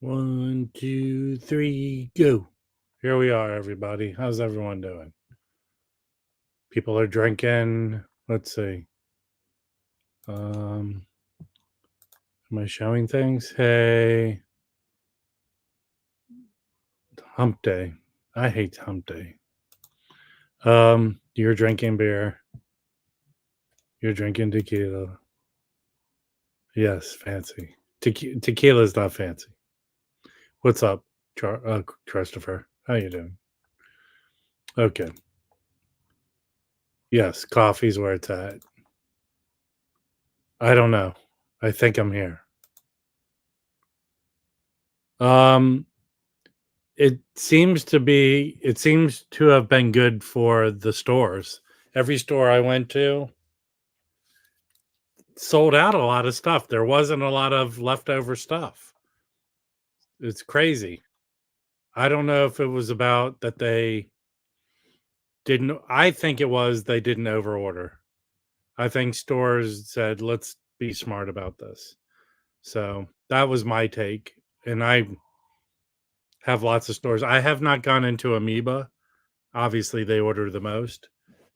1, 2, 3, go. Here we are, everybody. How's everyone doing? People are drinking. Let's see. Am I showing things? Hey, hump day. I hate hump day. You're drinking beer. You're drinking tequila. Yes, fancy. Tequila is not fancy. What's up, Christopher? How you doing? Okay. Yes, coffee's where it's at. I don't know. I think I'm here. It seems to have been good for the stores. Every store I went to sold out a lot of stuff. There wasn't a lot of leftover stuff. It's crazy. I don't know if it was about that they didn't. I think it was they didn't overorder. I think stores said, let's be smart about this. So that was my take. And I have lots of stores. I have not gone into Amoeba. Obviously, they order the most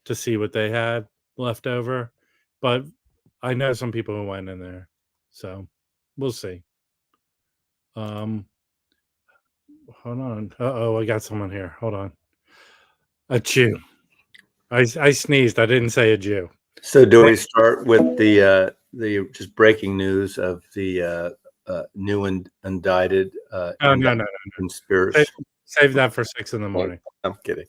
to see what they had left over. But I know some people who went in there. So we'll see. Hold on. Uh-oh, I got someone here. Hold on. A Jew. I sneezed. I didn't say a Jew. So do we start with the just breaking news of the new and indicted No. conspiracy? Save that for 6 in the morning. I'm kidding.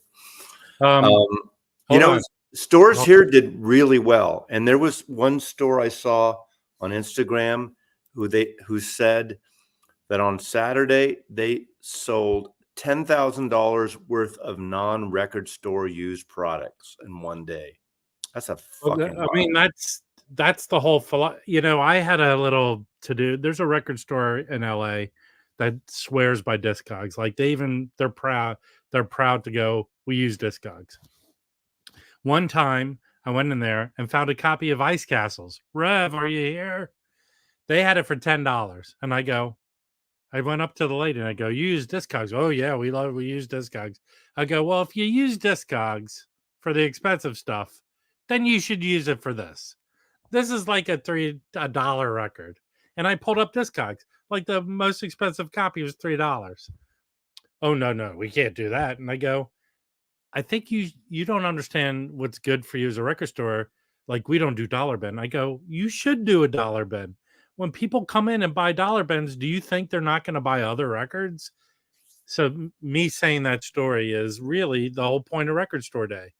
Hold on. Stores here did really well, and there was one store I saw on Instagram who said that on Saturday they sold $10,000 worth of non-record store used products in one day. That's a fucking. I mean, that's the whole. I had a little to do. There's a record store in LA that swears by Discogs. Like they're proud. They're proud to go. We use Discogs. One time, I went in there and found a copy of Ice Castles. Rev, are you here? They had it for $10, and I went up to the lady and I go, "You use Discogs?" "Oh yeah, we use Discogs." I go, "Well, if you use Discogs for the expensive stuff, then you should use it for this. This is like a $3 record." And I pulled up Discogs. Like the most expensive copy was $3. "Oh no, we can't do that." And I go, "I think you don't understand what's good for you as a record store. Like we don't do dollar bin." I go, "You should do a dollar bin. When people come in and buy dollar bins, do you think they're not going to buy other records?" So me saying that story is really the whole point of Record Store Day.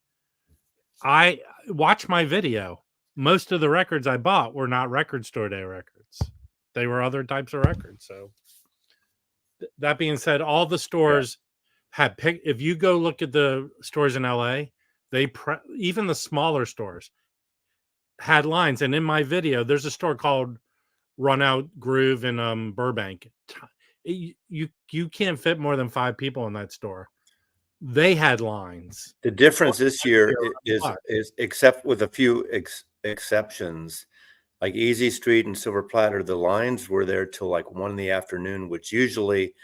I watch my video. Most of the records I bought were not Record Store Day records. They were other types of records. So that being said, all the stores had picked. If you go look at the stores in LA, even the smaller stores had lines. And in my video, there's a store called Run Out Groove in Burbank. You can't fit more than 5 people in that store. They had lines. The difference this year is except with a few exceptions, like Easy Street and Silver Platter, the lines were there till like 1 in the afternoon, which usually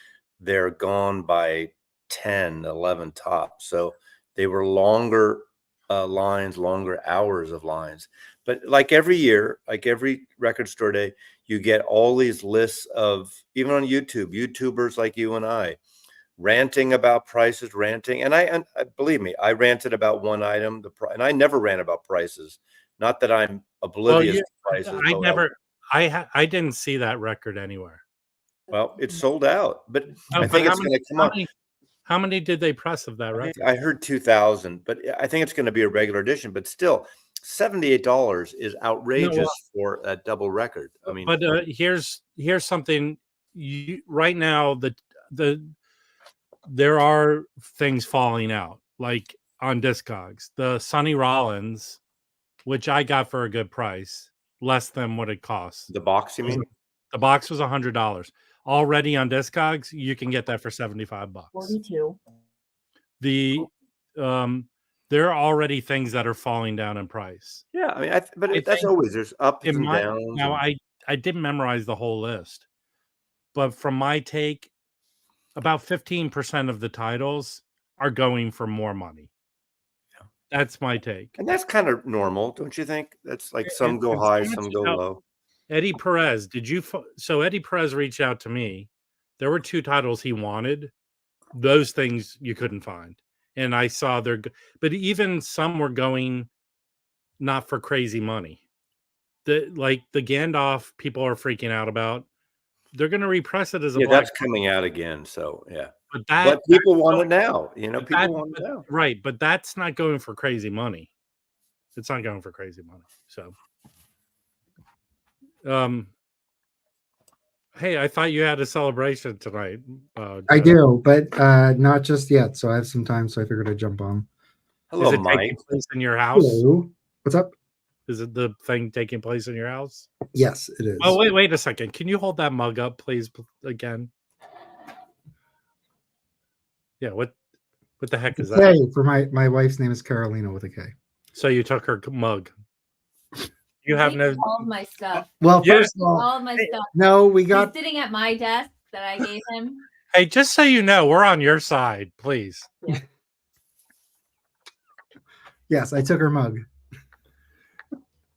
they're gone by 10, 11 tops. So they were longer lines, longer hours of lines. But like every year, like every Record Store Day, you get all these lists of, even on YouTube, YouTubers like you and I, ranting about prices, and I believe me, I ranted about one item, and I never rant about prices. Not that I'm oblivious to prices. I didn't see that record anywhere. Well, it's sold out, but I think it's going to come up. How many did they press of that record? I heard 2,000, but I think it's going to be a regular edition. But still, $78 is outrageous for a double record. I mean, but here's something. Right now, there are things falling out, like on Discogs. The Sonny Rollins, which I got for a good price, less than what it costs. The box, you mean? The box was $100. Already on Discogs, you can get that for $75. 42. There are already things that are falling down in price. Yeah, I mean, but that's always, there's ups and downs. Now, I didn't memorize the whole list, but from my take, about 15% of the titles are going for more money. Yeah. That's my take. And that's kind of normal, don't you think? That's like some go high, some go low. Eddie Perez, so Eddie Perez reached out to me. There were 2 titles he wanted. Those things you couldn't find. And I saw but even some were going not for crazy money. The Gandalf people are freaking out about. They're going to repress it as a black. That's coming out again. So yeah, but people want it now. People want it now, right? But that's not going for crazy money. It's not going for crazy money. So, hey, I thought you had a celebration tonight. I do, but not just yet. So I have some time, so I figured I'd jump on. Hello, Is it Mike. taking place in your house? Hello. What's up? Is it the thing taking place in your house? Yes, it is. Oh, wait a second. Can you hold that mug up, please, again? Yeah, what the heck is that? K, for my wife's name is Carolina with a K. So you took her mug. You have no all of my stuff. Well, first of all of my stuff. No, we got He's sitting at my desk that I gave him. Hey, just so you know, we're on your side, please. Yeah. Yes, I took her mug.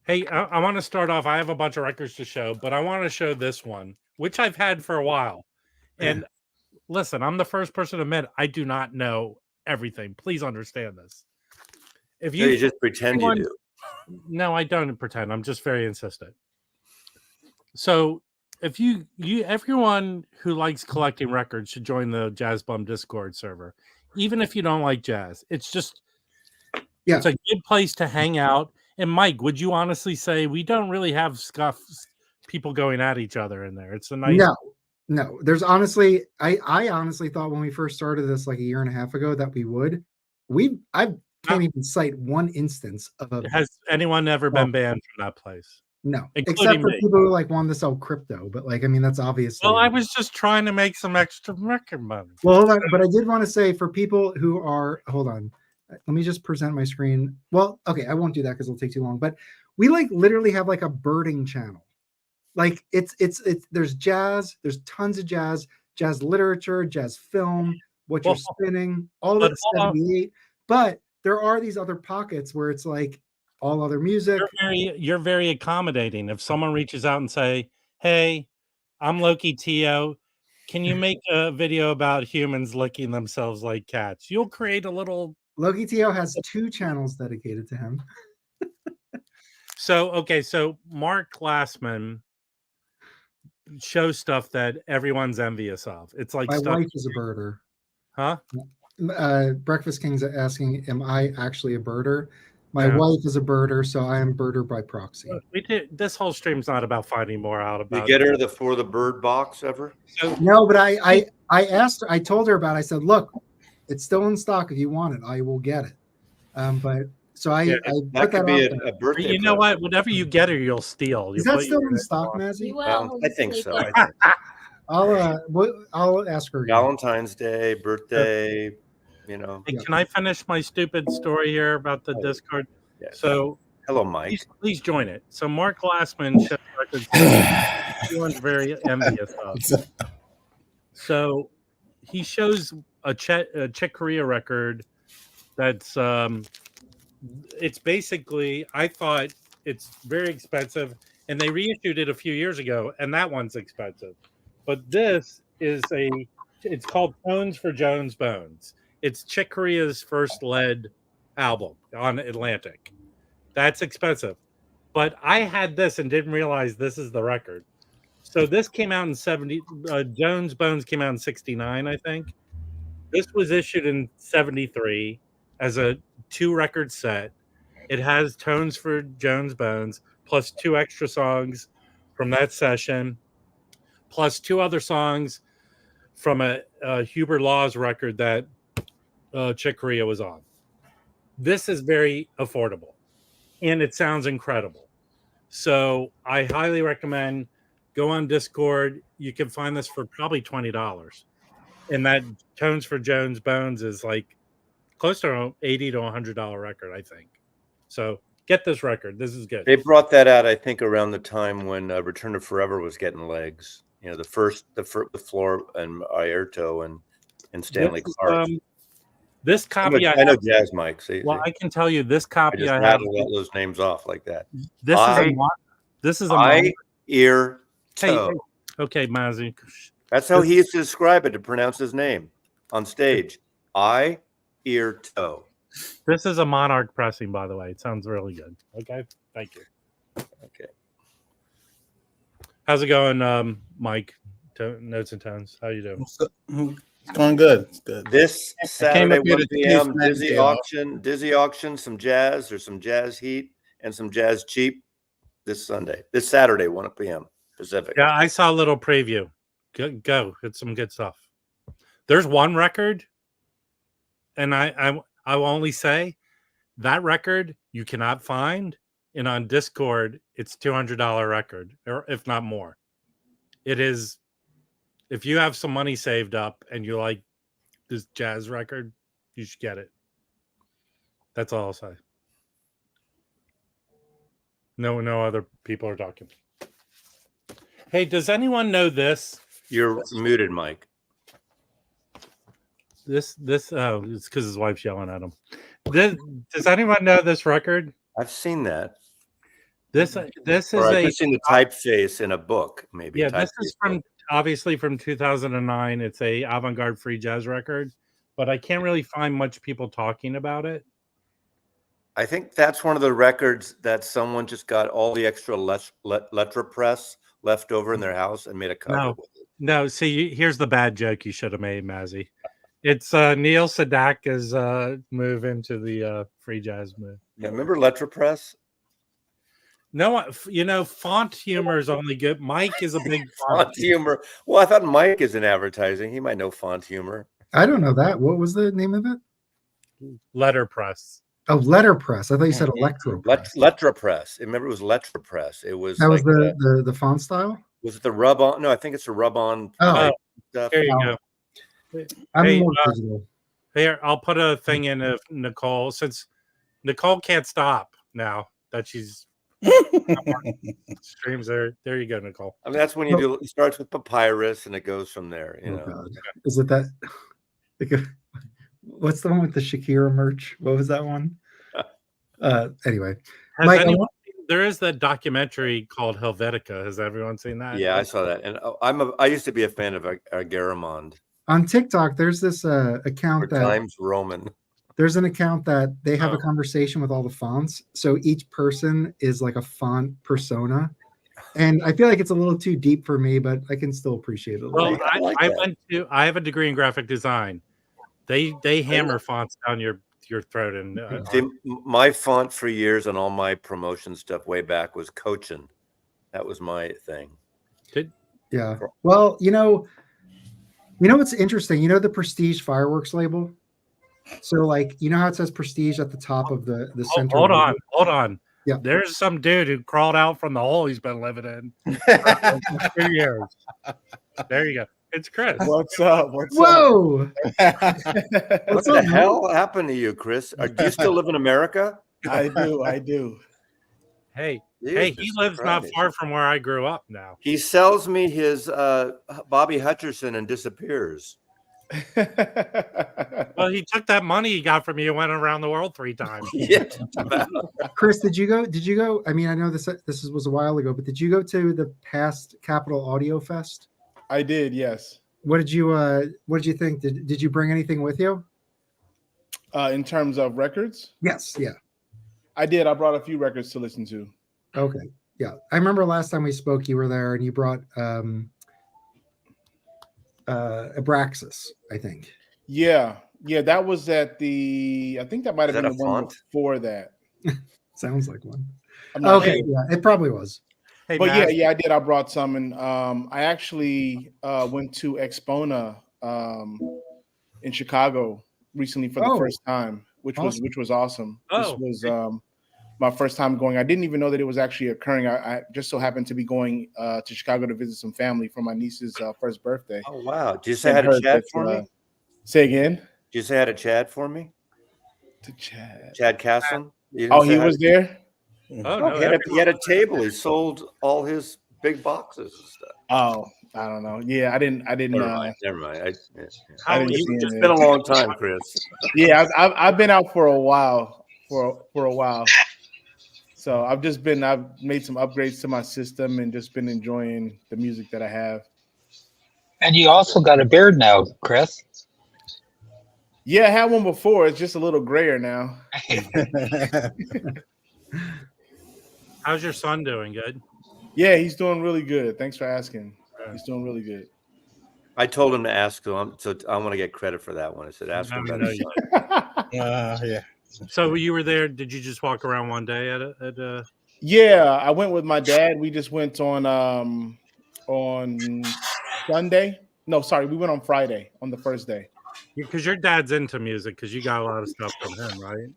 Hey, I want to start off. I have a bunch of records to show, but I want to show this one, which I've had for a while. And listen, I'm the first person to admit I do not know everything. Please understand this. If you just pretend you do. No, I don't pretend. I'm just very insistent. So if you everyone who likes collecting records should join the Jazz Bum Discord server. Even if you don't like jazz, it's just it's a good place to hang out. And Mike, would you honestly say we don't really have people going at each other in there? It's a nice. No. There's honestly, I honestly thought when we first started this like a year and a half ago that we would. I can't even cite one instance of a. Has anyone ever been banned from that place? No, including except for me. people who like wanted to sell crypto. But like, I mean, that's obviously. Well, I was just trying to make some extra record money. Well, hold on, but I did want to say for people who are, hold on, let me just present my screen. Well, okay, I won't do that because it'll take too long. But we like literally have like a birding channel. Like it's there's jazz, there's tons of jazz literature, jazz film, what you're spinning, all of it's 78. But there are these other pockets where it's like all other music. You're very accommodating. If someone reaches out and say, "Hey, I'm Loki Tio. Can you make a video about humans licking themselves like cats?" You'll create a little. Loki Tio has 2 channels dedicated to him. So Mark Glassman shows stuff that everyone's envious of. It's like my wife is a birder. Huh? Breakfast King's asking, am I actually a birder? My wife is a birder, so I am birder by proxy. This whole stream's not about finding more out about. You get her for the bird box ever? No, but I asked her, I told her about it. I said, look, it's still in stock. If you want it, I will get it. But so I that could be a birthday. But you know what? Whatever you get her, you'll steal. Is that still in stock, Mazzy? I think so. I'll ask her again. Valentine's Day, birthday, Hey, can I finish my stupid story here about the Discord? Yes. So, hello, Mike. Please join it. So, Mark Glassman shows records everyone's very envious of. So, he shows a Chick Corea record that's it's basically, I thought it's very expensive, and they reissued it a few years ago, and that one's expensive. But this is it's called Tones for Jones Bones. It's Chick Corea's first lead album on Atlantic. That's expensive. But I had this and didn't realize this is the record. So this came out in 70. Jones Bones came out in 69, I think. This was issued in 73 as a 2-record set. It has Tones for Jones Bones plus 2 extra songs from that session, plus 2 other songs from a Hubert Laws record that Chick Corea was on. This is very affordable, and it sounds incredible. So I highly recommend go on Discord. You can find this for probably $20. And that Tones for Jones Bones is like close to $80 to $100 record, I think. So get this record. This is good. They brought that out, I think, around the time when Return to Forever was getting legs. You know, the first with Flora and Airto and Stanley This, Clark. this copy I know Jazz Mike. See, well, I can tell you this I copy just I have. rattled all those names off like that. This is a eye, ear, hey, toe. okay, Mazzy. That's how he used to describe it to pronounce his name on stage. Eye, ear, toe. This is a Monarch pressing, by the way. It sounds really good. Okay, thank you. Okay. How's it going, Mike? Notes and Tones. How you doing? It's going good. It's good. This Saturday, 1 p.m. Dizzy Dizzy auction, some jazz. There's some jazz heat and some jazz cheap this Saturday, 1 p.m. Pacific. Yeah, I saw a little preview. Go. It's some good stuff. There's one record, and I will only say that record you cannot find, and on Discord it's $200 record, or if not more. It is. If you have some money saved up and you like this jazz record, you should get it. That's all I'll say. No other people are talking. Hey, does anyone know this? You're muted, Mike. It's because his wife's yelling at him. Does anyone know this record? I've seen that. This is I've seen the typeface in a book, maybe. Yeah, this is obviously from 2009. It's a avant-garde free jazz record, but I can't really find much people talking about it. I think that's one of the records that someone just got all the extra letterpress left over in their house and made a cover with it. No, see, here's the bad joke you should have made, Mazzy. It's Neil Sedaka's move into the free jazz move. Yeah, remember letterpress? No, font humor is only good. Mike is a big font humor. Well, I thought Mike is in advertising. He might know font humor. I don't know that. What was the name of it? Letterpress. Oh, letterpress. I thought you said electropress. Letterpress. Remember, it was letterpress. It was that was like the font style. Was it the rub on? No, I think it's a rub on. Oh, stuff. There you go. I'm more digital. Here, I'll put a thing in of Nicole, since Nicole can't stop now that she's streams there. There you go, Nicole. I mean, that's when you do. It starts with papyrus and it goes from there. You know. God. Is it that? What's the one with the Shakira merch? What was that one? Anyway, Mike, there is that documentary called Helvetica. Has everyone seen that? Yeah, I saw that, and I used to be a fan of Garamond. On TikTok, there's this account that Times Roman. There's an account that they have a conversation with all the fonts. So each person is like a font persona. And I feel like it's a little too deep for me, but I can still appreciate it. Well, I have a degree in graphic design. They hammer fonts down your throat. And my font for years on all my promotion stuff way back was Cochin. That was my thing. Yeah. Well, you know what's interesting? You know the Prestige fireworks label? So like, you know how it says Prestige at the top of the center? Hold on. Yeah. There's some dude who crawled out from the hole he's been living in for 2 years. There you go. It's Chris. What's up? Whoa! What the hell happened to you, Chris? Do you still live in America? I do. Hey, he lives not far from where I grew up now. He sells me his Bobby Hutcherson and disappears. Well, he took that money he got from you and went around the world 3 times. Yeah. Chris, did you go? I mean, I know this was a while ago, but did you go to the past Capitol Audio Fest? I did, yes. What did you think? Did you bring anything with you? In terms of records? Yes, yeah. I did. I brought a few records to listen to. Okay. Yeah. I remember last time we spoke, you were there and you brought Abraxas, I think. Yeah. That was at I think that might have been the one before that. Sounds like one. Okay. Sure. Yeah, it probably was. Hey, but Matt. yeah, I did. I brought some, and I actually went to Expona in Chicago recently for the first time, which was awesome. This was my first time going. I didn't even know that it was actually occurring. I just so happened to be going to Chicago to visit some family for my niece's first birthday. Oh wow! Did you say I had a chat for me? Say again. Did you say I had a Chad for me? To Chad. Chad Casson. Oh, he was there. Oh no! He had a table. He sold all his big boxes and stuff. Oh, I don't know. Yeah, I didn't. Never mind. Never mind. I didn't see It's it. been a long time, Chris. Yeah, I've been out for a while. For a while. So I've made some upgrades to my system and just been enjoying the music that I have. And you also got a beard now, Chris. Yeah, I had one before. It's just a little grayer now. How's your son doing? Good. Yeah, he's doing really good. Thanks for asking. He's doing really good. I told him to ask him, so I want to get credit for that one. I said, ask him about his son. Yeah. So you were there. Did you just walk around one day at a? Yeah, I went with my dad. We just went on Sunday. No, sorry, we went on Friday on the first day. Because your dad's into music, because you got a lot of stuff from him, right?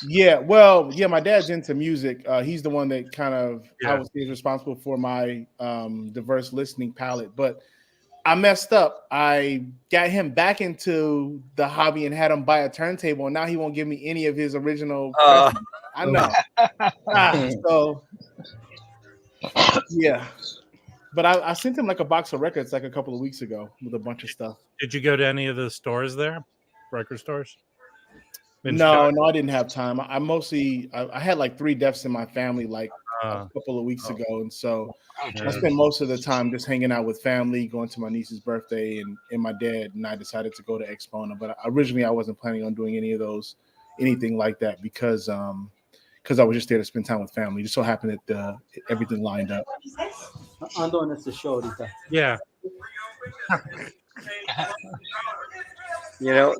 Yeah, well, yeah, my dad's into music. He's the one that kind of I would say is responsible for my diverse listening palette. But I messed up. I got him back into the hobby and had him buy a turntable, and now he won't give me any of his original. I know. So yeah. But I sent him like a box of records like a couple of weeks ago with a bunch of stuff. Did you go to any of the stores there, record stores? No, I didn't have time. I had like 3 deaths in my family like a couple of weeks ago, and so I spent most of the time just hanging out with family, going to my niece's birthday, and my dad and I decided to go to Expona. But originally, I wasn't planning on doing anything like that because I was just there to spend time with family. It just so happened that everything lined up. Ando en este show ahorita. Yeah. You know,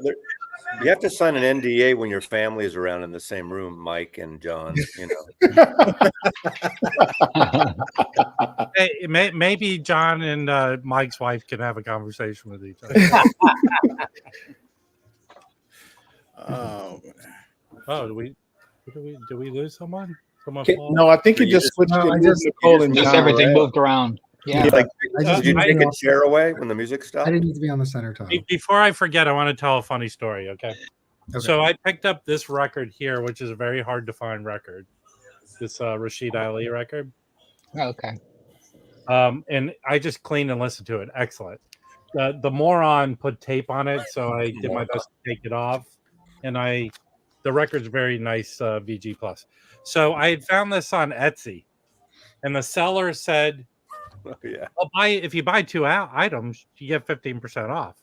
you have to sign an NDA when your family is around in the same room, Mike and John. You know. Hey, maybe John and Mike's wife can have a conversation with each other. Did we lose someone? No, I think it just switched. Nicole and John, everything moved around. Yeah. Did you take a chair away when the music stopped? I didn't need to be on the center tile. Before I forget, I want to tell a funny story. Okay. So I picked up this record here, which is a very hard to find record. This Rashid Ali record. Okay. And I just cleaned and listened to it. Excellent. The moron put tape on it, so I did my best to take it off. And the record's very nice VG plus. So I had found this on Etsy, and the seller said, if you buy 2 items, you get 15% off.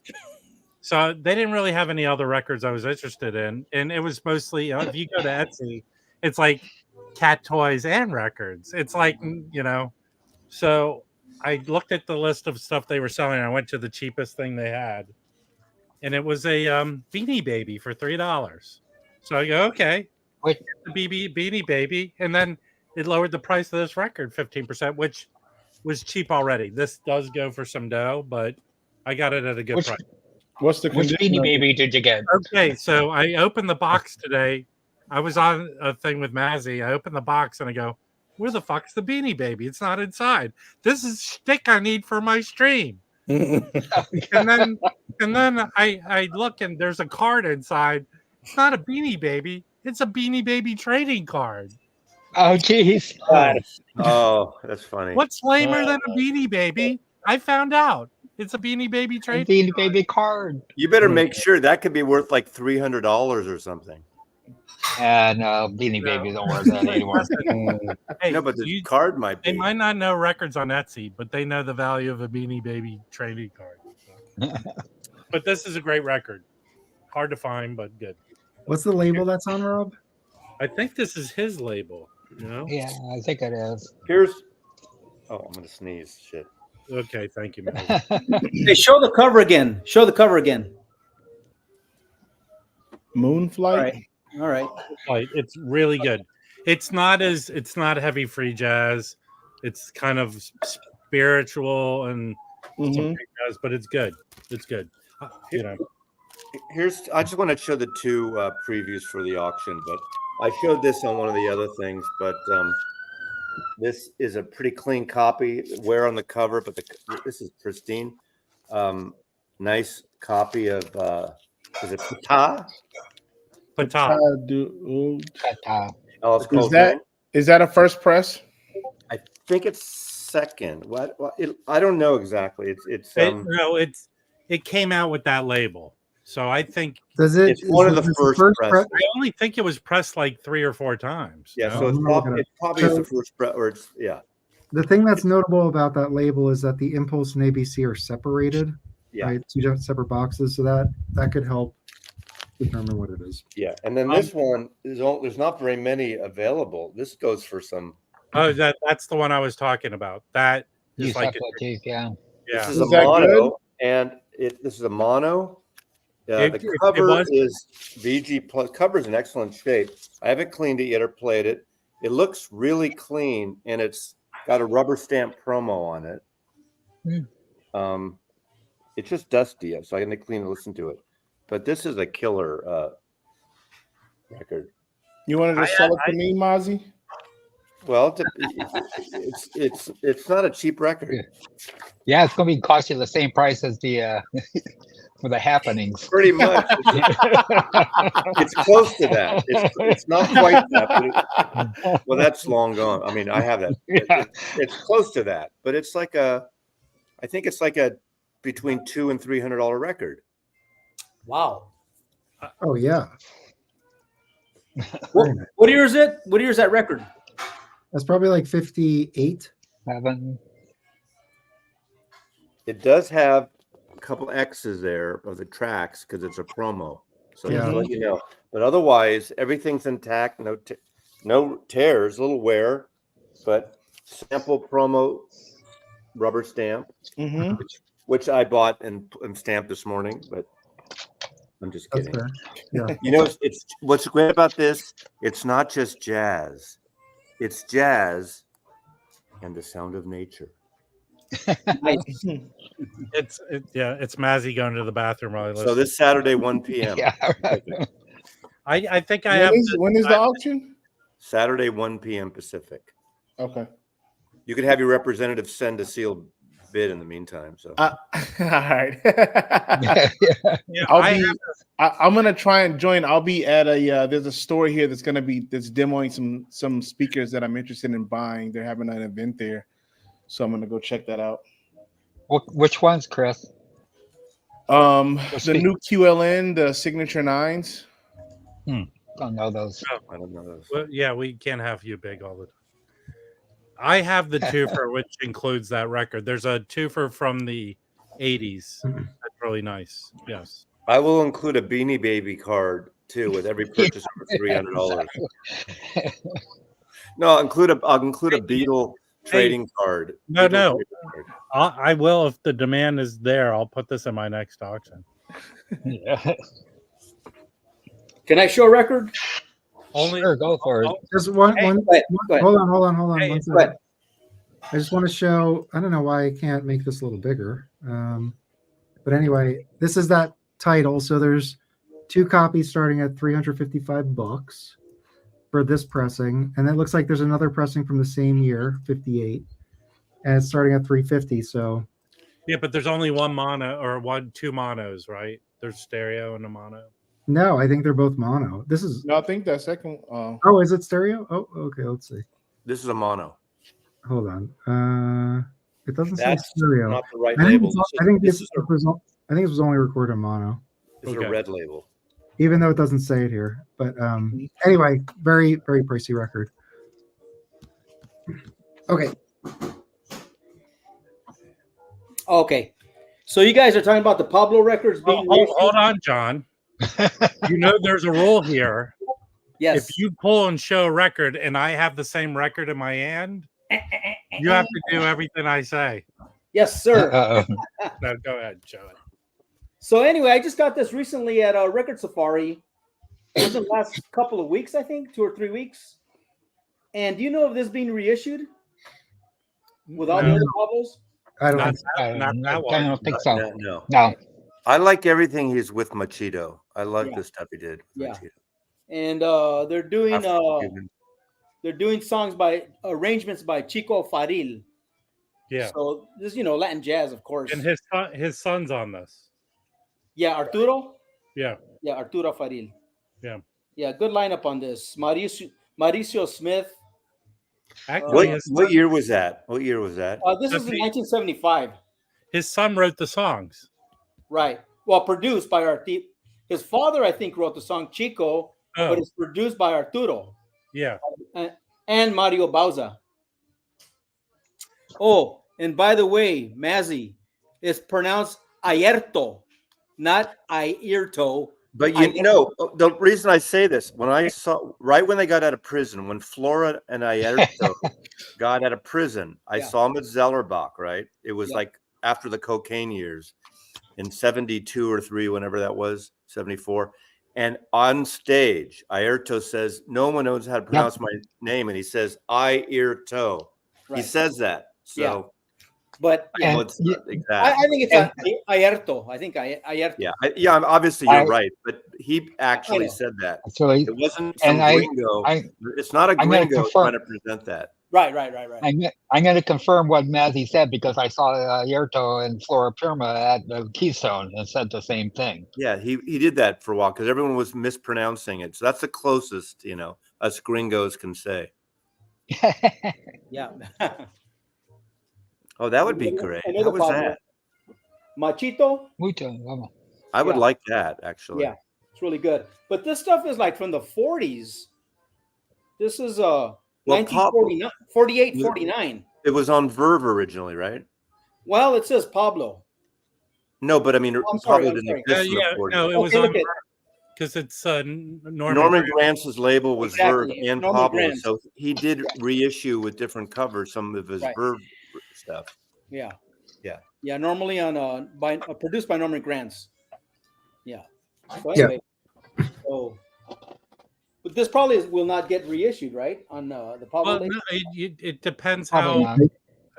So they didn't really have any other records I was interested in, and it was mostly if you go to Etsy, it's like cat toys and records. It's like So I looked at the list of stuff they were selling. And I went to the cheapest thing they had, and it was a Beanie Baby for $3. So I go, okay, wait, the Beanie Baby, and then it lowered the price of this record 15%, which was cheap already. This does go for some dough, but I got it at a good price. Which Beanie Baby did you get? Okay, so I opened the box today. I was on a thing with Mazzy. I opened the box and I go, where the fuck's the Beanie Baby? It's not inside. This is shtick I need for my stream. and then I look and there's a card inside. It's not a Beanie Baby. It's a Beanie Baby trading card. Oh, jeez. Oh, that's funny. What's lamer than a Beanie Baby? I found out. It's a Beanie Baby trading Beanie Baby card. You better make sure that could be worth like $300 or something. No, Beanie Baby don't worth that anymore. Hey, no, but the card might be. They might not know records on Etsy, but they know the value of a Beanie Baby trading card. So. But this is a great record. Hard to find, but good. What's the label that's on, Rob? I think this is his label. Yeah, I think it is. Oh, I'm gonna sneeze. Shit. Okay, thank you, man. Hey, show the cover again. Show the cover again. Moonflight. All right. It's really good. It's not heavy free jazz. It's kind of spiritual and some free jazz, but it's good. It's good. I just want to show the 2 previews for the auction, but I showed this on one of the other things, but this is a pretty clean copy. Wear on the cover, but this is pristine. Nice copy of is it Pata? Pata. Oh, it's called Is that a first press? I think it's second. I don't know exactly. It came out with that label. So I think Does it? It's one of the first press. I only think it was pressed like 3 or 4 times. Yeah, no? so I'm it's gonna look it up. probably So- is the first press, or it's The thing that's notable about that label is that the impulse and ABC are separated, yeah, right? 2 separate boxes, so that could help determine what it is. yeah. And then this one there's not very many available. This goes for some. Oh, that's the one I was talking about. That You is like substitute, yeah. This yeah. is Is a that mono, and this is a mono. The It cover was- is VG plus. Cover's in excellent shape. I haven't cleaned it yet or played it. It looks really clean, and it's got a rubber stamp promo on it. It's just dusty, so I can clean and listen to it. But this is a killer record. You wanted to sell it to me, Mozzie? Well, it's not a cheap record. Yeah, it's gonna be cost you the same price as the for the happenings. Pretty much. It's close to that. It's not quite that. But well, that's long gone. I mean, I have that. Yeah. It's close to that, but it's like I think it's like a between $200 and $300 record. Wow. Oh yeah, What year is it? What year is that record? that's probably like 58. Haven't. It does have a couple X's there of the tracks because it's a promo. So Yeah. just to let you know. But otherwise, everything's intact. No tears, a little wear, but sample promo rubber stamp, Mm-hmm. which I bought and stamped this morning. But I'm just That's kidding. fair. Yeah. You know, it's what's great about this. It's not just jazz. It's jazz and the sound of nature. Nice. It's Mazzy going to the bathroom while I listen. So this Saturday, 1 p.m. Yeah. I think I have When is the auction? Saturday, 1 p.m. Pacific. Okay. You could have your representative send a sealed bid in the meantime. So All right. yeah, I'm gonna try and join. I'll be at there's a store here that's demoing some speakers that I'm interested in buying. They're having an event there, so I'm gonna go check that out. Which ones, Chris? The new QLN, the Signature 9s. Don't know those. I don't know those. Well, yeah, we can't have you big all the time. I have the twofer, which includes that record. There's a twofer from the 80s. That's really nice. Yes. I will include a Beanie Baby card too with every purchase over $300. No, I'll include a Beatle trading card. No, Beatle no. trading card. I will if the demand is there. I'll put this in my next auction. Yeah. Can I show a record? Only Sure, go for it. Just one. Go ahead. Hold on. Hey, One Go second. ahead. I just want to show. I don't know why I can't make this a little bigger. But anyway, this is that title. So there's 2 copies starting at $355 for this pressing, and it looks like there's another pressing from the same year, 58, and it's starting at $350. So yeah, but there's only one mono or two monos, right? There's stereo and a mono. no, I think they're both mono. This is. No, I think that second. Oh, is it stereo? Oh, okay. Let's see. This is a mono. Hold on. It doesn't say That's stereo. not the right I think, label. I think This this is a, was only recorded in mono, this is Okay. a red label. even though it doesn't say it here. But anyway, very, very pricey record. Okay. Okay. So you guys are talking about the Pablo records being Hold on, John. You know there's a rule here. Yes. If you pull and show a record and I have the same record in my hand, you have to do everything I say. Yes, sir. No, go ahead, show it. So anyway, I just got this recently at a Record Safari. It was the last couple of weeks, I think, 2 or 3 weeks. And do you know of this being reissued with all the No. other Pablos? I don't Not, think so. not that I one. don't think so. No. No. I like everything he's with Machito. I like Yeah. the stuff he did with Yeah. Machito. And they're doing songs by arrangements by Chico Faril. Yeah. So this, Latin jazz, of course. And his son's on this. Yeah, Arturo. Yeah. Yeah, Arturo Faril. Yeah. Yeah, good lineup on this. Mauricio Smith, Actually, What year was that? What year was that? This is in 1975. his son wrote the songs. Right. Well, produced by his father, I think, wrote the song Chico, but it's produced by Arturo. Yeah. And Mario Bauza. Oh, and by the way, Mazzy, it's pronounced Aierto, not Airto. But you know, the reason I say this, when I saw right when they got out of prison, when Flora and Aierto got out of prison, I saw them at Zellerbach, right? It was like after the cocaine years in 72 or 3, whenever that was, 74. And on stage, Aierto says, no one knows how to pronounce my name. And he says, Aierto. Right. He says that. So, but I think it's Aierto. I think Aierto. Yeah, obviously you're right, but he actually said that. Actually, it wasn't some gringo. It's not a gringo trying to present that. Right. I'm going to confirm what Mazzy said because I saw Yerto and Flora Pirma at the Keystone and said the same thing. Yeah, he did that for a while because everyone was mispronouncing it. So that's the closest, us gringos can say. Yeah. Oh, that would be great. How was that? Machito? I would like that, actually. Yeah, it's really good. But this stuff is like from the 40s. This is 1949, 48, 49. It was on Verve originally, right? Well, it says Pablo. No, but I mean, Pablo didn't exist in the 40s. No, it was on because it's Norman Grantz's label was Verve and Norman Pablo, Grantz. So he did reissue with different covers some of his Verve stuff. Yeah. Normally on produced by Norman Granz. Yeah. So anyway, but this probably will not get reissued, right? On the Pablo. Well, no, it depends how.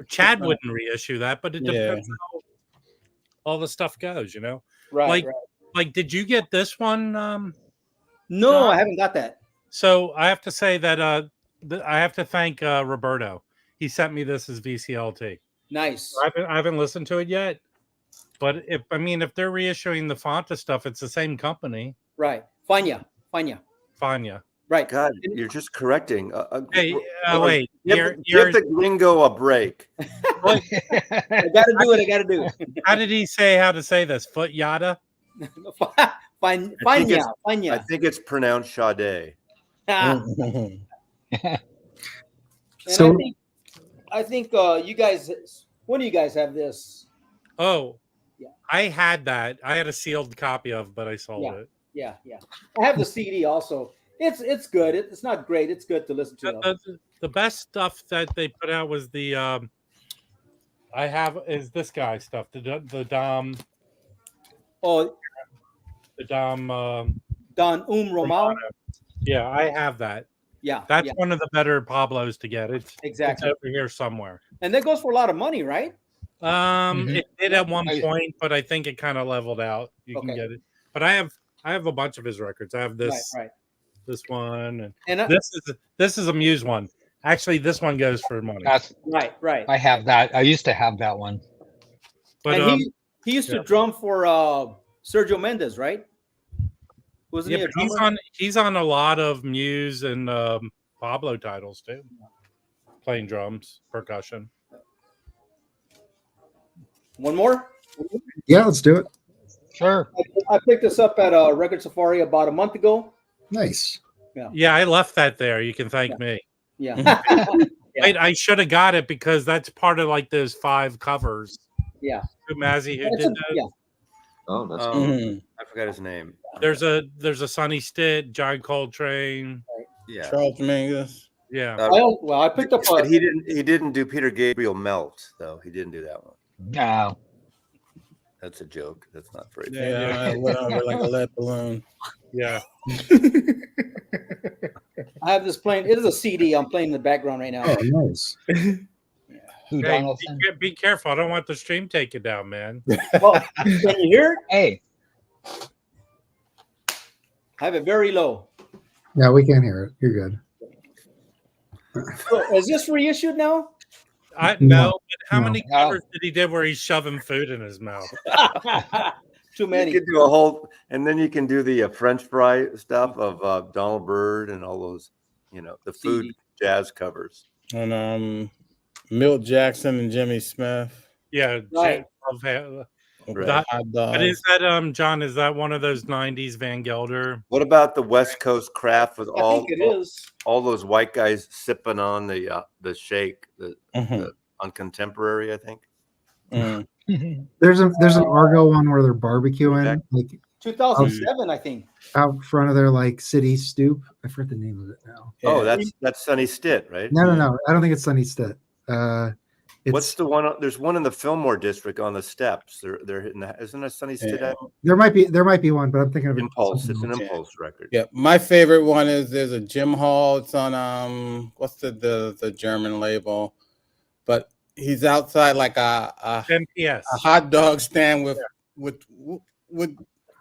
Chad wouldn't reissue that, but it depends how all the stuff goes. Right. Like, did you get this one? No, John? I haven't got that. So I have to say that I have to thank Roberto. He sent me this as VCLT. Nice. I haven't listened to it yet, but if they're reissuing the Fonta stuff, it's the same company. Right. Fania. Right. God, you're just correcting. Hey, wait. Give the gringo a break. I gotta do it. How did he say how to say this? Foot yada? Fania. I think it's pronounced Sade. So I think you guys. When do you guys have this? Oh, I had that. I had a sealed copy of, but I sold it. Yeah. I have the CD also. It's good. It's not great. It's good to listen to. The best stuff that they put out was the I have is this guy stuff. The Dom. Oh, the Dom. Don Romano. Yeah, I have that. Yeah, that's one of the better Pablos to get. It's exactly over here somewhere. And that goes for a lot of money, right? It did at one point, but I think it kind of leveled out. You can get it. But I have a bunch of his records. I have this this one and this is a Muse one. Actually, this one goes for money. That's right. I have that. I used to have that one. But and he used to drum for Sergio Mendes, right? Wasn't he a drummer? He's on a lot of Muse and Pablo titles too. Playing drums, percussion. One more? Yeah, let's do it. Sure. I picked this up at Record Safari about a month ago. Nice. Yeah, I left that there. You can thank me. Yeah. I should have got it because that's part of like those 5 covers. Yeah. Mazzy who did that. Yeah. Oh, that's cool. I forgot his name. There's a Sonny Stitt, John Coltrane. Yeah. Charles Mingus. Yeah. I picked up. He didn't do Peter Gabriel Melt though. He didn't do that one. No. That's a joke. That's not very. Yeah, I went over like a lead balloon. Yeah. I have this playing. It is a CD. I'm playing in the background right now. Oh, nice. Hey, be careful. I don't want the stream taken down, man. Well, can you hear it? Hey. I have it very low. Yeah, we can't hear it. You're good. So, is this reissued now? No. But how many covers did he do where he's shoving food in his mouth? Too many. You can do a whole, and then you can do the French fry stuff of Donald Byrd and all those, the food jazz covers. And Milt Jackson and Jimmy Smith Yeah, Right. with Right. the hot But is dogs. that John? Is that one of those '90s Van Gelder? What about the West Coast craft with I think it is. all those white guys sipping on the shake, Mhm. on Contemporary, I think. Mm. There's an Argo one where they're barbecuing, like 2007, I think. out front of their like city stoop. I forget the name of it now. Oh, Yeah. that's Sunny Stitt, right? No. I don't think it's Sunny Stitt. What's It's the one? There's one in the Fillmore district on the steps. They're hitting that. Isn't that Sunny Stitt? Yeah. there might be one, but I'm thinking of Impulse. something It's an else. Impulse record. Yeah, my favorite one is there's a Jim Hall. It's on what's the German label, but he's outside like a NPS. hot dog stand with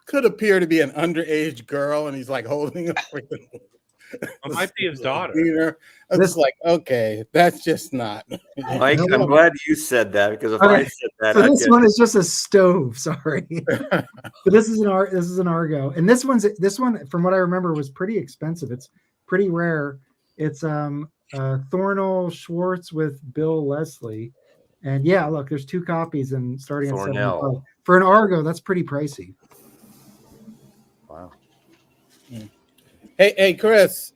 could appear to be an underage girl, and he's like holding a freaking. It might be his daughter. Wiener. I was like, okay, that's just not. Mike, I'm glad you said that, because if I Okay, said that, So I'd this get one is just a stove. Sorry, but this is an Argo, and this one, from what I remember, was pretty expensive. It's pretty rare. It's Thornell Schwartz with Bill Leslie, and yeah, look, there's 2 copies and starting at Thornell. $75 for an Argo. That's pretty pricey. Wow. Hey, Chris.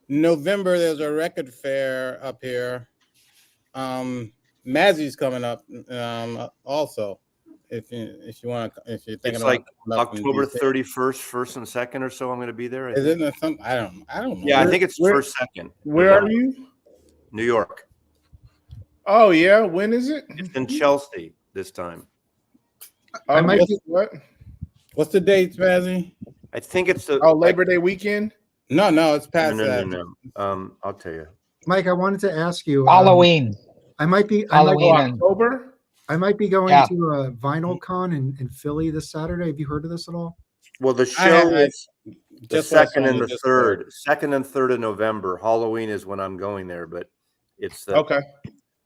November there's a record fair up here. Mazzy's coming up also. If you want to, if you're thinking It's about like coming up in October DC. 31st, 1st and 2nd or so. I'm going to be there. I Isn't think. it some? I don't know. Yeah, I think it's Where- 1st, 2nd. Where are you? New York. Oh yeah, when is it? It's in Chelsea this time. I might guess be- what? What's the date, Mazzy? I think it's the Labor Day weekend. No, it's past No. that. I'll tell you. Mike, I wanted to ask you. Halloween. I might be Halloween and October. I might be going Yeah. to a Vinyl Con in Philly this Saturday. Have you heard of this at all? Well, the show is the just what I saw 2nd on and the Discord. 3rd. 2nd and 3rd of November. Halloween is when I'm going there, but it's the Okay.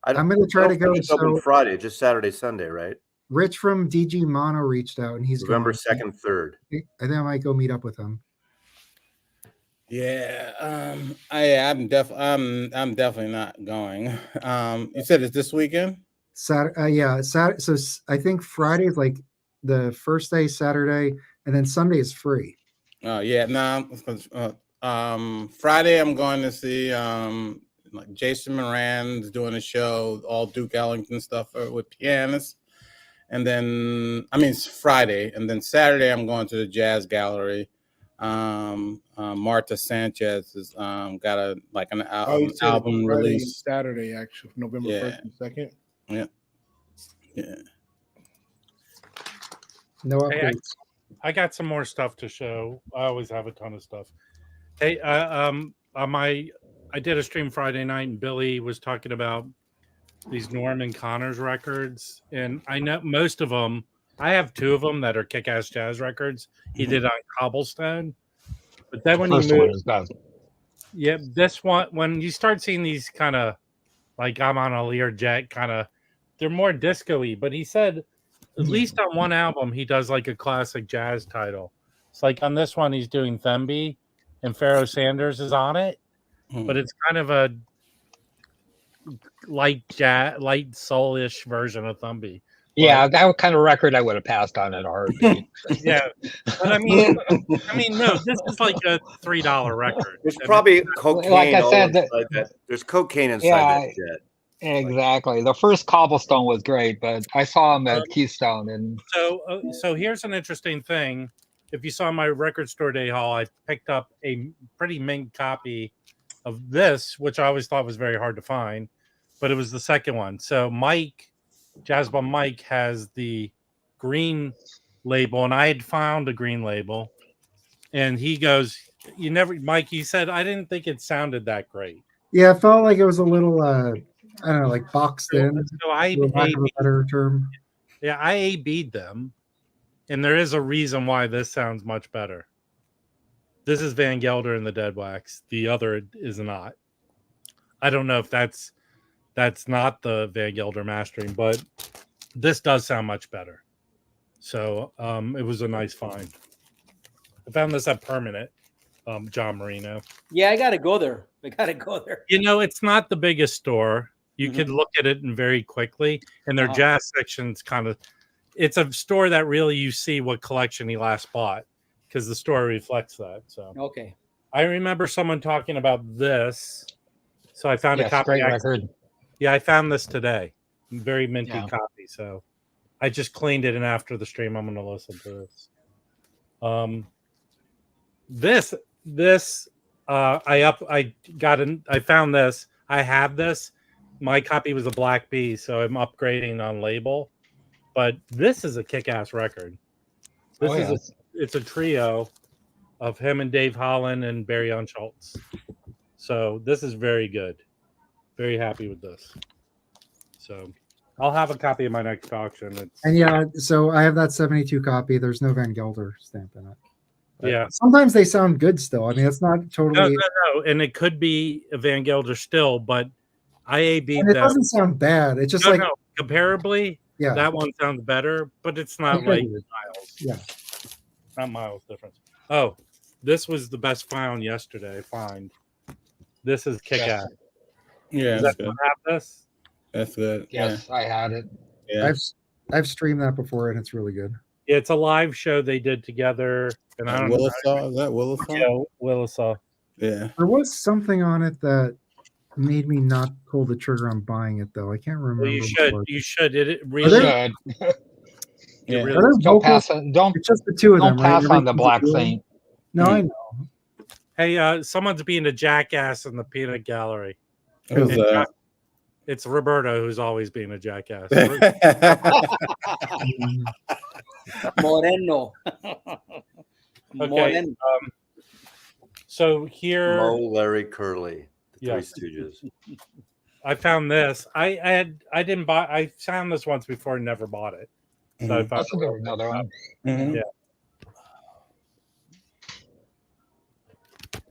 I'm going to try to go. It's open So Friday, just Saturday, Sunday, right? Rich from DG Mono reached out, and he's November going. 2nd, 3rd. I think I might go meet up with him. Yeah, I'm definitely not going. You said it's this weekend? Saturday, yeah, Saturday. So I think Friday is like the first day, Saturday, and then Sunday is free. Oh yeah, no. Friday I'm going to see like Jason Moran's doing a show, all Duke Ellington stuff with pianists, and then it's Friday, and then Saturday I'm going to the Jazz Gallery. Marta Sanchez has got an album Friday, release Saturday, actually, November 1st and 2nd. Yeah. No Hey, updates. I got some more stuff to show. I always have a ton of stuff. Hey, I did a stream Friday night, and Billy was talking about these Norman Connors records, and I know most of them. I have 2 of them that are kick-ass jazz records. He did on Cobblestone, but then when first you one move, is best. yeah, this one when you start seeing these kind of like I'm on a Learjet kind of, they're more disco-y. But he said at least on one album he does like a classic jazz title. It's like on this one he's doing Themby, and Pharoah Sanders is on it, but it's kind of a light soul-ish version of Themby. Yeah, that kind of record I would have passed on in a heartbeat. Yeah, but I mean, no, this is like a $3 record. There's probably cocaine. Like I all said, inside that. There's cocaine inside Yeah, that jet. exactly. The first Cobblestone was great, but I saw him at Keystone, and So here's an interesting thing. If you saw my record store day haul, I picked up a pretty mint copy of this, which I always thought was very hard to find, but it was the second one. So Jazz Bum Mike has the green label, and I had found a green label, and he goes, Mike, he said, I didn't think it sounded that great. Yeah, it felt like it was a little, I don't know, like boxed in. So I for lack of a better term. Yeah, I A-B'd them, and there is a reason why this sounds much better. This is Van Gelder and the Dead Wax. The other is not. I don't know if that's not the Van Gelder mastering, but this does sound much better. So it was a nice find. I found this at Permanent. John Marino. Yeah, I gotta go there. I gotta go there. You know, it's not the biggest store. You could look at it and very quickly, and their jazz section's kind of. It's a store that really you see what collection he last bought because the store reflects that. So Okay. I remember someone talking about this, so I found a copy. Great record. Yeah, I found this today. Very minty copy. So I just cleaned it, and after the stream, I'm going to listen to this. I found this. I have this. My copy was a Black Bee, so I'm upgrading on label. But this is a kick-ass record. It's a trio of him and Dave Holland and Barry Schultz. So this is very good. Very happy with this. So I'll have a copy of my next auction. And yeah, so I have that 72 copy. There's no Van Gelder stamp in it. But yeah. Sometimes they sound good still. I mean, it's not totally. No. And it could be a Van Gelder still, but IAB. It doesn't sound bad. It's just comparably. Yeah. That one sounds better, but it's not like miles. Yeah. Not miles difference. Oh, this was the best find yesterday. This is kick-ass. Yeah. Does that have this? That's good. Yes, I had it. Yeah. I've streamed that before, and it's really good. Yeah, it's a live show they did together. And I don't know. Is that Willisaw? Yeah, Willisaw. Yeah. There was something on it that made me not pull the trigger on buying it, though. I can't remember. Well, you should. It really should. Yeah. Really Don't pass. Don't. It's just the two of don't them. pass right? on the Black Saint. No, I know. Hey, someone's being a jackass in the peanut gallery. Who's that? It's Roberto who's always being a jackass. Moreno. Okay. So here, Mo, Larry, Curly, the Yeah. Three Stooges. I found this. I didn't buy. I found this once before and never bought it. So I found That's a good another one. Yeah.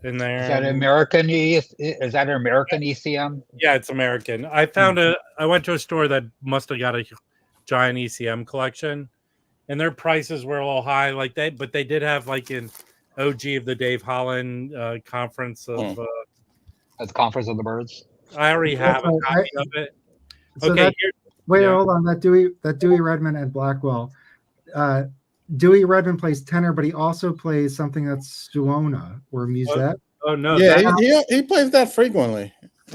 In there. Is that American? Is that an American ECM? Yeah, it's American. I found I went to a store that must have got a giant ECM collection, and their prices were a little high. But they did have like an OG of the Dave Holland conference of. At the Conference of the Birds. I already have a copy of it. So Okay, wait, hold on. That Dewey Redman and Blackwell. Dewey Redman plays tenor, but he also plays something that's Suona or Musette. Oh no! Yeah, he plays that frequently.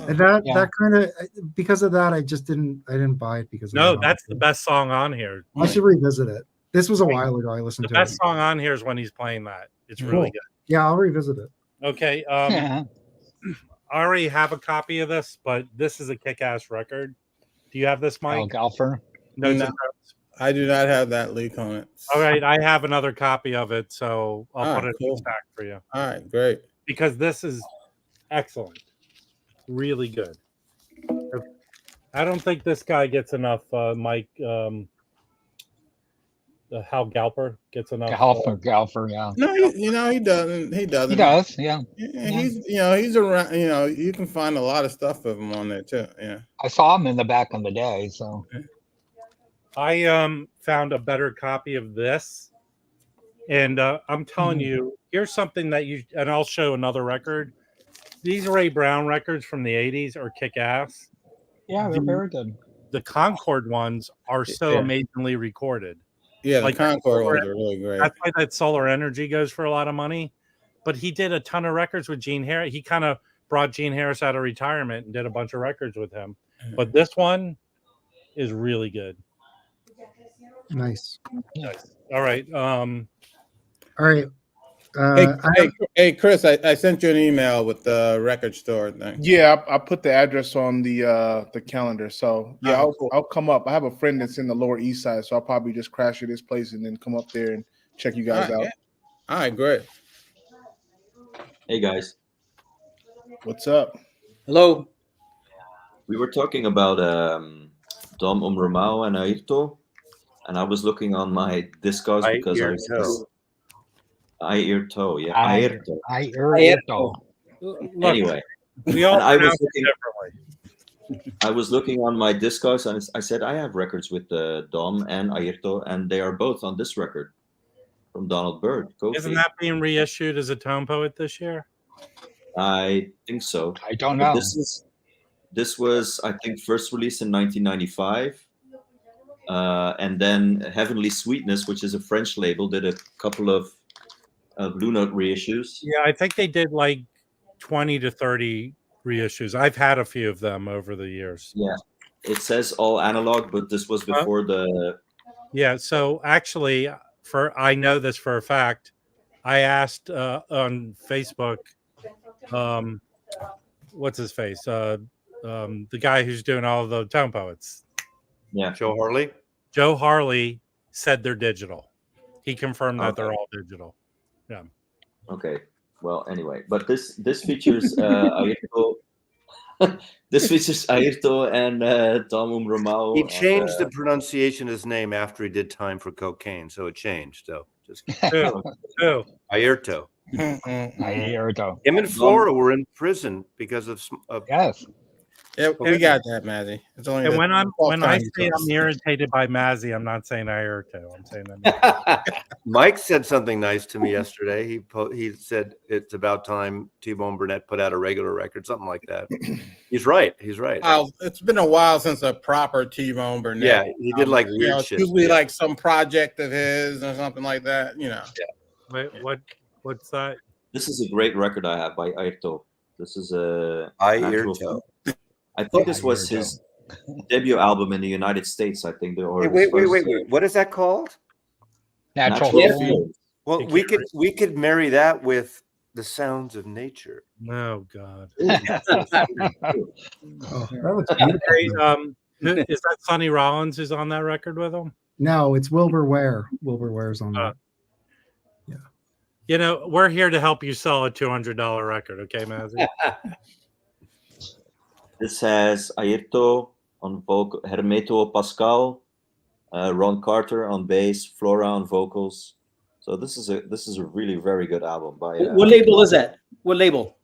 And that kind of because of that, I didn't buy it because of that's the best song on here. I should revisit it. This was a while ago. I listened to the best song on here is when he's playing that. It's really good. Yeah, I'll revisit it. Okay. I already have a copy of this, but this is a kick-ass record. Do you have this, Mike? Oh, Galfer. No. I do not have that leak on it. All right, I have another copy of it, so I'll put it in the stack for you. All right, great. Because this is excellent, really good. I don't think this guy gets enough, Mike. Hal Galper gets enough. Galfer, yeah. No, he doesn't. He doesn't. He does, yeah. He's around. You can find a lot of stuff of him on there too. Yeah. I saw him in the back in the day, so. I found a better copy of this, and I'm telling you, here's something that and I'll show another record. These Ray Brown records from the '80s are kick-ass. Yeah, they're very good. The Concord ones are so amazingly recorded. Yeah, the Concord ones are really great. That's why that Solar Energy goes for a lot of money. But he did a ton of records with Gene Harris. He kind of brought Gene Harris out of retirement and did a bunch of records with him. But this one is really good. Nice. All right. All right. Hey, Chris, I sent you an email with the record store thing. Yeah, I put the address on the calendar. So yeah, I'll come up. I have a friend that's in the Lower East Side, so I'll probably just crash at his place and then come up there and check you guys out. Yeah. All right, great. Hey guys, what's up? Hello. We were talking about Dom Romao and Airto, and I was looking on my Discogs because Airto, yeah, Airto. Anyway, I was looking on my Discogs and I said I have records with Dom and Airto, and they are both on this record. from Donald Byrd. Kofi. Isn't that being reissued as a tone poet this year? I think so. I don't But know. this was, I think, first released in 1995. And then Heavenly Sweetness, which is a French label, did a couple of Blue Note reissues. Yeah, I think they did like 20 to 30 reissues. I've had a few of them over the years. Yeah, it says all analog, but this was before the. Yeah, so actually, I know this for a fact. I asked on Facebook, what's his face? The guy who's doing all the tone poets. Yeah, Joe Harley. Joe Harley said they're digital. He confirmed that they're all digital. Yeah. Okay. Well, anyway, but this features Ayrto. This features Ayrto and Tom Romao. He changed the pronunciation of his name after he did Time for Cocaine, so it changed. So just Who? Ayrto. Ayrto. Him and Flora were in prison because of Yes. Yeah, we got that, Mazzy. It's only And the when I 12th say time I'm irritated by Mazzy, I'm not saying Ayrto. I'm saying that. Mike said something nice to me yesterday. He said it's about time T-Bone Burnett put out a regular record, something like that. He's right. He's right. It's been a while since a proper T-Bone Burnett. Yeah, he did like weird shit. Usually like some project of his or something like that. You know. Wait, what's that? This is a great record I have by Ayrto. This is a Ayrto. I think this was his debut album in the United States. I think. Wait. What is that called? Natural Feelings. Well, we could marry that with The Sounds of Nature. Oh God. That looks beautiful. Is that Sonny Rollins who's on that record with him? No, it's Wilbur Ware. Wilbur Ware's on that. Yeah. You know, we're here to help you sell a $200 record, okay, Mazzy? This has Ayrto on vocal, Hermeto Pascal, Ron Carter on bass, Flora on vocals. So this is a really very good album by. What label is that? What label?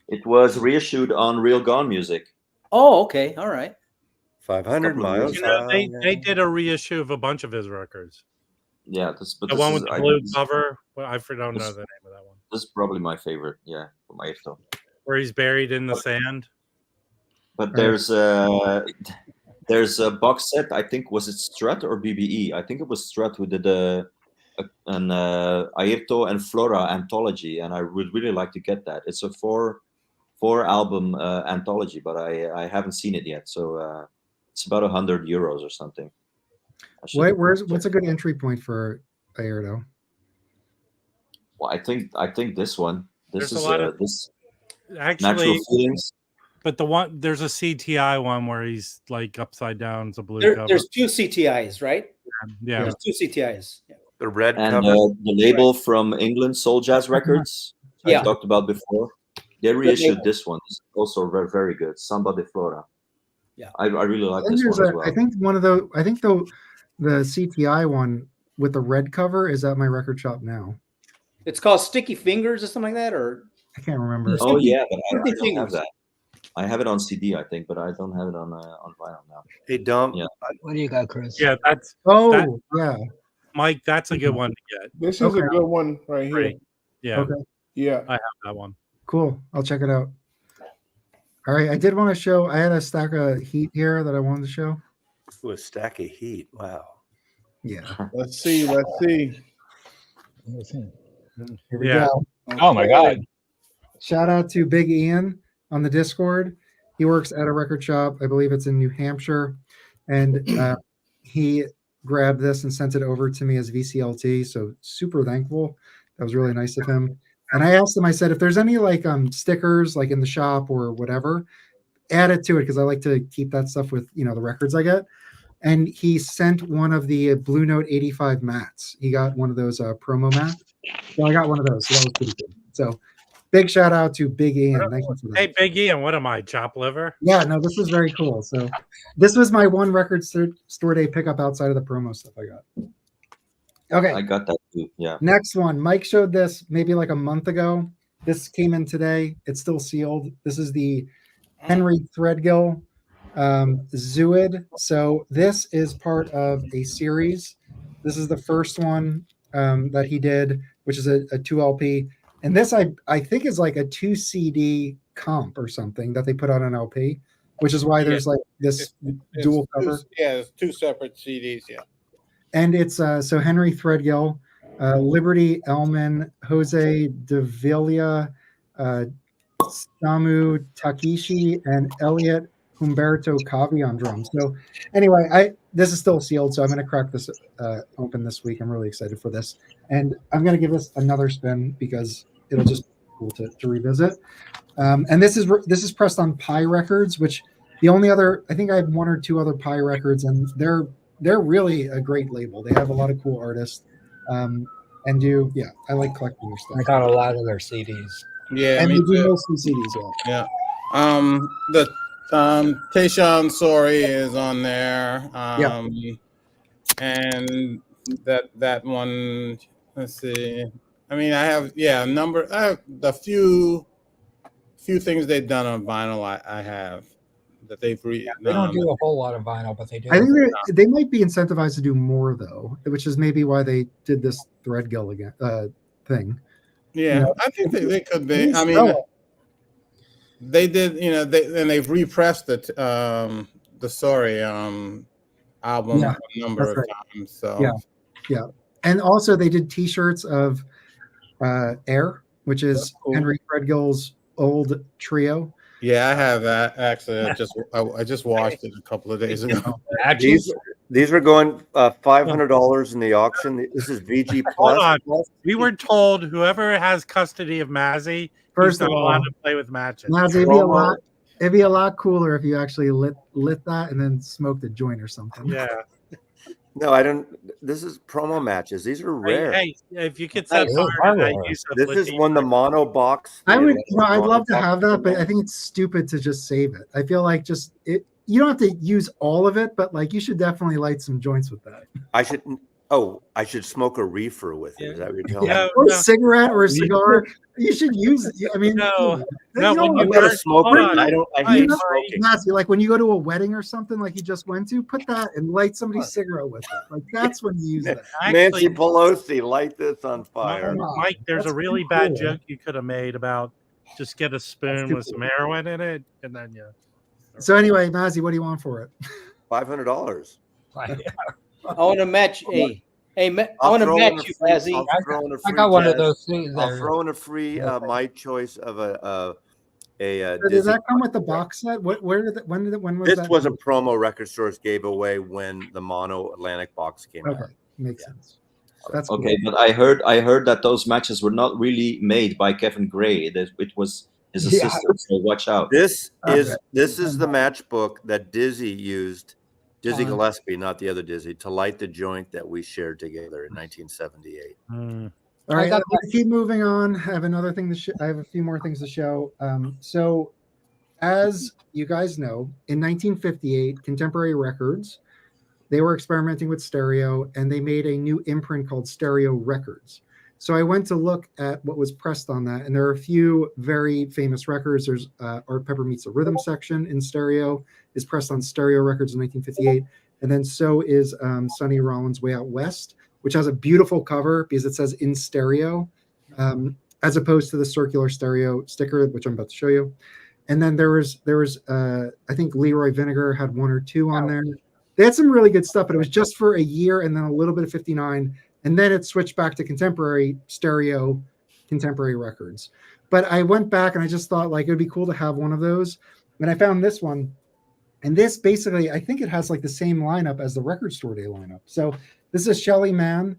It was reissued on Real Gone Music. Oh, okay, all right. 500 miles. You know, they did a reissue of a bunch of his records. Yeah, The one with the blue cover. Well, I don't know the name of that one. This is probably my favorite. Yeah, from Ayrto. Where he's buried in the sand. But there's a box set. I think was it Strut or BBE? I think it was Strut who did an Ayrto and Flora anthology, and I would really like to get that. It's a four album anthology, but I haven't seen it yet. So it's about €100 or something. What's a good entry point for Ayrto? Well, I think this one. This There's is a lot of this actually. Natural Feelings. But there's a CTI one where he's like upside down. It's a blue cover. There's two CTIs, right? Yeah. There's two CTIs. Yeah. The red And cover. the label from England, Soul Jazz Records, I talked about before. They reissued this one. It's also very, very good. Samba de Flora. Yeah, I really like this one as well. I think the CTI one with the red cover is at my record shop now. It's called Sticky Fingers or something like that, or I can't remember. Oh yeah, but I don't Fingers. have that. I have it on CD, I think, but I don't have it on vinyl now. Hey, Dom. Yeah. What do you got, Chris? Yeah, Yeah. Mike, that's a good one to get. This is a good one right here. Great. Yeah. Okay. Yeah. I have that one. Cool. I'll check it out. All right. I did want to show. I had a stack of heat here that I wanted to show. Ooh, a stack of heat. Wow. Yeah. Let's see. Here we go. Oh my God. Shout out to Big Ian on the Discord. He works at a record shop. I believe it's in New Hampshire. And he grabbed this and sent it over to me as VCLT. So super thankful. That was really nice of him. And I asked him, I said, if there's any like stickers like in the shop or whatever, add it to it because I like to keep that stuff with, the records I get. And he sent one of the Blue Note 85 mats. He got one of those promo mats. So I got one of those. So that was pretty good. So big shout out to Big Ian. Thank you for that. Hey, Big Ian, what am I, chop liver? Yeah, no, this was very cool. So this was my one record store day pickup outside of the promo stuff I got. Okay. I got that too. Yeah. Next one. Mike showed this maybe like a month ago. This came in today. It's still sealed. This is the Henry Threadgill Zuid. So this is part of a series. This is the first one that he did, which is a 2 LP. And this I think is like a 2 CD comp or something that they put on an LP, which is why there's like this dual cover. It's 2 separate CDs. Yeah. And it's so Henry Threadgill, Liberty Ellman, Jose Davila, Samu Takeshi, and Elliot Humberto Cavi on drums. So anyway, this is still sealed, so I'm going to crack this open this week. I'm really excited for this, and I'm going to give this another spin because it'll just be cool to revisit. And this is pressed on Pi Records, which the only other, I think I have 1 or 2 other Pi Records, and they're really a great label. They have a lot of cool artists, and I like collecting their stuff. I got a lot of their CDs. Yeah, And me they do too. mostly CDs. Yeah. The Tayshaun Sorry is on there. And that one. Let's see. I mean, I have a number. I have the few things they've done on vinyl. I have that they've They don't do a whole lot of vinyl, but they do. I think they might be incentivized to do more though, which is maybe why they did this Threadgill again thing. Yeah, I think they could be. I mean, they did. They've repressed the Sorry album a number of times. So yeah, and also they did T-shirts of Air, which is Henry Threadgill's old trio. Yeah, I have that actually. I just watched it a couple of days ago. These were going $500 in the auction. This is VG Plus. Hold on. We were told whoever has custody of Mazzy, First he's of not all, allowed to play with matches. Mazzy, it'd be a lot cooler if you actually lit that and then smoked a joint or something. Yeah. No, I don't. This is promo matches. These are rare. Hey, if you could set fire to that use of This is when the mono box. I'd love to have that, but I think it's stupid to just save it. I feel like you don't have to use all of it, but like you should definitely light some joints with that. I should smoke a reefer with it. Is that what you're telling me? Or a cigarette or a cigar. You should use it. I mean, no. I'm gonna smoke it. I hate smoking. Nancy, like when you go to a wedding or something like you just went to, put that and light somebody's cigarette with it. Like that's when you use that. Nancy Pelosi, light this on fire. Mike, there's a really bad joke you could have made about just get a spoon with some heroin in it, and then So anyway, Mazzy, what do you want for it? $500. I want to match I want to match you, Mazzy. I got one of those. I'll throw in a free my choice of a does that come with the box set? When was this that? was a promo record stores gave away when the mono Atlantic box came out. Okay, makes sense. That's okay, cool. but I heard that those matches were not really made by Kevin Gray. That it was his assistant. So watch out. This is the matchbook that Dizzy used. Dizzy Gillespie, not the other Dizzy, to light the joint that we shared together in 1978. All right, let's keep moving on. I have another thing I have a few more things to show. So, as you guys know, in 1958, Contemporary Records, they were experimenting with stereo, and they made a new imprint called Stereo Records. So I went to look at what was pressed on that, and there are a few very famous records. There's Art Pepper Meets the Rhythm section in stereo, is pressed on Stereo Records in 1958, and then so is Sonny Rollins' Way Out West, which has a beautiful cover because it says in stereo, as opposed to the circular stereo sticker, which I'm about to show you. And then there was I think Leroy Vinegar had 1 or 2 on there. They had some really good stuff, but it was just for a year and then a little bit of 59. And then it switched back to contemporary stereo, Contemporary Records. But I went back and I just thought like it would be cool to have one of those. And I found this one. And this basically, I think it has like the same lineup as the Record Store Day lineup. So this is Shelly Manne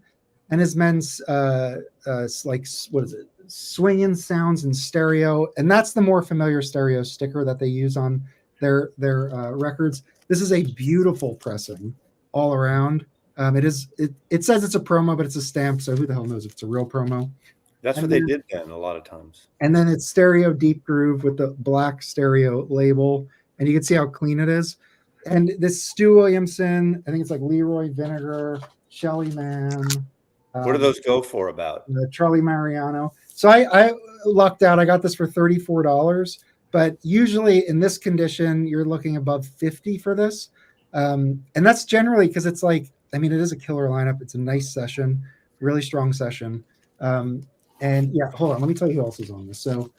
and his men's like, what is it? Swinging Sounds in Stereo. And that's the more familiar stereo sticker that they use on their records. This is a beautiful pressing all around. It says it's a promo, but it's a stamp, so who the hell knows if it's a real promo? That's what they did then a lot of times. And then it's stereo deep groove with the black stereo label, and you can see how clean it is. And this Stu Williamson, I think it's like Leroy Vinegar, Shelly Manne. What do those go for about? Charlie Mariano. So I lucked out. I got this for $34, but usually in this condition, you're looking above $50 for this. And that's generally because it's like, I mean, it is a killer lineup. It's a nice session really strong session. And yeah, hold on, let me tell you who else is on this. So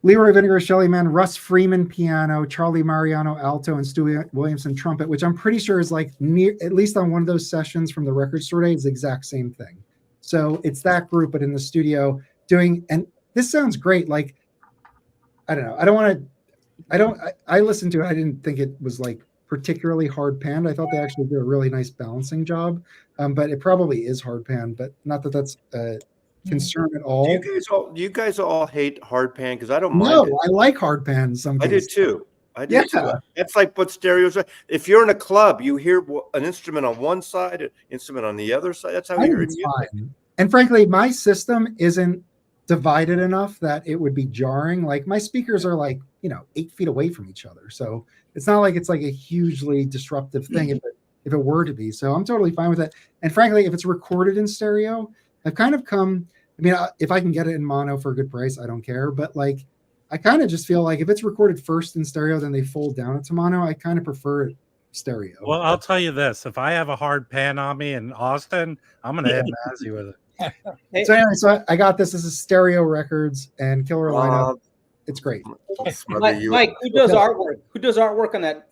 Leroy Vinegar, Shelly Man, Russ Freeman piano, Charlie Mariano alto, and Stu Williamson trumpet, which I'm pretty sure is like near, at least on one of those sessions from the record store day, is the exact same thing. So it's that group, but in the studio doing, and this sounds great. Like, I don't know. I listened to it. I didn't think it was like particularly hard panned. I thought they actually did a really nice balancing job. But it probably is hard panned, but not that that's concern at all. Do you guys all hate hard pan? Because I don't mind. No, it. I like hard pan. Some I do too. I do too. That's like what stereos are. If you're in a club, you hear an instrument on one side, an instrument on the other side. That's how you hear it. And frankly, my system isn't divided enough that it would be jarring. Like my speakers are like, 8 feet away from each other. So it's not like it's like a hugely disruptive thing if it were to be. So I'm totally fine with it. And frankly, if it's recorded in stereo, I've kind of come, if I can get it in mono for a good price, I don't care. But like, I kind of just feel like if it's recorded first in stereo, then they fold down into mono. I kind of prefer it stereo. Well, I'll tell you this. If I have a hard pan on me in Austin, I'm going to hit Mazzy with it. So anyway, I got this. This is Stereo Records and killer lineup. It's great. Mike, who does artwork? Who does artwork on that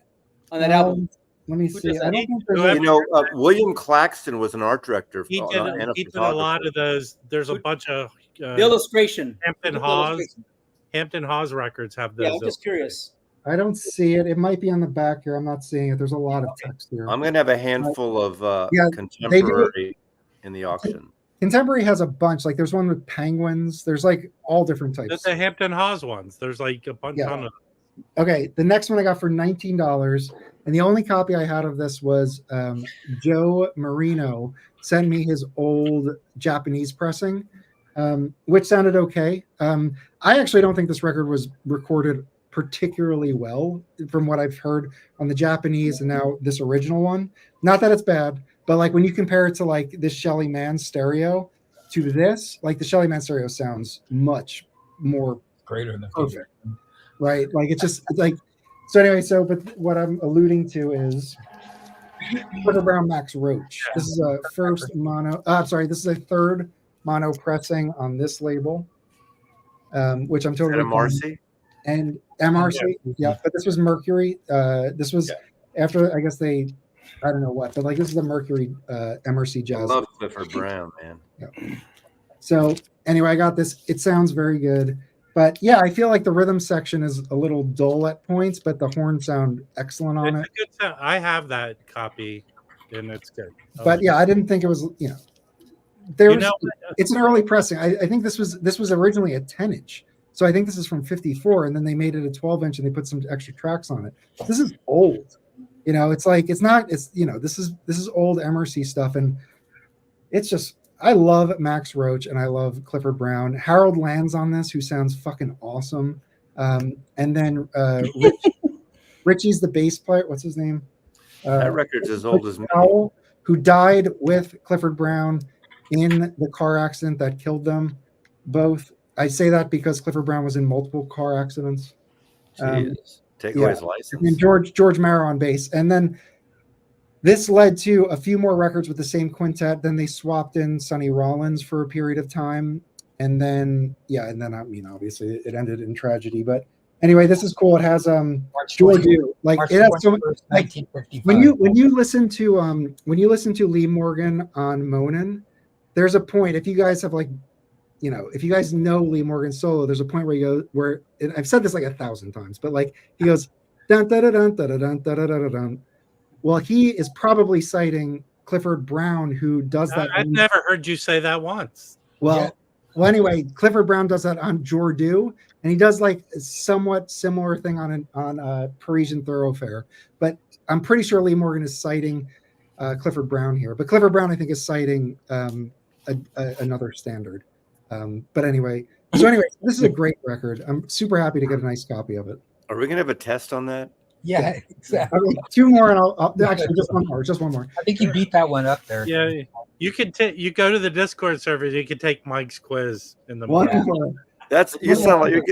album? Let me see. I don't think William Claxton was an art director. He did a lot of those. There's a bunch of the illustration. Hampton Hawes records have those. Yeah, I'm just curious. I don't see it. It might be on the back here. I'm not seeing it. There's a lot of text here. I'm going to have a handful of contemporary in the auction. Contemporary has a bunch. Like there's one with penguins. There's like all different types. There's the Hampton Hawes ones. There's like a bunch of them. Okay, the next one I got for $19, and the only copy I had of this was Joe Marino sent me his old Japanese pressing, which sounded okay. I actually don't think this record was recorded particularly well from what I've heard on the Japanese and now this original one. Not that it's bad, but like when you compare it to like this Shelly Man stereo to this, like the Shelly Man stereo sounds much more greater than perfect. Right? Like it's just like so anyway, but what I'm alluding to is Clifford Brown Max Roach. This is a first mono. This is a third mono pressing on this label, which I'm totally MRC and MRC. Yeah, but this was Mercury. This was after I guess I don't know what, but like this is the Mercury MRC jazz. I love Clifford Brown, man. Yeah. So anyway, I got this. It sounds very good. But yeah, I feel like the rhythm section is a little dull at points, but the horns sound excellent on it. A good sound. I have that copy, and it's good. But yeah, I didn't think it was. It's an early pressing. I think this was originally a 10-inch, so I think this is from '54, and then they made it a 12-inch, and they put some extra tracks on it. This is old. It's like it's not. It's this is old MRC stuff, and it's just. I love Max Roach and I love Clifford Brown. Harold Land's on this, who sounds fucking awesome. And then Richie's the bass player. What's his name? That record's as old as me. Powell, who died with Clifford Brown in the car accident that killed them both. I say that because Clifford Brown was in multiple car accidents. Take away his license. And George Marrow on bass. And then this led to a few more records with the same quintet. Then they swapped in Sonny Rollins for a period of time. And then, obviously it ended in tragedy. But anyway, this is cool. It has George, like it has so like when you listen to Lee Morgan on Monin, there's a point, if you guys have like, if you guys know Lee Morgan's solo, there's a point where and I've said this like 1,000 times, but like he goes dun dun dun dun dun dun dun dun dun. Well, he is probably citing Clifford Brown, who does that. I've never heard you say that once. Well, anyway, Clifford Brown does that on Jordu, and he does like a somewhat similar thing on Parisian Thoroughfare. But I'm pretty sure Lee Morgan is citing Clifford Brown here. But Clifford Brown, I think, is citing another standard. But anyway, this is a great record. I'm super happy to get a nice copy of it. Are we gonna have a test on that? Yeah, exactly. Okay, 2 more, and I'll actually just one more. I think you beat that one up there. Yeah, you could you go to the Discord server. You can take Mike's quiz in the morning. You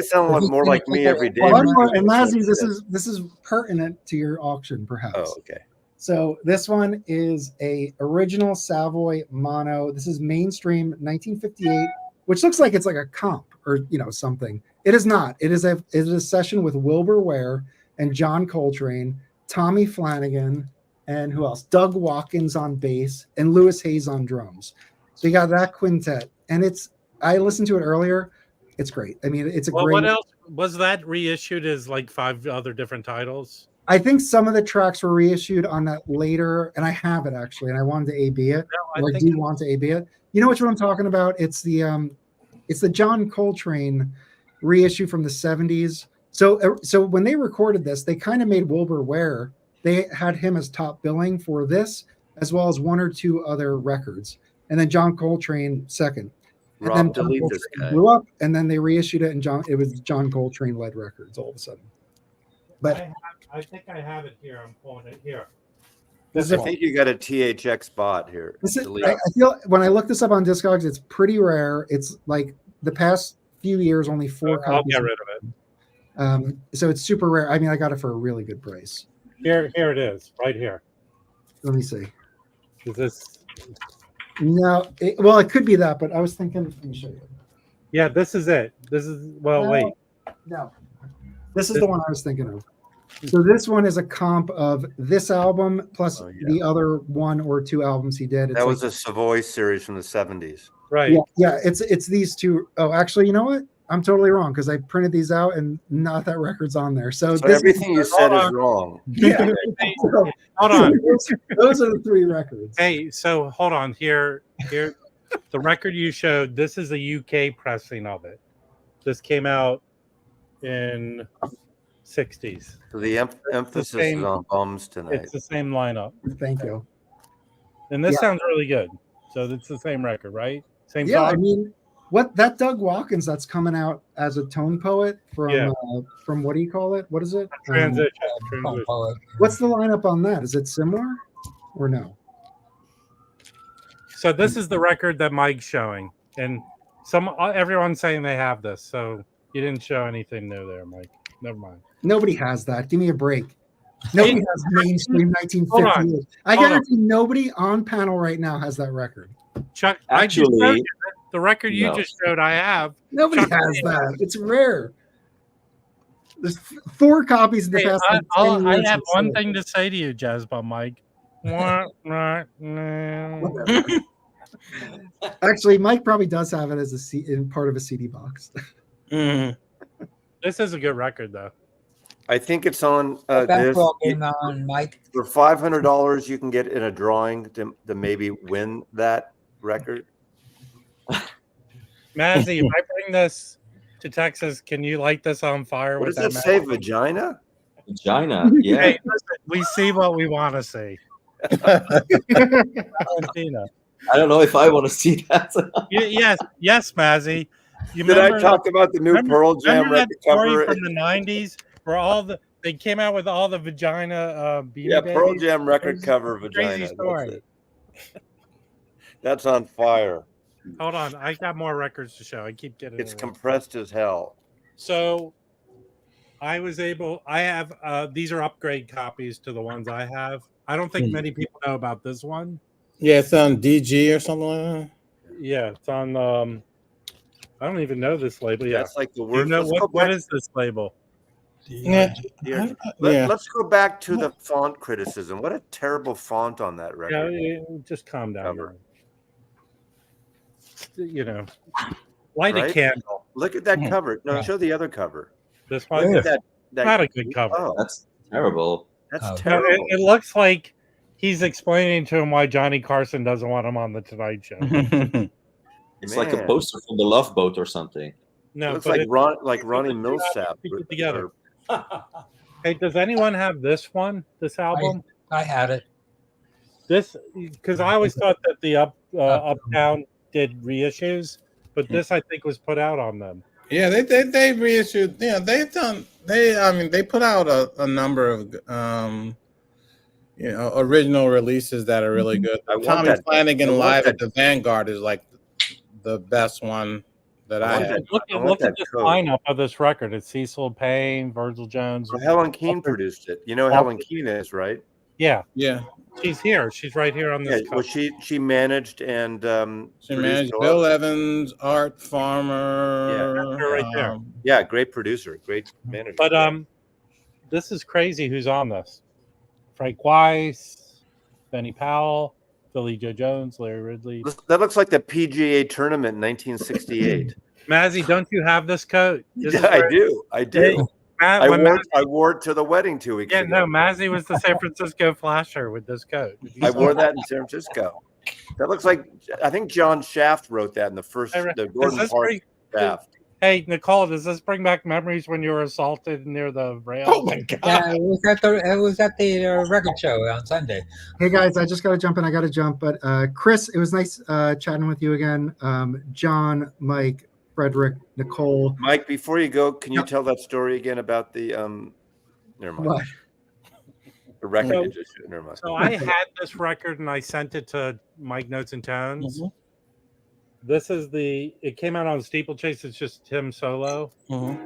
sound more like me every day. And Lazzy, this is pertinent to your auction, perhaps. Oh, okay. So this one is a original Savoy mono. This is mainstream 1958, which looks like it's like a comp or something. It is not. It is a session with Wilbur Ware and John Coltrane, Tommy Flanagan, and who else? Doug Watkins on bass and Lewis Hayes on drums. So you got that quintet, and I listened to it earlier. It's great. I mean, it's a great. What else was that reissued as like 5 other different titles? I think some of the tracks were reissued on that later, and I have it actually, and I wanted to A/B it. No, I do want to A/B it. You know which one I'm talking about? It's the John Coltrane reissue from the 70s. So when they recorded this, they kind of made Wilbur Ware. They had him as top billing for this, as well as 1 or 2 other records, and then John Coltrane second. And Rob, then delete this guy. Blew up, and then they reissued it, and it was John Coltrane led records all of a sudden. But I think I have it here. I'm pulling it here. I think you got a THX bot here. I feel when I look this up on Discogs, it's pretty rare. It's like the past few years, only 4 copies. I'll get rid of it. So it's super rare. I mean, I got it for a really good price. Here it is, right here. Let me see. Is this? No, it could be that, but I was thinking. Let me show you. Yeah, this is it. This is wait. No, this is the one I was thinking of. So this one is a comp of this album plus the other 1 or 2 albums he did. That was a Savoy series from the 70s. Right. Yeah, it's these 2. Oh, actually, you know what? I'm totally wrong because I printed these out and not that record's on there. So everything you said is wrong. Yeah. Hold on. Those are the 3 records. Hey, so hold on. Here, the record you showed. This is a UK pressing of it. This came out in 60s. So the emphasis is on bums tonight. It's the same lineup. Thank you. And this sounds really good. So it's the same record, right? Same Yeah, song? I mean, what that Doug Watkins that's coming out as a tone poet from what do you call it? What is it? Transition. What's the lineup on that? Is it similar or no? So this is the record that Mike's showing, and everyone's saying they have this. So you didn't show anything new there, Mike. Never mind. Nobody has that. Give me a break. Nobody has mainstream 1958. I guarantee nobody on panel right now has that record. Chuck, Actually, the record you just showed, I have. Nobody has that. It's rare. There's 4 copies in the past. I have one thing to say to you, Jazzbum Mike. Actually, Mike probably does have it as in part of a CD box. This is a good record, though. I think it's on That's this. on Mike. For $500, you can get in a drawing to maybe win that record. Mazzy, if I bring this to Texas, can you light this on fire? What with does that it say? Vagina? Vagina, yeah. Hey, listen, we see what we want to see. Valentina. I don't know if I want to see that. Yes, Mazzy. Did I talk about the new Pearl Jam record cover from the '90s, where they came out with all the vagina? Pearl Jam record cover vagina. That's on fire. Hold on, I got more records to show. I keep getting. It's compressed as hell. So, I have these are upgrade copies to the ones I have. I don't think many people know about this one. Yeah, it's on DG or something like that. Yeah, it's on. I don't even know this label. Yeah, that's like the word. What is this label? Let's go back to the font criticism. What a terrible font on that record. Yeah, just calm down. Light a candle. Look at that cover. No, show the other cover. This one. Look at that. Not a good cover. Oh, that's terrible. That's terrible. It looks like he's explaining to him why Johnny Carson doesn't want him on the Tonight Show. It's like a poster from the Love Boat or something. No, it looks like Ronnie Millsap together. Hey, does anyone have this one? This album? I had it. This because I always thought that the Uptown did reissues, but this I think was put out on them. Yeah, they reissued. Yeah, they put out a number of original releases that are really good. Tommy Flanagan live at the Vanguard is like the best one that I had. Look at this lineup of this record. It's Cecil Payne, Virgil Jones. Well, Helen Keane produced it. You know Helen Keane is, right? Yeah, Yeah. she's here. She's right here on Yeah, this. well, she managed and She produced managed a lot. Bill Evans, Art Farmer. Her right there. Yeah, great producer, great manager. But this is crazy. Who's on this? Frank Weiss, Benny Powell, Philly Joe Jones, Larry Ridley. That looks like the PGA tournament in 1968. Mazzy, don't you have this coat? This Yeah, I do. I do. I wore it to the wedding 2 weeks ago. No, Mazzy was the San Francisco Flasher with this coat. I wore that in San Francisco. That looks like, I think John Shaft wrote that in the Gordon Park Shaft. Hey, Nicole, does this bring back memories when you were assaulted near the rail? Oh my God! Yeah, it was at the record show on Sunday. Hey guys, I just got to jump in. I got to jump, but Chris, it was nice chatting with you again. John, Mike, Frederick, Nicole. Mike, before you go, can you tell that story again about the never mind. What? The record issue. Never mind. So I had this record and I sent it to Mike Notes and Tones. Mm-hmm. This is it came out on Steeplechase. It's just him solo. Mm-hmm.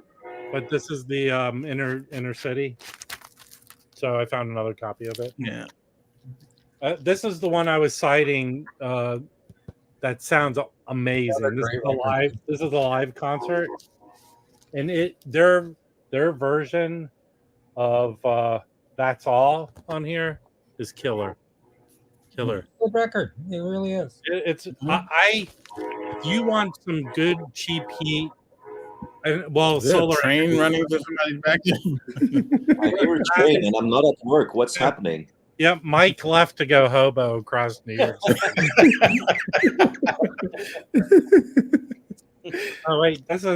But this is the inner city. So I found another copy of it. Yeah. This is the one I was citing. That sounds amazing. This is a live concert, and their version of That's All on here is killer. Good record. It really is. It's if you want some good cheap heat. Solar train running to somebody's back. I hear a train and I'm not at work. What's happening? Yep, Mike left to go hobo across New York City. Oh wait, this is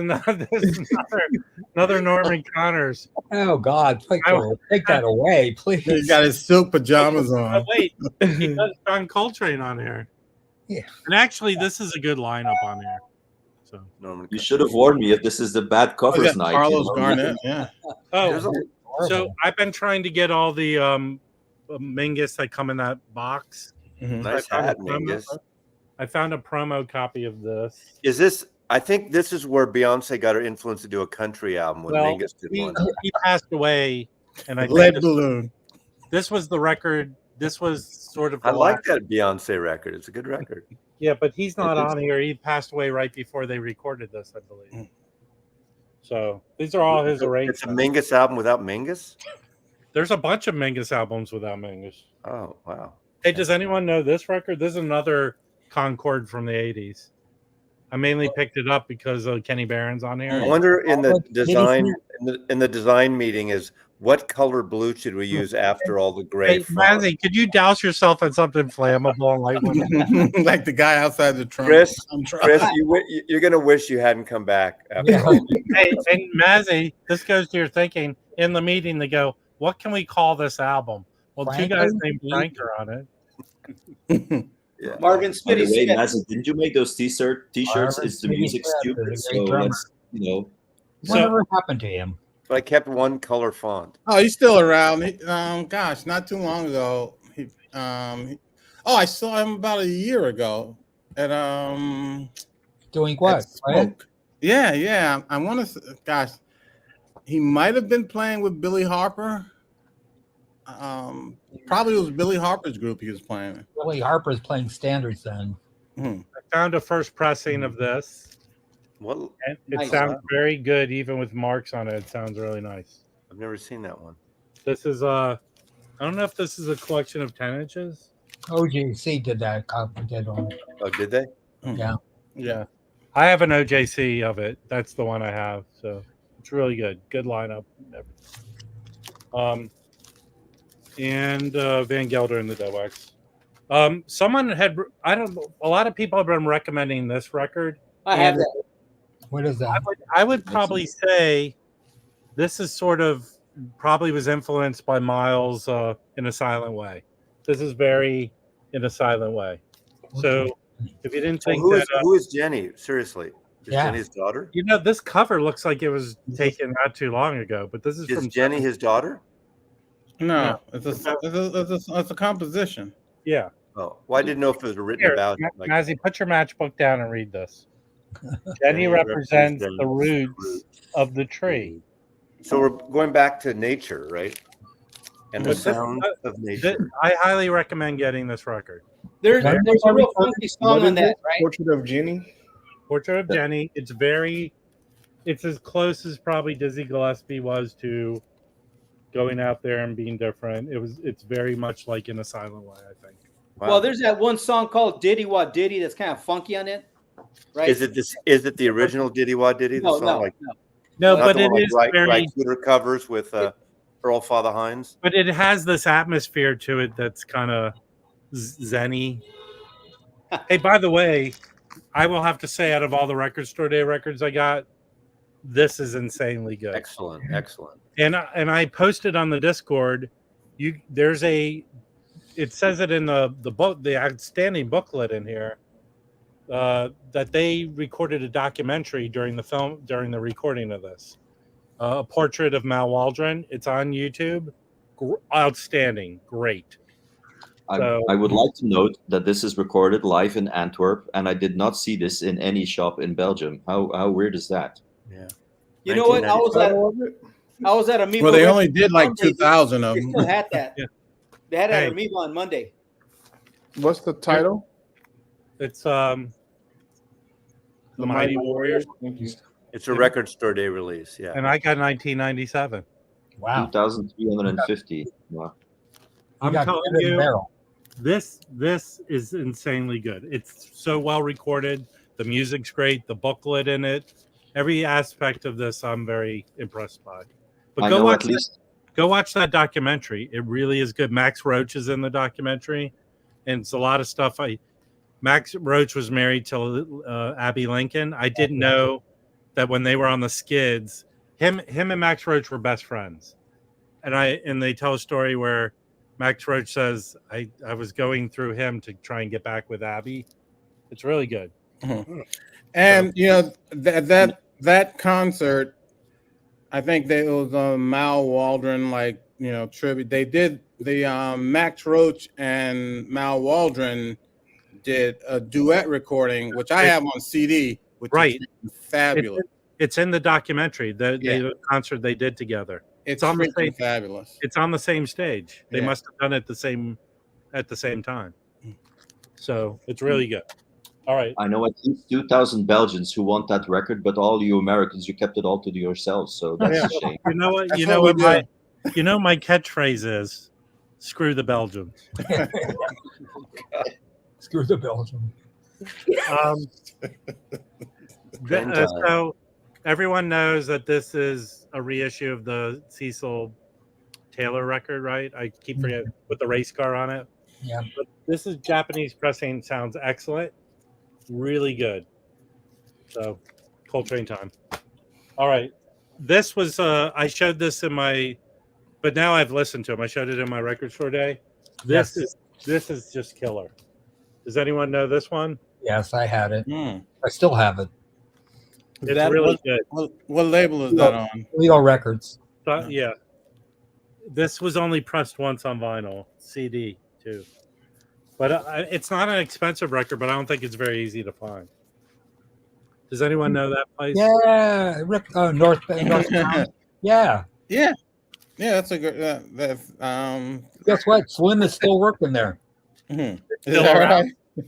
another Norman Connors. Oh God, take that away, please. He got his silk pajamas on. Oh wait, he does John Coltrane on here. Yeah, and actually, this is a good lineup on here. So Norman, you should have warned me if this is the bad covers night. Carlos Garnett, yeah. Oh, so I've been trying to get all the Mingus that come in that box. Mm-hmm. Nice hat, Mingus. I found a promo copy of this. Is this? I think this is where Beyonce got her influence to do a country album when Mingus did one. He passed away, and I Lead Balloon. This was the record. This was sort of. I like that Beyonce record. It's a good record. Yeah, but he's not on here. He passed away right before they recorded this, I believe. So these are all his arrangements. It's a Mingus album without Mingus? There's a bunch of Mingus albums without Mingus. Oh, wow. Hey, does anyone know this record? This is another Concord from the 80s. I mainly picked it up because Kenny Barron's on here. I wonder in the design meeting is what color blue should we use after all the gray? Hey, Mazzy, could you douse yourself in something flammable and light? Like the guy outside the trunk. Chris, you're gonna wish you hadn't come back. After all. Hey, and Mazzy, this goes to your thinking. In the meeting, they go, "What can we call this album?" Well, Franklin? 2 guys named Frank are on it. Yeah. Marvin By the Spitty way, Smith. Mazzy, didn't you make those t-shirts? Is the music stupid? So let's, Whatever happened to him? But I kept one color font. Oh, he's still around. Gosh, not too long ago. I saw him about a year ago at Doing what? Smoke. Yeah. I want to. Gosh, he might have been playing with Billy Harper. Probably it was Billy Harper's group he was playing. Billy Harper's playing standards then. I found a first pressing of this. Well, and it sounds very good, even with marks on it. It sounds really nice. I've never seen that one. This is I don't know if this is a collection of 10 inches. OGC did that. Did on. Oh, did they? Yeah. I have an OJC of it. That's the one I have. So it's really good. Good lineup. And Van Gelder in the Dead Wax. Someone had, a lot of people have been recommending this record. I have that. What is that? I would probably say this is probably was influenced by Miles in a silent way. This is very in a silent way. So if you didn't think who is Jenny? Seriously. Is Jenny's daughter? This cover looks like it was taken not too long ago, but this is from Jenny his daughter? No, it's a composition. Yeah. Oh, well, I didn't know if it was written about. Mazzy, put your matchbook down and read this. Jenny represents the roots of the tree. So we're going back to nature, right? and the sound of nature. I highly recommend getting this record. There's a real funky song on that, right? Portrait of Jenny. Portrait of Jenny. It's as close as probably Dizzy Gillespie was to going out there and being different. It's very much like In a Silent Way, I think. Wow. Well, there's that one song called Diddy Wah Diddy that's kind of funky on it, right? Is it the original Diddy Wah Diddy? The song No, not but the it one is like very Cooter covers with Earl Father Hines. But it has this atmosphere to it that's kind of zen-y. Hey, by the way, I will have to say, out of all the Record Store Day records I got, this is insanely good. Excellent. And I posted on the Discord. It says it in the book, the outstanding booklet in here, that they recorded a documentary during the recording of this. A portrait of Mal Waldron. It's on YouTube. Outstanding, great. I would like to note that this is recorded live in Antwerp, and I did not see this in any shop in Belgium. How weird is that? Yeah. You know what? I was at Amoeba. Well, they only did like 2,000 of They them. still had that. Yeah. They had it at Amoeba on Monday. What's the title? It's The Mighty Warriors. Thank you. It's a Record Store Day release. Yeah. And I got 1997. Wow. 2,350. Wow. I'm telling you, this is insanely good. It's so well recorded. The music's great. The booklet in it, every aspect of this, I'm very impressed by. But go watch that documentary. It really is good. Max Roach is in the documentary, and it's a lot of stuff. Max Roach was married to Abby Lincoln. I didn't know that when they were on the Skids, him and Max Roach were best friends, and they tell a story where Max Roach says, I was going through him to try and get back with Abby. It's really good. And you know that concert, I think it was Mal Waldron, tribute. They did the Max Roach and Mal Waldron did a duet recording, which I have on CD, which is fabulous. It's in the documentary, the concert they did together. It's on the same fabulous. It's on the same stage. They must have done it at the same time. So it's really good. All right. I know at least 2,000 Belgians who want that record, but all you Americans, you kept it all to yourselves. So that's a shame. You know what? My catchphrase is, "Screw the Belgians." Screw the Belgians. So everyone knows that this is a reissue of the Cecil Taylor record, right? I keep forgetting, with the race car on it. Yeah. But this is Japanese pressing. Sounds excellent. Really good. So Coltrane time. All right. This was I showed this but now I've listened to them. I showed it in my Record Store Day. This is just killer. Does anyone know this one? Yes, I had it. I still have it. It's really good. What label is that on? Leo Records. Yeah. This was only pressed once on vinyl, CD too. But it's not an expensive record, but I don't think it's very easy to find. Does anyone know that place? Yeah, North Town. Yeah. Yeah, that's a good. Guess what? Slim is still working there. Is Still that around? right?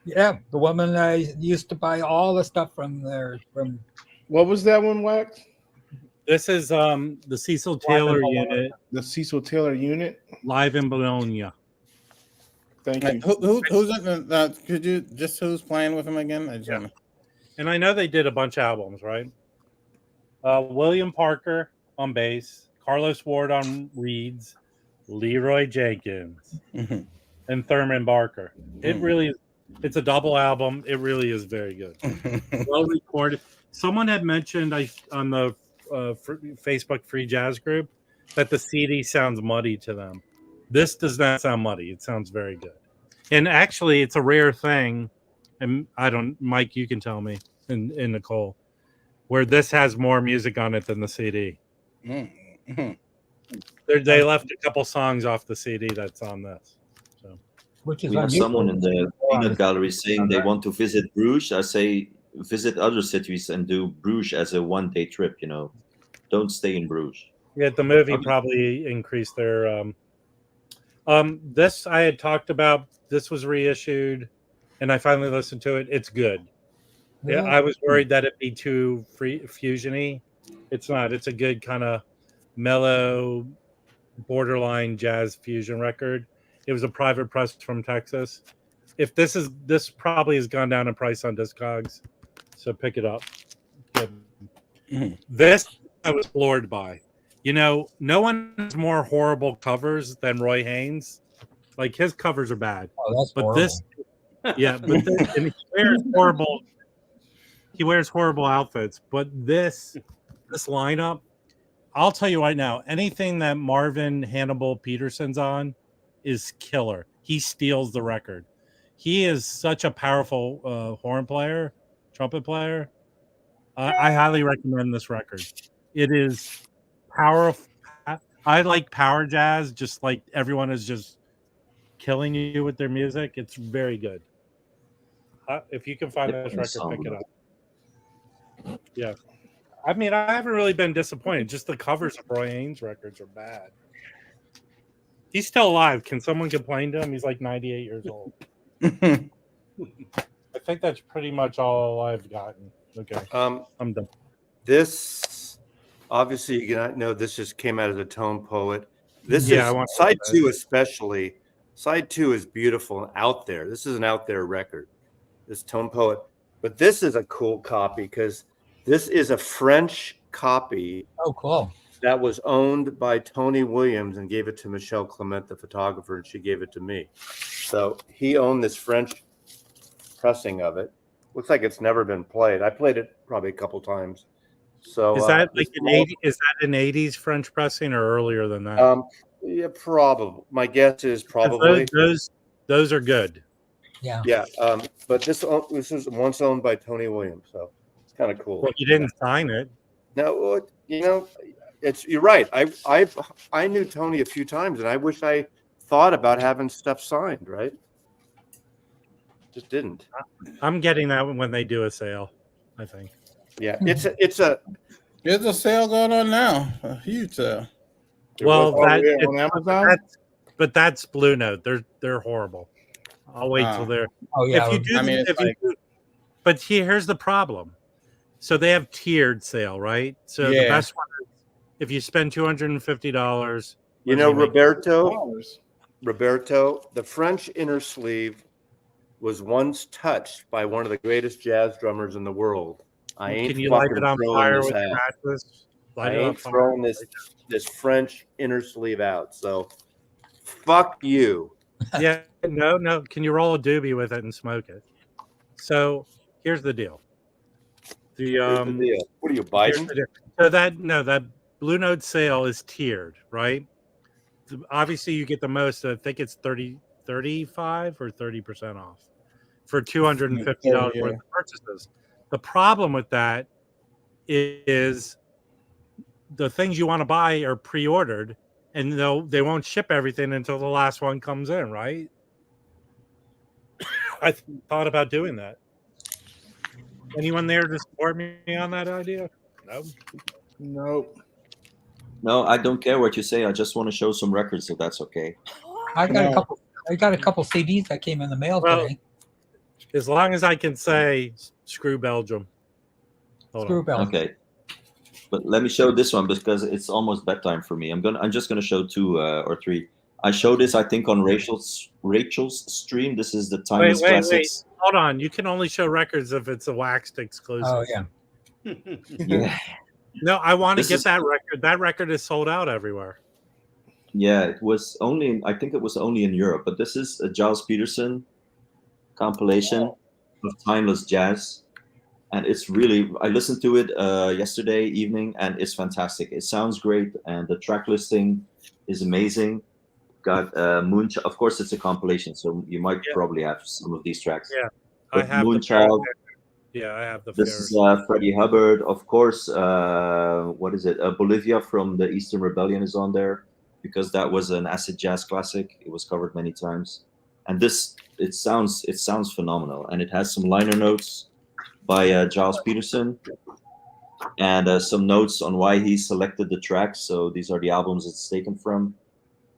Yeah, the woman used to buy all the stuff from there. From What was that one, Wax? This is the Cecil Taylor unit. The Cecil Taylor unit. Live in Bologna. Thank you. Who's it? Could you who's playing with him again? And I know they did a bunch of albums, right? William Parker on bass, Carlos Ward on reeds, Leroy Jenkins, and Thurman Barker. It really is. It's a double album. It really is very good. Well recorded. Someone had mentioned on the Facebook Free Jazz group that the CD sounds muddy to them. This does not sound muddy. It sounds very good. And actually, it's a rare thing. And Mike, you can tell me, and Nicole, where this has more music on it than the CD. They left a couple songs off the CD that's on this. So, which is we have someone in the peanut gallery saying they want to visit Bruges. I say visit other cities and do Bruges as a one-day trip. Don't stay in Bruges. Yeah, the movie probably increased their This I had talked about. This was reissued, and I finally listened to it. It's good. Yeah, I was worried that it'd be too fusiony. It's not. It's a good kind of mellow, borderline jazz fusion record. It was a private press from Texas. If this probably has gone down in price on Discogs, so pick it up. This I was floored by. You know, no one has more horrible covers than Roy Haynes. Like his covers are bad. Oh, that's but horrible. this, yeah, but this, and he wears horrible. He wears horrible outfits, but this lineup, I'll tell you right now, anything that Marvin Hannibal Peterson's on is killer. He steals the record. He is such a powerful horn player, trumpet player. I highly recommend this record. It is powerful. I like power jazz, just like everyone is just killing you with their music. It's very good. If you can find this record, pick it up. Yeah. I mean, I haven't really been disappointed. Just the covers of Roy Haynes records are bad. He's still alive. Can someone complain to him? He's like 98 years old. I think that's pretty much all I've gotten. Okay. I'm done. This, obviously, you cannot know this just came out of the Tone Poet. This is side 2 especially. Side 2 is beautiful and out there. This is an out there record, this Tone Poet. But this is a cool copy because this is a French copy. Oh, cool. That was owned by Tony Williams and gave it to Michelle Clement, the photographer, and she gave it to me. So he owned this French pressing of it. Looks like it's never been played. I played it probably a couple times. So is that like an 80s? Is that an 80s French pressing or earlier than that? Yeah, probably. My guess is probably those are good. Yeah. Yeah. But this was once owned by Tony Williams, so it's kind of cool. Well, you didn't sign it. No, you know, you're right. I knew Tony a few times, and I wish I thought about having stuff signed. Right. Just didn't. I'm getting that when they do a sale, I think. Yeah, it's a There's a sale going on now, a huge sale. Well, on Amazon. That's Blue Note. They're horrible. I'll wait till they're. Oh yeah. If you do, but here's the problem. So they have tiered sale, right? So the best one is if you spend $250. You know, Roberto, the French inner sleeve was once touched by one of the greatest jazz drummers in the world. I ain't Can you light it on fire with your mattress? I ain't throwing this French inner sleeve out. So, fuck you. Yeah, no. Can you roll a doobie with it and smoke it? So here's the deal. What are you, Biden? So that Blue Note sale is tiered, right? Obviously, you get the most. I think it's 35 or 30% off for $250 worth of purchases. The problem with that is the things you want to buy are pre-ordered, and they won't ship everything until the last one comes in, right? I thought about doing that. Anyone there to support me on that idea? No. Nope. No, I don't care what you say. I just want to show some records, if that's okay. I got a couple CDs that came in the mail today. As long as I can say screw Belgium. Screw Belgium. Okay. But let me show this one because it's almost bedtime for me. I'm just gonna show 2 or 3. I showed this, I think, on Rachel's stream. This is the Timeless Classics. Wait. Hold on. You can only show records if it's a waxed exclusive. Oh yeah. Yeah. No, I want to get that record. That record is sold out everywhere. Yeah, it was only. I think it was only in Europe. But this is a Giles Peterson compilation of timeless jazz, and it's really. I listened to it yesterday evening, and it's fantastic. It sounds great, and the track listing is amazing. Got Moonchild. Of course, it's a compilation, so you might probably have some of these tracks. Yeah, but I have Moonchild. Yeah, I have the. This is Freddie Hubbard, of course. What is it? Bolivia from the Eastern Rebellion is on there because that was an acid jazz classic. It was covered many times, and it sounds phenomenal. And it has some liner notes by Giles Peterson, and some notes on why he selected the tracks. So these are the albums it's taken from.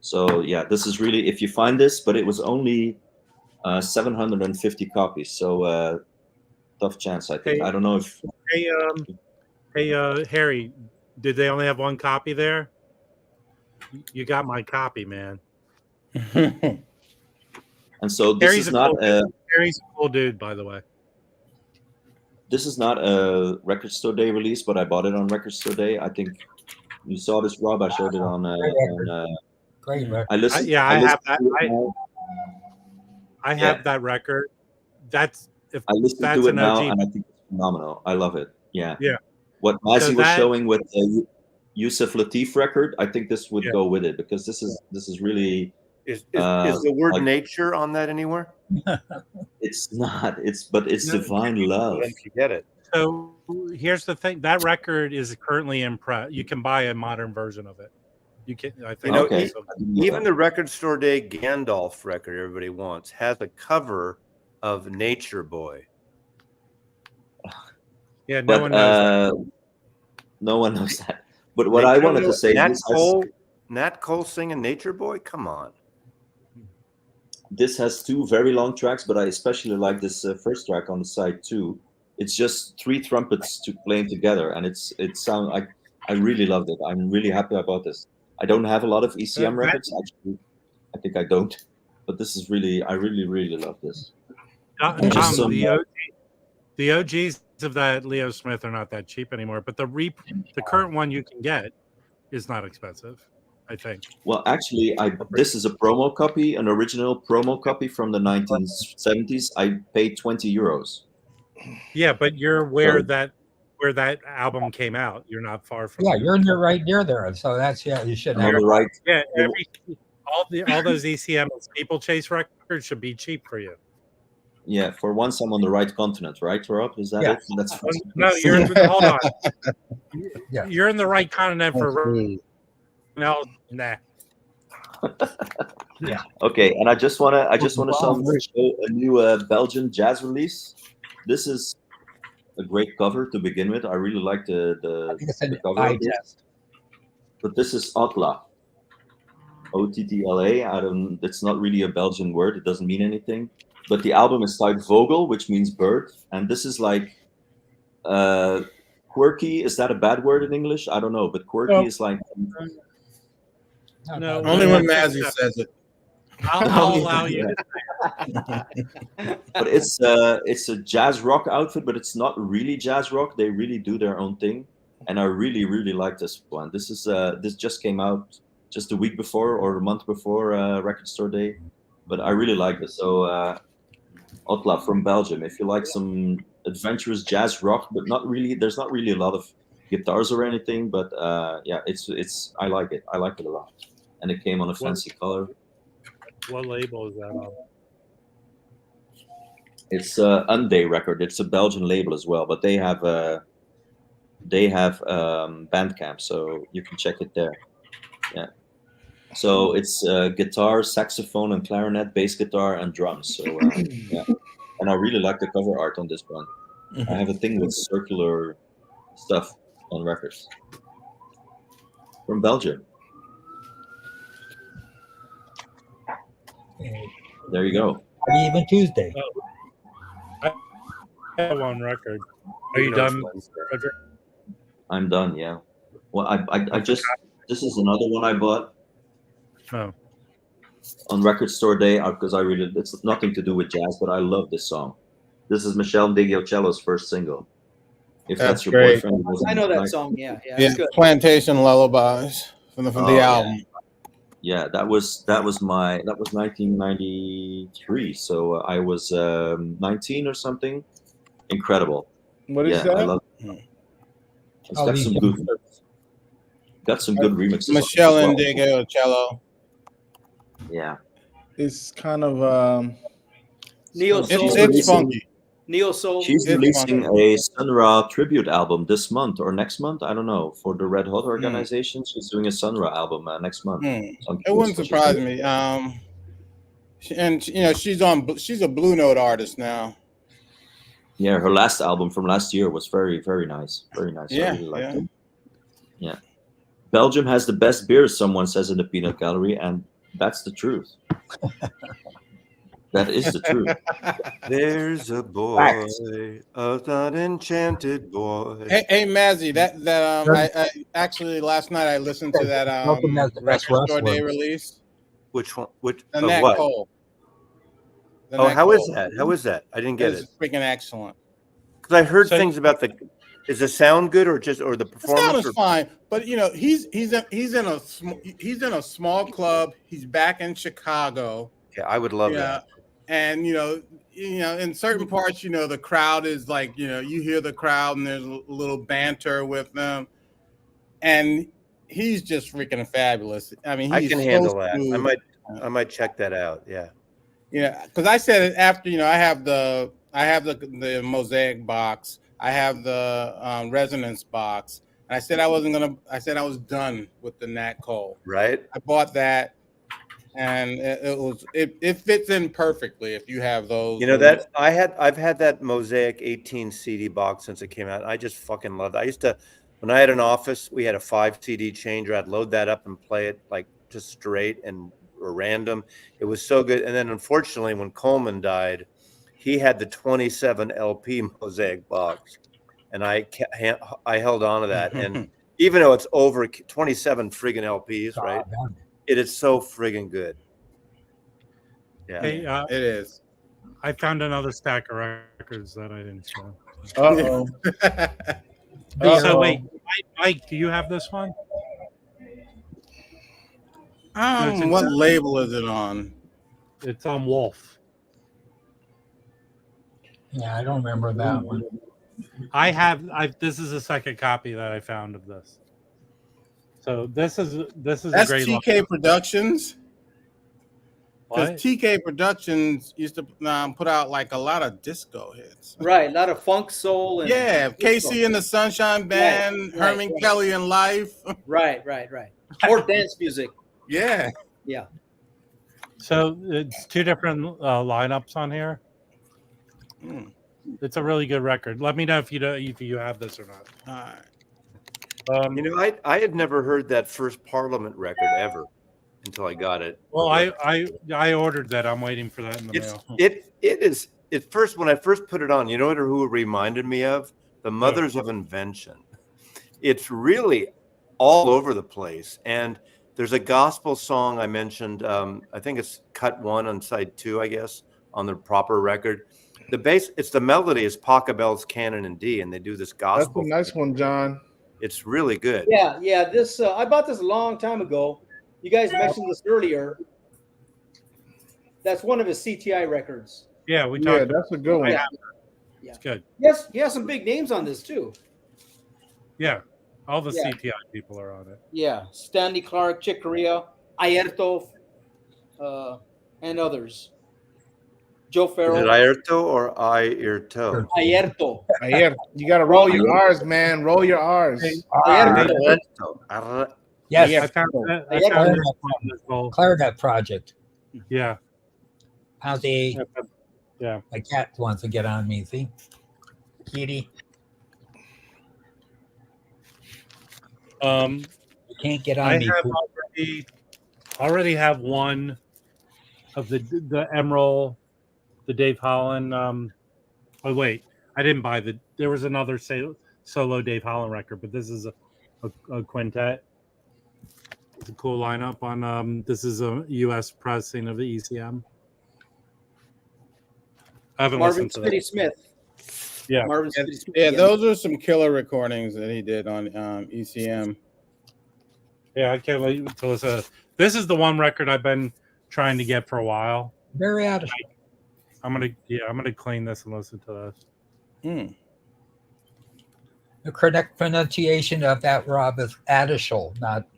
So yeah, this is really, if you find this, but it was only 750 copies. So tough chance, I think. Hey, I don't know if. Hey, Harry, did they only have one copy there? You got my copy, man. And so this Harry's is not Harry's a cool dude, by the way. This is not a Record Store Day release, but I bought it on Record Store Day. I think you saw this, Rob. I showed it on. Great record. I listened. I have that. I Yeah. have that record. That's if I listened that's to it an now, OG. and I think it's phenomenal. I love it. Yeah. Yeah. What Mazzy So was that- showing with the Yusuf Lateef record, I think this would Yeah. go with it, because this is really. Is the word like- nature on that anywhere? It's not. It's No, divine love. If you get it. So here's the thing: that record is currently in press. You can buy a modern version of it. You can. I think. You know, Okay. Even the Record Store Day Gandalf record everybody wants has a cover of Nature Boy. Yeah, no But one knows. no one knows that. But what I wanted to say, Nat Cole singing Nature Boy. Come on. this has two very long tracks, but I especially like this first track on the side too. It's just 3 trumpets playing together, and it sound like I really loved it. I'm really happy about this. I don't have a lot of ECM records, actually. I think I don't, but this is really, I really love this. Tom, the OGs of that Leo Smith are not that cheap anymore, but the current one you can get is not expensive, I think. Well, actually, this is a promo copy, an original promo copy from the 1970s. I paid 20 euros. Yeah, but you're where that album came out. You're not far from. Yeah, you're right near there. So that's, yeah, you should have. Right. Yeah, all those ECM People Chase records should be cheap for you. Yeah, for once I'm on the right continent, right, Rob? Is that it? That's no. Hold on. Yeah. You're in the right continent for. No, nah. Yeah. Okay, and I just wanna show a new Belgian jazz release. This is a great cover to begin with. I really like the cover of this. But this is Otla, Ottla. It's not really a Belgian word. It doesn't mean anything. But the album is titled Vogel, which means bird, and this is like quirky. Is that a bad word in English? I don't know, but quirky is like. No, only when Mazzy says it. I'll allow you. But it's a jazz rock outfit, but it's not really jazz rock. They really do their own thing, and I really like this one. This is this just came out just a week before or a month before Record Store Day, but I really like this. So Otla from Belgium. If you like some adventurous jazz rock, but not really, there's not really a lot of guitars or anything, but yeah, it's I like it. I like it a lot, and it came on a fancy color. What label is that on? It's Unday record. It's a Belgian label as well, but they have Bandcamp, so you can check it there. Yeah. So it's guitar, saxophone, and clarinet, bass guitar, and drums. So yeah, and I really like the cover art on this one. I have a thing with circular stuff on records from Belgium. There you go. Even Tuesday. I have one record. Are you done, Frederick? I'm done. Yeah. Well, I just, this is another one I bought Oh. on Record Store Day because it's nothing to do with jazz, but I love this song. This is Michelle Digiocello's first single. If that's your great. boyfriend, I know that song. Yeah, Yeah, good. Plantation Lullabies from the album. Yeah, that was 1993. So I was 19 or something. Incredible. What is Yeah, that? I love it. It's got some good remixes. Michelle as well. and Digiocello. Yeah. It's kind of Neo Soul. it's funky. Neo Soul. She's releasing a Sun Ra tribute album this month or next month. I don't know. For the Red Hot organization, she's doing a Sun Ra album next month. It wouldn't surprise me. And you know, she's a Blue Note artist now. Yeah, her last album from last year was very nice. Very nice. Yeah, I really liked it. Yeah. Belgium has the best beers, someone says in the peanut gallery, and that's the truth. That is the truth. There's a boy, an enchanted boy. Hey Mazzy, I actually last night I listened to that record store day release. Which one? Which The of Nat what? Cole. The Oh, Nat how is Cole. that? How is that? I didn't get It's it. freaking excellent. Because I heard So- things about the. Is the sound good or just or the The sound performance? is fine, but you know he's in a small club. He's back in Chicago. Yeah, I would love Yeah, that. and you know in certain parts, you know, the crowd is like, you know, you hear the crowd and there's a little banter with them, and he's just freaking fabulous. I mean, I he's can so handle that. smooth. I might check that out. Yeah. You know, because I said it after, you know, I have the the Mosaic box, I have the Resonance box, and I said I was done with the Nat Cole. Right. I bought that, and it fits in perfectly if you have those. You know that I've had that Mosaic 18 CD box since it came out. I just fucking loved it. I used to, when I had an office, we had a 5 CD changer. I'd load that up and play it like just straight and or random. It was so good. And then unfortunately, when Coleman died, he had the 27 LP Mosaic box, and I held on to that. And even though it's over 27 friggin' LPs, right? It is so friggin' good. Yeah, Hey, it is. I found another stack of records that I didn't show. So wait, Mike, do you have this one? What label is it on? It's on Wolf. Yeah, I don't remember that one. This is a second copy that I found of this. So this is That's a great TK Productions. What? Because TK Productions used to put out like a lot of disco hits. Right, a lot of funk, soul, and Yeah, KC and the Sunshine Band, Right, Herman Kelly and Life. right, or dance music. Yeah. Yeah. So it's two different lineups on here. It's a really good record. Let me know if you have this or not. All right. You know, I had never heard that first Parliament record ever until I got it. Well, I ordered that. I'm waiting for that in the mail. It first, when I first put it on, you know who it reminded me of? The Mothers of Invention. It's really all over the place. And there's a gospel song I mentioned. I think it's cut 1 on side 2, I guess, on the proper record. The melody is Pachelbel's Canon in D, and they do this gospel. That's a nice one, John. It's really good. Yeah. This I bought this a long time ago. You guys mentioned this earlier. That's one of his CTI records. Yeah, we Yeah, talked. that's a good one. Yeah. It's good. Yes, he has some big names on this too. Yeah, all the Yeah. CTI people are on it. Yeah, Stanley Clark, Chick Corea, Ayrto, and others. Joe Is Farrell. it Ayrto or Ayrto? Ayrto. Yeah, you got to roll your R's, man. Roll your R's. Ayrto. Yes, I found that. Clarinet Project. Yeah. How's the Yeah. my cat wants to get on me? See, kitty. You can't get on I me. have already have one of the Emerald, the Dave Holland. Oh wait, I didn't buy there was another solo Dave Holland record, but this is a quintet. It's a cool lineup on. This is a U.S. pressing of the ECM. I haven't Marvin listened to Smitty that. Smith. Yeah. Marvin Smitty Smith. Yeah, those are some killer recordings that he did on ECM. Yeah, I can't wait to listen. This is the one record I've been trying to get for a while. Very out of. I'm gonna clean this and listen to this. The correct pronunciation of that, Rob, is Adishal, not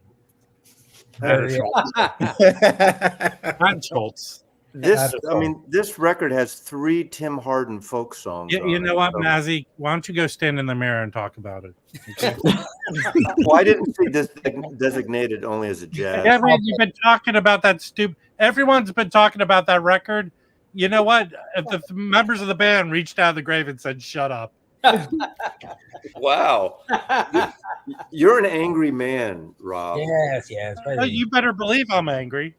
Not Schultz. This record has 3 Tim Hardin folk songs. You know what, Mazzy? Why don't you go stand in the mirror and talk about it? Okay? Well, I didn't see this designated only as a jazz. You've been talking about that Everyone's been talking about that record. You know what? If the members of the band reached out of the grave and said, "Shut up," Wow. You're an angry man, Rob. Yes. Oh, you better believe I'm angry.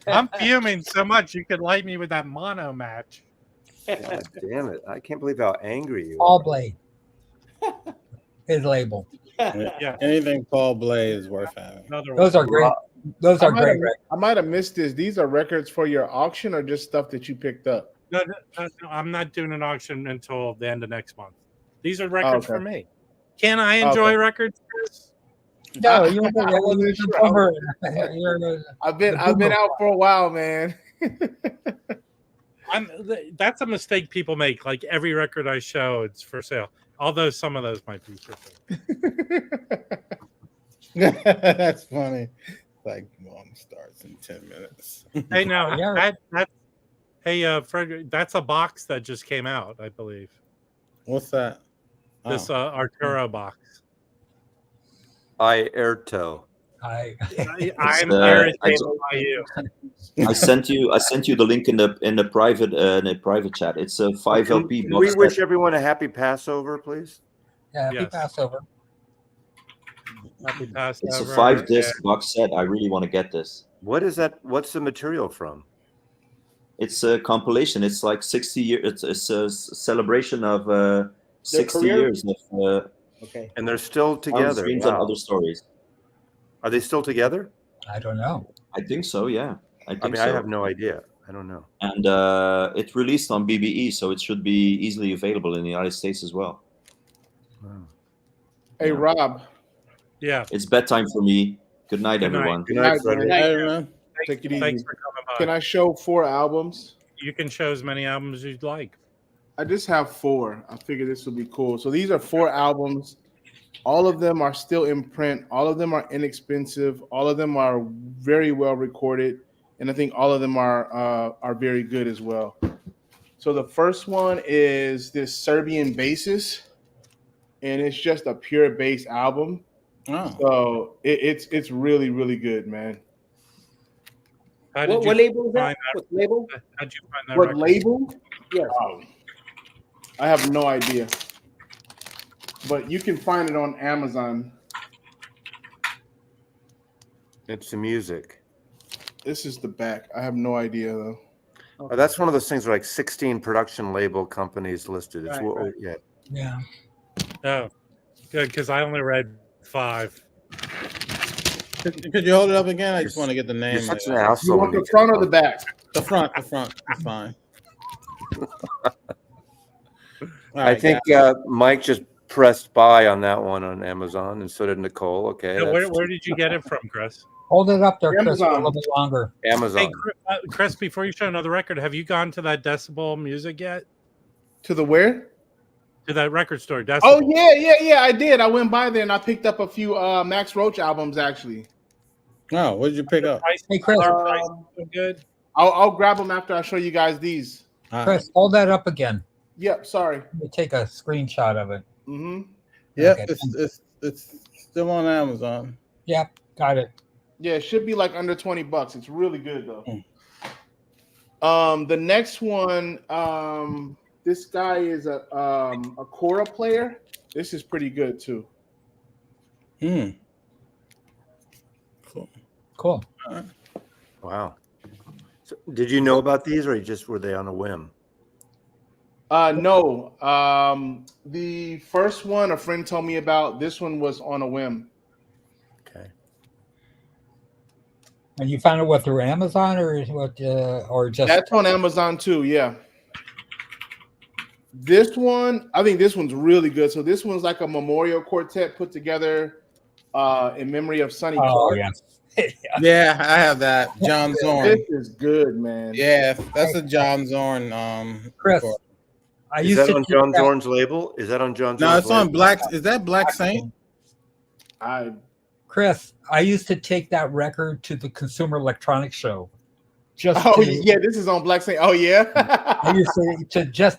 I'm fuming so much you could light me with that mono match. God damn it. I can't believe how angry you Paul are. Blade. His label. Yeah. Anything Paul Blay is worth having. Another Those one. are great. Those are great. I might have missed this. These are records for your auction or just stuff that you picked up? No, I'm not doing an auction until the end of next month. These are records for me. Can I enjoy records, Chris? No, I've been out for a while, man. That's a mistake people make. Like every record I show, it's for sale. Although some of those might be for sale. That's funny. Like one starts in 10 minutes. Hey, no, hey, Frederick, that's a box that just came out, I believe. What's that? This Arturo box. Airto. I'm irritated by you. I sent you the link in the private chat. It's a 5 LP Can box we set. wish everyone a happy Passover, please? Happy Passover. Happy Passover. It's a 5-disc box set. I really want to get this. What is that? What's the material from? It's a compilation. It's like 60 years. It's a celebration of 60 years of. Okay. And they're still together. Dreams and other stories. Are they still together? I don't know. I think so. Yeah. I mean, I have no idea. I don't know. And it's released on BBE, so it should be easily available in the United States as well. Wow. Hey, Rob. Yeah. It's bedtime for me. Good night, everyone. Good night, Frederick. Everyone. Take it easy. Thanks for coming by. Can I show 4 albums? You can show as many albums as you'd like. I just have 4. I figured this would be cool. So these are 4 albums. All of them are still in print. All of them are inexpensive. All of them are very well recorded, and I think all of them are very good as well. So the first one is this Serbian bassist, and it's just a pure bass album. Oh. So it's really, really good, man. What label is that? What label? How'd you find that What record? label? Yes. I have no idea. But you can find it on Amazon. It's the music. This is the back. I have no idea, though. Oh, that's one of those things where like 16 production label companies listed. It's Right. Yeah. Oh, good, because I only read 5. Could you hold it up again? I just want to get the name. You're such an You asshole. want the front or the back? The front. It's fine. I think Mike just pressed buy on that one on Amazon, and so did Nicole. Okay. Now, where did you get it from, Chris? Hold it up there, Chris, for a Amazon. little bit longer. Amazon. Hey, Chris, before you show another record, have you gone to that Decibel Music yet? To the where? To that record store, Decibel. Oh, yeah, I did. I went by there and I picked up a few Max Roach albums, actually. Oh, what did you pick up? Hey, Chris. Good. I'll grab them after I show you guys these. Chris, hold that up again. Yep, sorry. Let me take a screenshot of it. Mm-hmm. Yep, Okay. it's still on Amazon. Yep, got it. Yeah, it should be like under $20. It's really good though. The next one, this guy is a Cora player. This is pretty good too. Cool. Wow. So, did you know about these, or were they on a whim? No. The first one a friend told me about. This one was on a whim. Okay. And you found it what, through Amazon or just? That's on Amazon too. Yeah. This one, I think this one's really good. So this one's like a memorial quartet put together in memory of Sonny Clark. Yeah. Yeah, I have that. John Zorn. This is good, man. Yeah, that's a John Zorn. Chris, record. Is that on John Zorn's label? Is that on John Zorn's No, it's on label? Black. Is that Black Saint? Chris, I used to take that record to the Consumer Electronics Show. Yeah, this is on Black Saint. Oh yeah. I used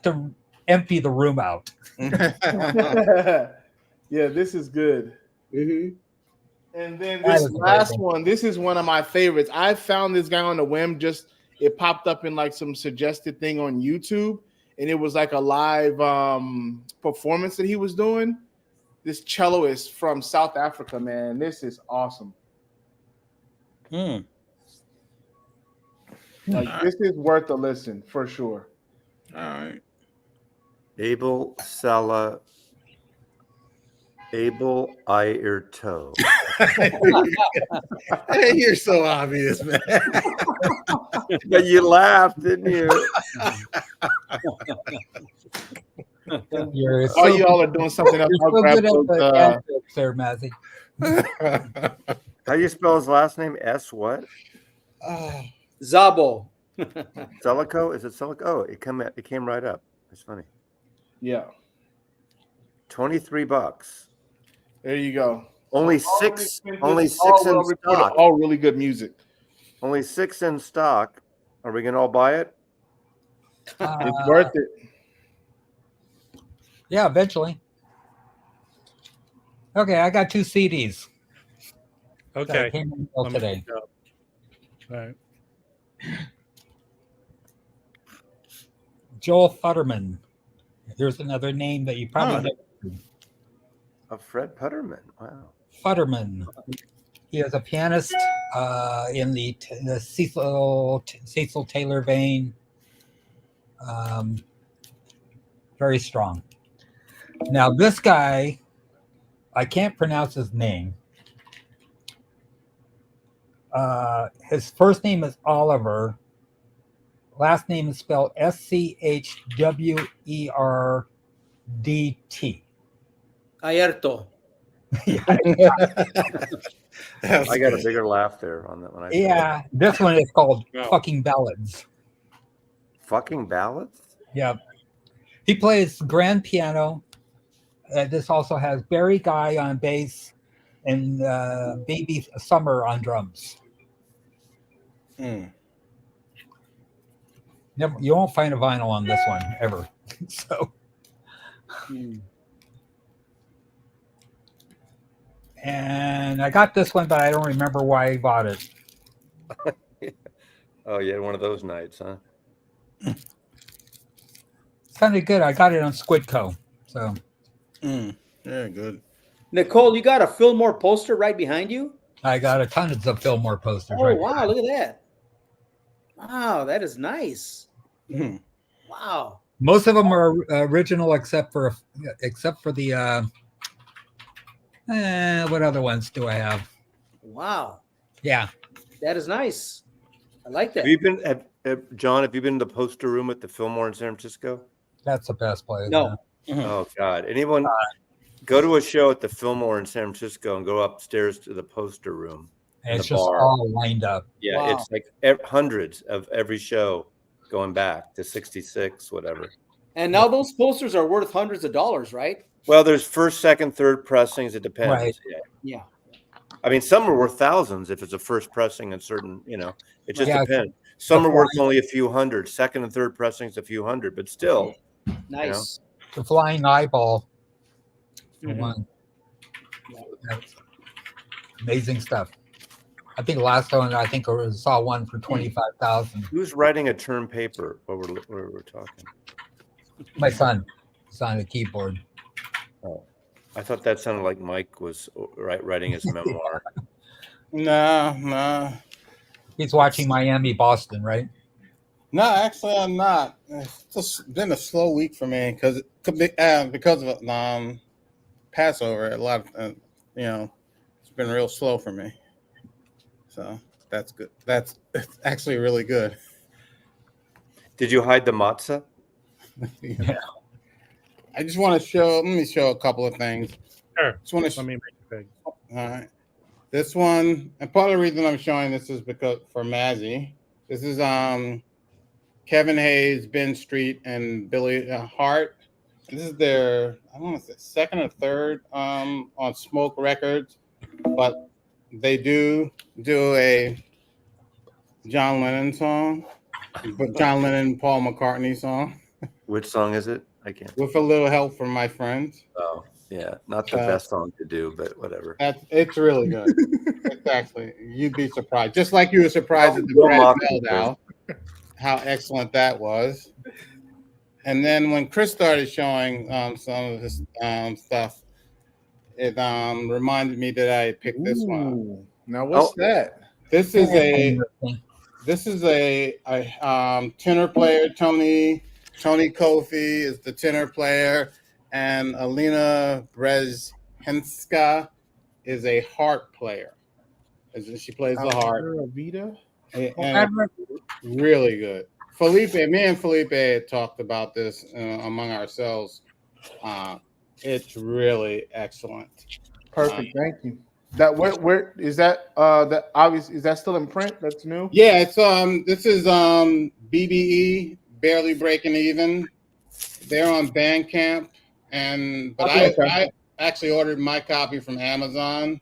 to empty the room out. Yeah, this is good. Mm-hmm. And then this last one, this is one of my favorites. I found this guy on the whim. It popped up in like some suggested thing on YouTube, and it was like a live performance that he was doing. This celloist from South Africa, man, this is awesome. Hmm. Like, this is worth a listen for sure. All right. Abel Ayrto. Hey, you're so obvious, man. But you laughed, didn't you? You're Oh, y'all are doing something else. You're I'll so grab good at those, the ad jokes there, Mazzy. How do you spell his last name? S what? Zabo. Celico? Is it Celico? Oh, it came right up. That's funny. Yeah. $23. There you go. Only All six really in well recorded, stock. all really good music. Only 6 in stock. Are we gonna all buy it? It's worth it. Yeah, eventually. Okay, I got 2 CDs. That Okay. came in the mail Let me today. look up. All right. Joel Futterman. Here's another name that you probably Huh. know. Fred Putterman. Wow. Futterman. He is a pianist in the Cecil Taylor vein. Very strong. Now, this guy, I can't pronounce his name. His first name is Oliver. Last name is spelled Schwerdt. Ayrto. I got a bigger laugh there on that one. Yeah, this one is called No. Fucking Ballads. Fucking ballads? Yeah. He plays grand piano. This also has Barry Guy on bass and Baby Summer on drums. Hmm. You won't find a vinyl on this one ever. So, and I got this one, but I don't remember why I bought it. Oh, you had one of those nights, huh? Sounded good. I got it on Squidco. So, Yeah, good. Nicole, you got a Fillmore poster right behind you? I got a ton of Fillmore posters. Oh, right wow. Look at that. Wow, that is nice. Hmm. Wow. Most of them are original, except for the what other ones do I have? Wow. Yeah, That is nice. I like that. Have you been, John? Have you been to the poster room at the Fillmore in San Francisco? that's the best place. No. Oh God! Anyone go to a show at the Fillmore in San Francisco and go upstairs to the poster room? And it's the just bar. all lined up. Yeah, Wow. it's like hundreds of every show going back to '66, whatever. And now those posters are worth hundreds of dollars, right? Well, there's first, second, third pressings. It depends. Right. Yeah. Yeah. I mean, some are worth thousands if it's a first pressing and certain, it just Yeah, depends. Some the are worth flying- only a few hundred. Second and third pressings, a few hundred, but still. Nice. The Flying Eyeball. For Mhm. one. That's amazing stuff. I think the last one I saw one for 25,000. Who's writing a term paper while we're talking? My son is on the keyboard. Oh, I thought that sounded like Mike was writing his memoir. No. He's watching Miami, Boston, right? No, actually, I'm not. It's just been a slow week for me because of Passover. A lot of it's been real slow for me. So that's good. It's actually really good. Did you hide the matzah? Yeah. I just want to show. Let me show a couple of things. Sure. Just want Let to. me make it big. All right. This one, and part of the reason I'm showing this is because for Mazzy. This is Kevin Hayes, Ben Street, and Billy Hart. This is their, I want to say, second or third on Smoke Records, but they do a John Lennon song, but John Lennon, Paul McCartney song. Which song is it? I can't. With a little help from my friends. Oh, yeah. Not the best song to do, but whatever. It's really good. It's actually, you'd be surprised. Just like you were surprised at the Don't Brad mock Bell me, now, how excellent that was. And then when Chris started showing some of his stuff, it reminded me that I picked this one. Ooh, now what's that? This is a tenor player. Tony Kofi is the tenor player, and Alina Brezhenska is a harp player. She plays the harp. Vita? And really good. Me and Felipe had talked about this among ourselves. It's really excellent. Perfect. Thank you. That where is that? That obvious is that still in print? That's new. Yeah, it's this is BBE, Barely Breaking Even. They're on Bandcamp, but I actually ordered my copy from Amazon.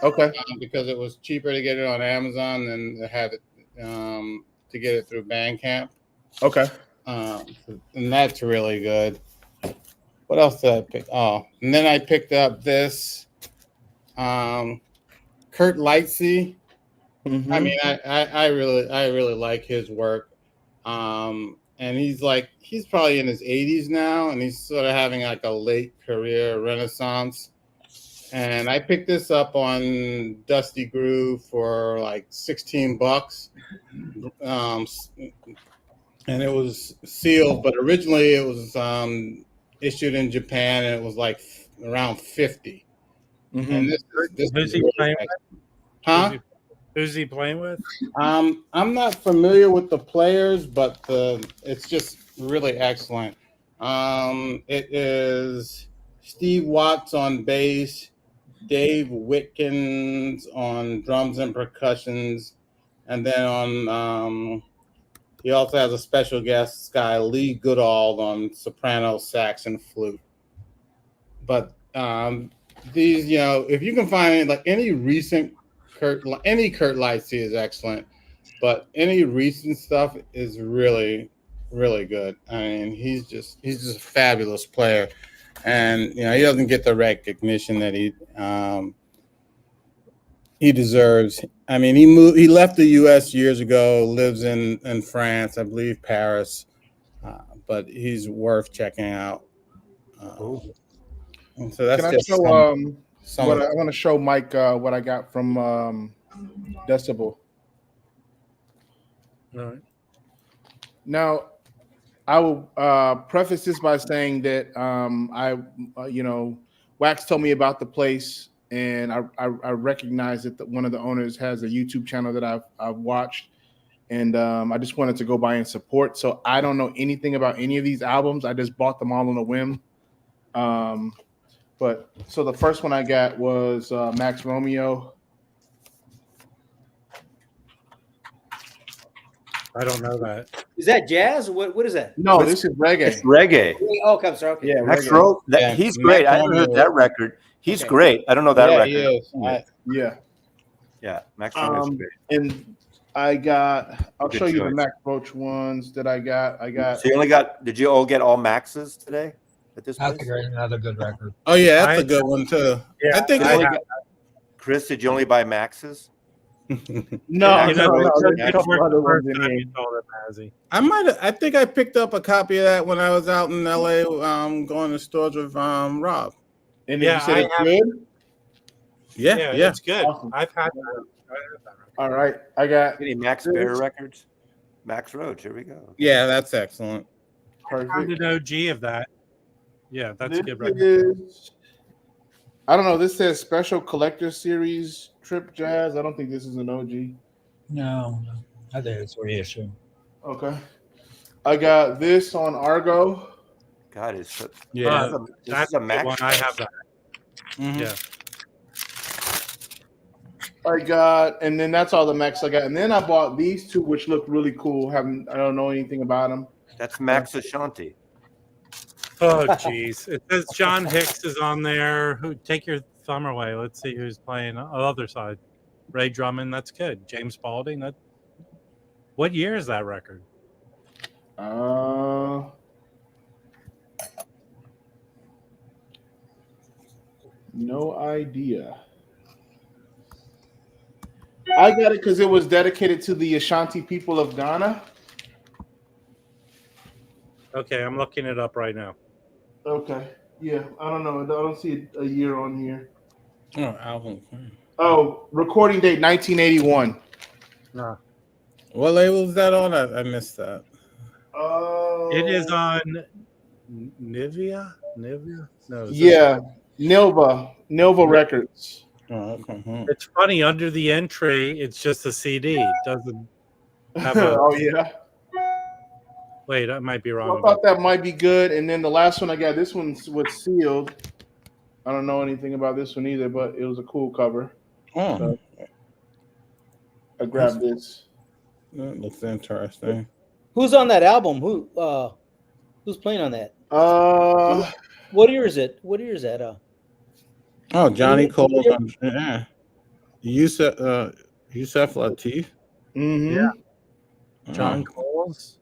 Okay. Because it was cheaper to get it on Amazon than to have it to get it through Bandcamp. Okay. And that's really good. What else did I pick? Oh, and then I picked up this Kurt Lightsey. Mm-hmm. I mean, I really like his work. And he's probably in his 80s now, and he's sort of having like a late career renaissance. And I picked this up on Dusty Groove for like $16. And it was sealed, but originally it was issued in Japan, and it was like around 50. Mm-hmm. And this Who's he playing with? Huh? Who's he playing with? I'm not familiar with the players, but it's just really excellent. It is Steve Watts on bass, Dave Witkins on drums and percussions, and then on he also has a special guest guy, Lee Goodall, on soprano, sax, and flute. But these, if you can find like any recent Kurt Lightsey is excellent, but any recent stuff is really, really good. I mean, he's just a fabulous player, and he doesn't get the recognition that he deserves. I mean, he left the U.S. years ago, lives in France, I believe Paris, but he's worth checking out. And so that's Can I just show some what I want to show Mike what I got from Decibel. All right. Now, I will preface this by saying that Wax told me about the place, and I recognize that one of the owners has a YouTube channel that I've watched, and I just wanted to go by and support. So I don't know anything about any of these albums. I just bought them all on a whim. But so the first one I got was Max Romeo. I don't know that. Is that jazz? What is that? No, this is reggae. It's reggae. Oh, okay, I'm sorry. Okay. Yeah, Max reggae. Rowe, Yeah, he's Max great. I haven't Romeo. heard that record. He's Okay. great. I don't know that yeah, record. he is. Yeah. Yeah, Max Rowe's great. And I'll Good show you the choice. Max Roach ones that I got. So did you all get all Maxes today at this That's place? another good record. Oh yeah, that's a good one too. Yeah, I think Chris, did you only buy Maxes? No, You no, know, no. There's that's a couple other ones in Time here. you told him, Azzy. I think I picked up a copy of that when I was out in LA, going to stores with Rob. And Yeah, you said I it's have- good? Yeah, it's good. Awesome. I've had that. All right. I got Any Max Bear records? Max Roach. Here we go. Yeah, that's excellent. I found perfect. an OG of that. Yeah, that's a This good record. is, I don't know. This says Special Collector Series Trip Jazz. I don't think this is an OG. No, I think it's reissue. Okay. I got this on Argo. God, it's so, Yeah. this That's is a the Max. one. I have that. Mhm. Yeah. I got, and then that's all the Max I got. And then I bought these two, which look really cool. I don't know anything about them. That's Max Ashanti. Oh, jeez. It says John Hicks is on there. Take your thumb away. Let's see who's playing on the other side. Ray Drummond. That's good. James Spalding. What year is that record? No idea. I got it because it was dedicated to the Ashanti people of Ghana. Okay, I'm looking it up right now. Okay. Yeah, I don't know. I don't see a year on here. Oh, album. Oh, recording date 1981. No. What label is that on? I missed that. It is on Nivea. Nivea? No. Yeah, Nilva Records. Oh, okay. It's funny. Under the entry, it's just a CD. It doesn't have a. Oh yeah. Wait, I might be I wrong. thought that might be good. And then the last one I got, this one was sealed. I don't know anything about this one either, but it was a cool cover. Oh, So I grabbed this. that looks interesting. Who's on that album? Who's playing on that? What year is it? What year is that? Oh, Johnny Cole. Yeah. Yusef Lateef. Mm-hmm. Yeah. John Coles.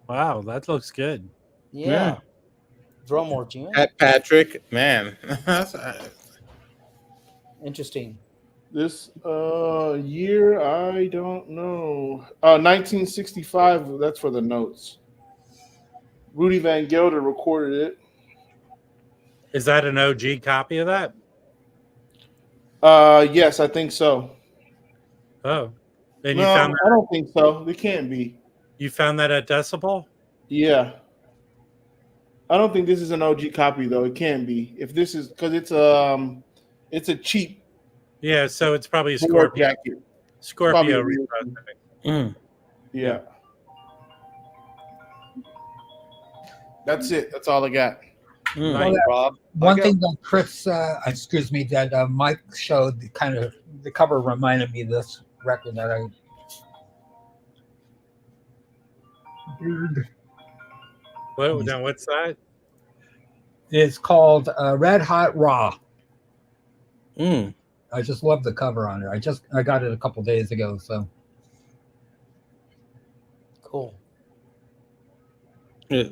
Wow, that looks good. Yeah. Drum working. Pat Patrick, man. Interesting. This year, I don't know. 1965. That's for the notes. Rudy Van Gelder recorded it. Is that an OG copy of that? Yes, I think so. Oh, and No, you found that? I don't think so. It can't be. You found that at Decibel? Yeah. I don't think this is an OG copy though. It can't be. If this is because it's a cheap Yeah, so it's probably a board Scorpio. jacket. Scorpio Probably a repress. Yeah. That's it. That's all I got. Nice. Rob. One thing that Chris, excuse me, that Mike showed, the cover reminded me of this record that I. Now what's that? It's called Red Hot Raw. Mm. I just love the cover on it. I got it a couple days ago, so. Cool.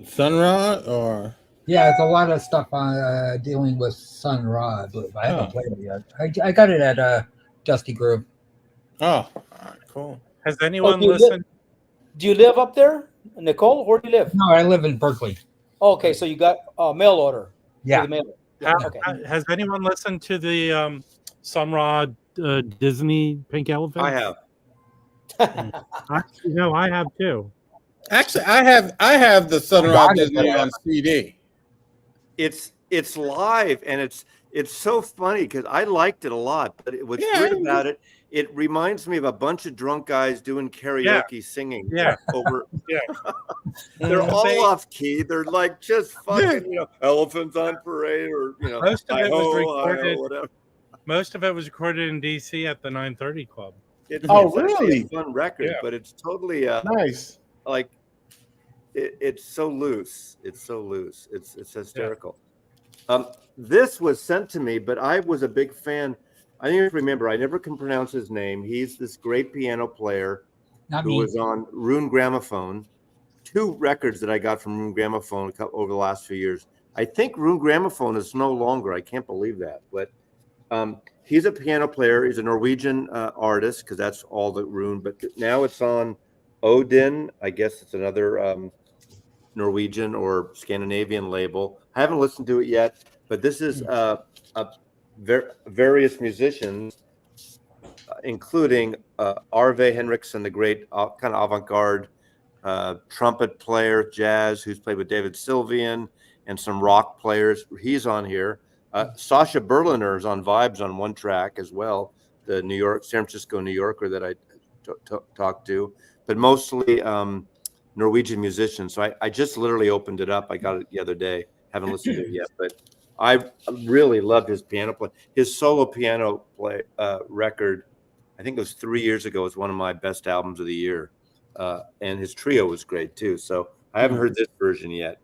Sun Ra or Yeah, it's a lot of stuff on dealing with Sun Ra, but I haven't played it yet. I got it at Dusty Groove. oh, all right, cool. Has anyone do you listened? Do you live up there, Nicole? Where do you live? No, I live in Berkeley. Oh, okay, so you got mail order. Yeah. The mail. Okay. Has anyone listened to the Sun Ra Disney Pink Elephant? I have. I have too. Actually, I have the Sun Ra Disney on CD. It's live and it's so funny because I liked it a lot. But what's weird about it, it reminds me of a bunch of drunk guys doing karaoke singing. Yeah. Over. Yeah. They're all off key. They're like just fucking, elephants on parade or Most of it was recorded. whatever. Most of it was recorded in DC at the 930 Club. It's really? actually a fun record, Yeah. but it's totally Nice. like it's so loose. It's so loose. It's hysterical. This was sent to me, but I was a big fan. I don't even remember. I never can pronounce his name. He's this great piano player who was on Rune Gramophone. 2 records that I got from Rune Gramophone over the last few years. I think Rune Gramophone is no longer. I can't believe that. But he's a piano player. He's a Norwegian artist because that's all the Rune. But now it's on Odin. I guess it's another Norwegian or Scandinavian label. I haven't listened to it yet, but this is various musicians, including Arve Henriksen, the great kind of avant-garde trumpet player, jazz, who's played with David Sylvian, and some rock players. He's on here. Sasha Berliner is on Vibes on one track as well, the San Francisco New Yorker that I talked to, but mostly Norwegian musicians. So I just literally opened it up. I got it the other day. Haven't listened to it yet, but I really loved his piano play. His solo piano play record, I think it was 3 years ago, was one of my best albums of the year. And his trio was great too. So I haven't heard this version yet,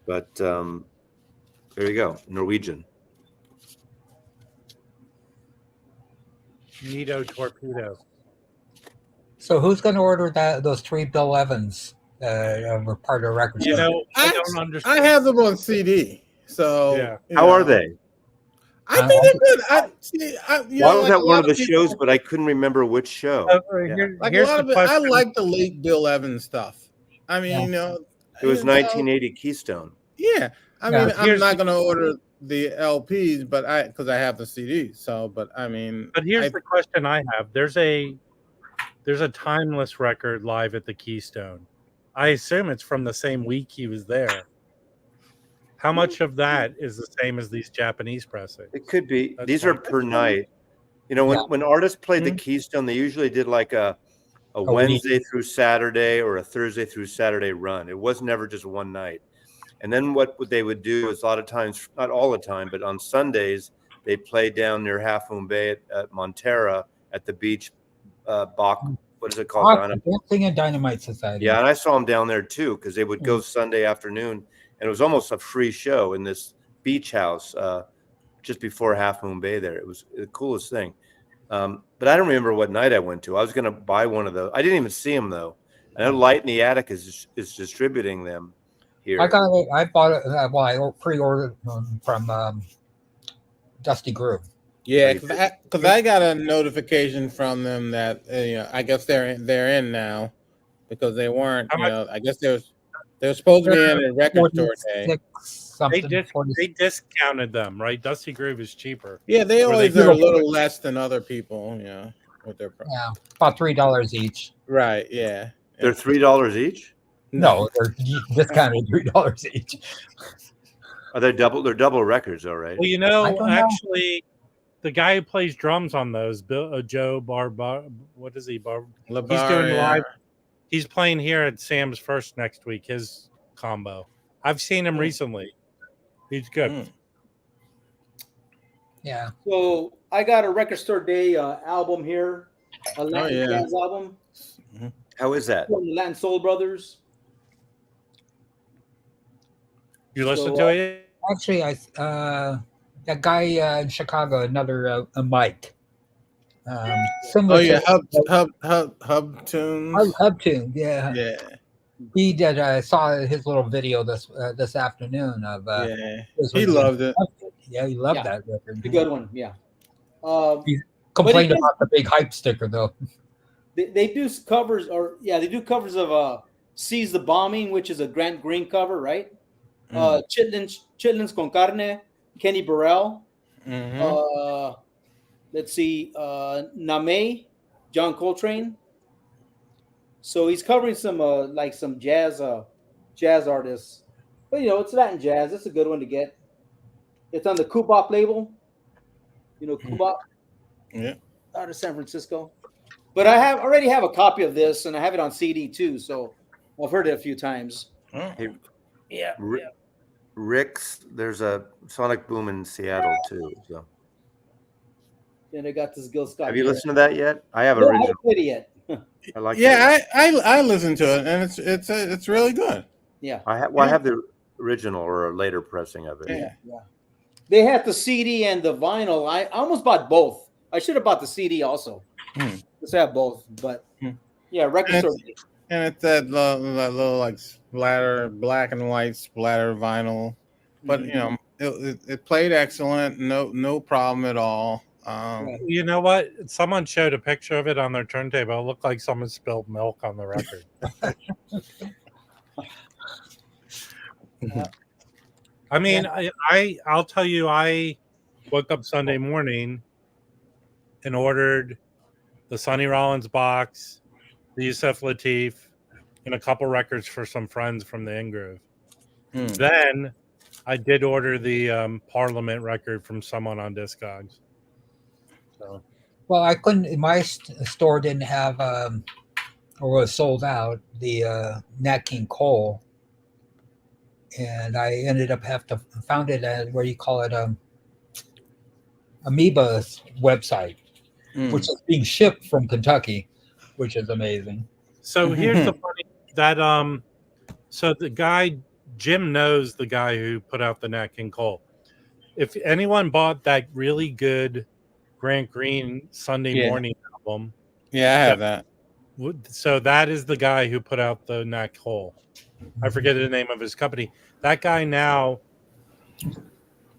but there you go, Norwegian. Nito Torpedo. So who's going to order those 3 Bill Evans were part of the record? I don't understand. I have them on CD. So Yeah. How are they? I think they're good. Well, I was at one of the shows, but I couldn't remember which show. Like a lot of it, I like the late Bill Evans stuff. I mean, It was So, 1980 Keystone. yeah, I Yeah, mean, I'm not gonna order the LPs, but because I have the CDs. So, but I mean, But here's the question I have: there's a timeless record live at the Keystone. I assume it's from the same week he was there. How much of that is the same as these Japanese pressings? It could be. That's These my are per question. night. You know, when artists played the Mhm. Keystone, they usually did like a week. Wednesday through Saturday or a Thursday through Saturday run. It was never just one night. And then what they would do is a lot of times, not all the time, but on Sundays, they play down near Half Moon Bay at Montera at the beach. Bach, what is it called? Dancing and Dynamite Society. Yeah, and I saw them down there too because they would go Sunday afternoon, and it was almost a free show in this beach house just before Half Moon Bay. There, it was the coolest thing. But I don't remember what night I went to. I was going to buy one of those. I didn't even see them though. I know Light in the Attic is distributing them here. I got it. I bought it. Well, I pre-ordered them from Dusty Groove. Yeah, because I got a notification from them that I guess they're in now because they weren't. I guess they were supposed to be in a record store day. They discounted them, right? Dusty Groove is cheaper. Yeah, they always are a little less than other people. With their about $3 each. Right. Yeah. They're $3 each. No, they're discounted $3 each. Are they double? They're double records, all right. Well, actually, the guy who plays drums on those, Joe Barba, what is he? He's doing live. He's playing here at Sam's First next week. His combo. I've seen him recently. He's good. Yeah. So I got a Record Store Day album here, a Latin jazz album. How is that? From the Latin Soul Brothers. You listen to it? Actually, that guy in Chicago, another Mike. Similar Hub Tunes. Hub Tunes, yeah. Yeah. He did. I saw his little video this afternoon of. He loved it. Yeah, he loved that record. It's a good one. Yeah. He complained about the big hype sticker though. They do covers, they do covers of "Seize the Bombing," which is a Grant Green cover, right? Chitlins con Carne, Kenny Burrell. Let's see, Name, John Coltrane. So he's covering some like some jazz artists, but it's Latin jazz. It's a good one to get. It's on the Kubop label. Kubop. Yeah. Out of San Francisco. But I already have a copy of this, and I have it on CD too. So I've heard it a few times. Hey, yeah. Rick's. There's a Sonic Boom in Seattle too. So. And I got this Gil Scott. Have you listened to that yet? I haven't. I haven't played it yet. I like. Yeah, I listened to it, and it's really good. Yeah. I have the original or a later pressing of it. Yeah. They had the CD and the vinyl. I almost bought both. I should have bought the CD also. Let's have both, but yeah, record store. And it's that little like splatter, black and white splatter vinyl, but it played excellent. No problem at all. You know what? Someone showed a picture of it on their turntable. It looked like someone spilled milk on the record. I mean, I'll tell you, I woke up Sunday morning and ordered the Sonny Rollins box, the Yusef Lateef, and a couple records for some friends from the In-Groove. Then I did order the Parliament record from someone on Discogs. So. Well, I couldn't. My store didn't have, or was sold out, the Nat King Cole, and I ended up found it at where you call it Amoeba's website, which is being shipped from Kentucky, which is amazing. So here's the funny that so the guy Jim knows the guy who put out the Nat King Cole. If anyone bought that really good Grant Green Sunday Morning album, I have that. So that is the guy who put out the Nat Cole. I forget the name of his company. That guy now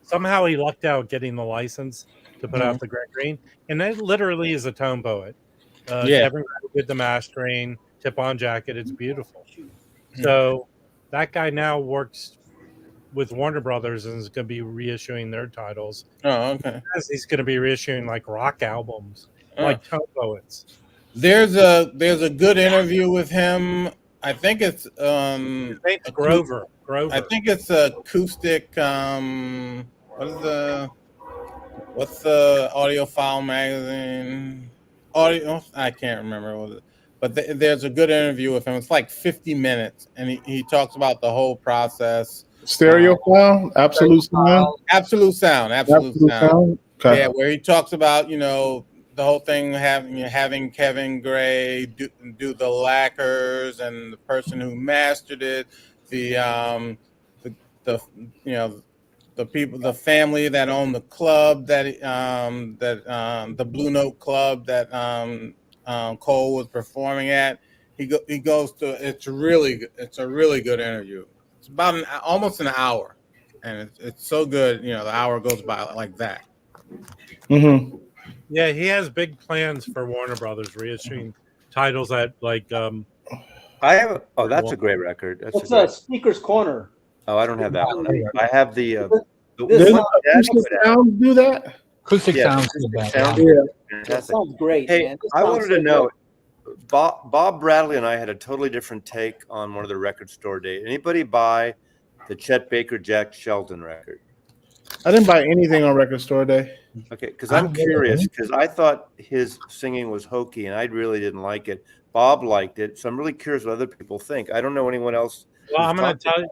somehow he lucked out getting the license to put out the Grant Green, and that literally is a tone poet. Everybody did the mastering, tip-on jacket. It's beautiful. So that guy now works with Warner Brothers and is going to be reissuing their titles. Oh, okay. He's going to be reissuing like rock albums, like Tone Poets. There's a good interview with him. I think it's His name's Grover. I think it's acoustic. What's the Audiophile magazine? I can't remember what it. But there's a good interview with him. It's like 50 minutes, and he talks about the whole process. Stereophile, absolute sound. Absolute sound. Okay. Yeah, where he talks about the whole thing having Kevin Gray do the lacquers and the person who mastered it, the people, the family that owned the club the Blue Note Club that Cole was performing at. He goes to. It's a really good interview. It's about almost an hour, and it's so good. The hour goes by like that. Mm-hmm. Yeah, he has big plans for Warner Brothers reissuing titles at like. I have. That's a great record. What's a Speaker's Corner? Oh, I don't have that one. I have the. Acoustic sounds do that. Acoustic sounds do that. Yeah. That sounds great. Hey, man. I wanted to know. Bob Bradley and I had a totally different take on one of the record store days. Anybody buy the Chet Baker Jack Shelton record? I didn't buy anything on Record Store Day. Okay, because I'm curious, because I thought his singing was hokey and I really didn't like it. Bob liked it, so I'm really curious what other people think. I don't know anyone else. Well, I'm going to tell you.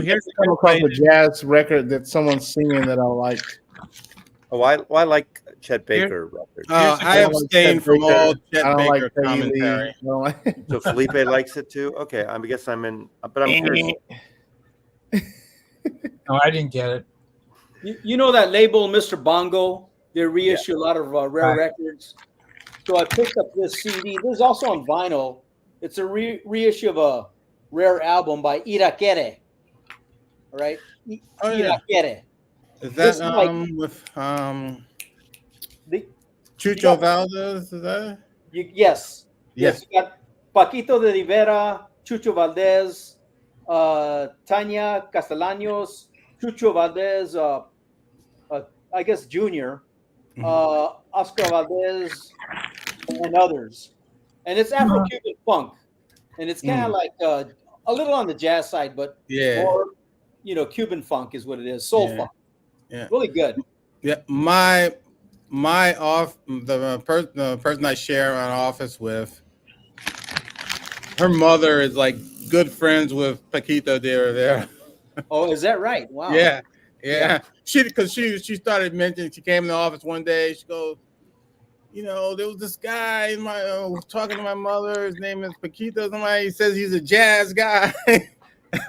Here's come across a jazz record that someone's singing that I liked. Oh, I like Chet Baker records. I abstain from all Chet Baker commentary. So Felipe likes it too. Okay, I guess I'm in, but I'm curious. No, I didn't get it. You know that label, Mr. Bongo? They reissue a lot of rare records. So I picked up this CD. This is also on vinyl. It's a reissue of a rare album by Irakere. All right? Irakere. Is that with Chucho Valdez? Is that? Yes. You got Paquito de Rivera, Chucho Valdez, Tanya Castellanos, Chucho Valdez, I guess Junior, Oscar Valdez, and others. And it's Afro-Cuban funk. And it's kind of like a little on the jazz side, but more, Cuban funk is what it is. Soul funk. Yeah. Really good. Yeah. The person I share an office with, her mother is like good friends with Paquito de Rivera. Oh, is that right? Wow. Yeah. She started mentioning, she came in the office one day, she goes, there was this guy was talking to my mother, his name is Paquito. He says he's a jazz guy.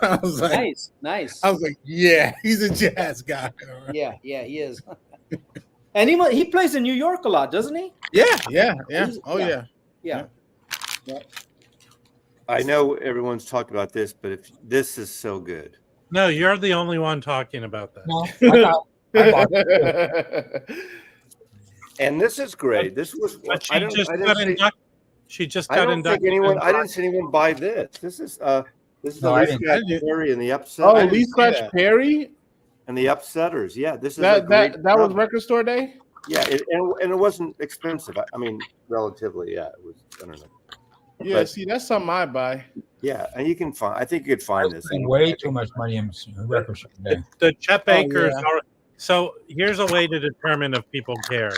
I was like, nice. I was like, yeah, he's a jazz guy. Yeah, he is. And he plays in New York a lot, doesn't he? Yeah. Yeah. I know everyone's talked about this, but this is so good. No, you're the only one talking about that. No, I thought and this is great. This was. She just got inducted. I didn't see anyone buy this. This is the Lee Scratch Perry and the Upset. Oh, Lee Scratch Perry and the Upsetters. Yeah, this is that was Record Store Day. Yeah, and it wasn't expensive. I mean, relatively. Yeah, it was. I don't know. Yeah, see, that's something I buy. Yeah, and you can find. I think you could find this. Way too much money in Record Store Day. The Chet Baker. So here's a way to determine if people care.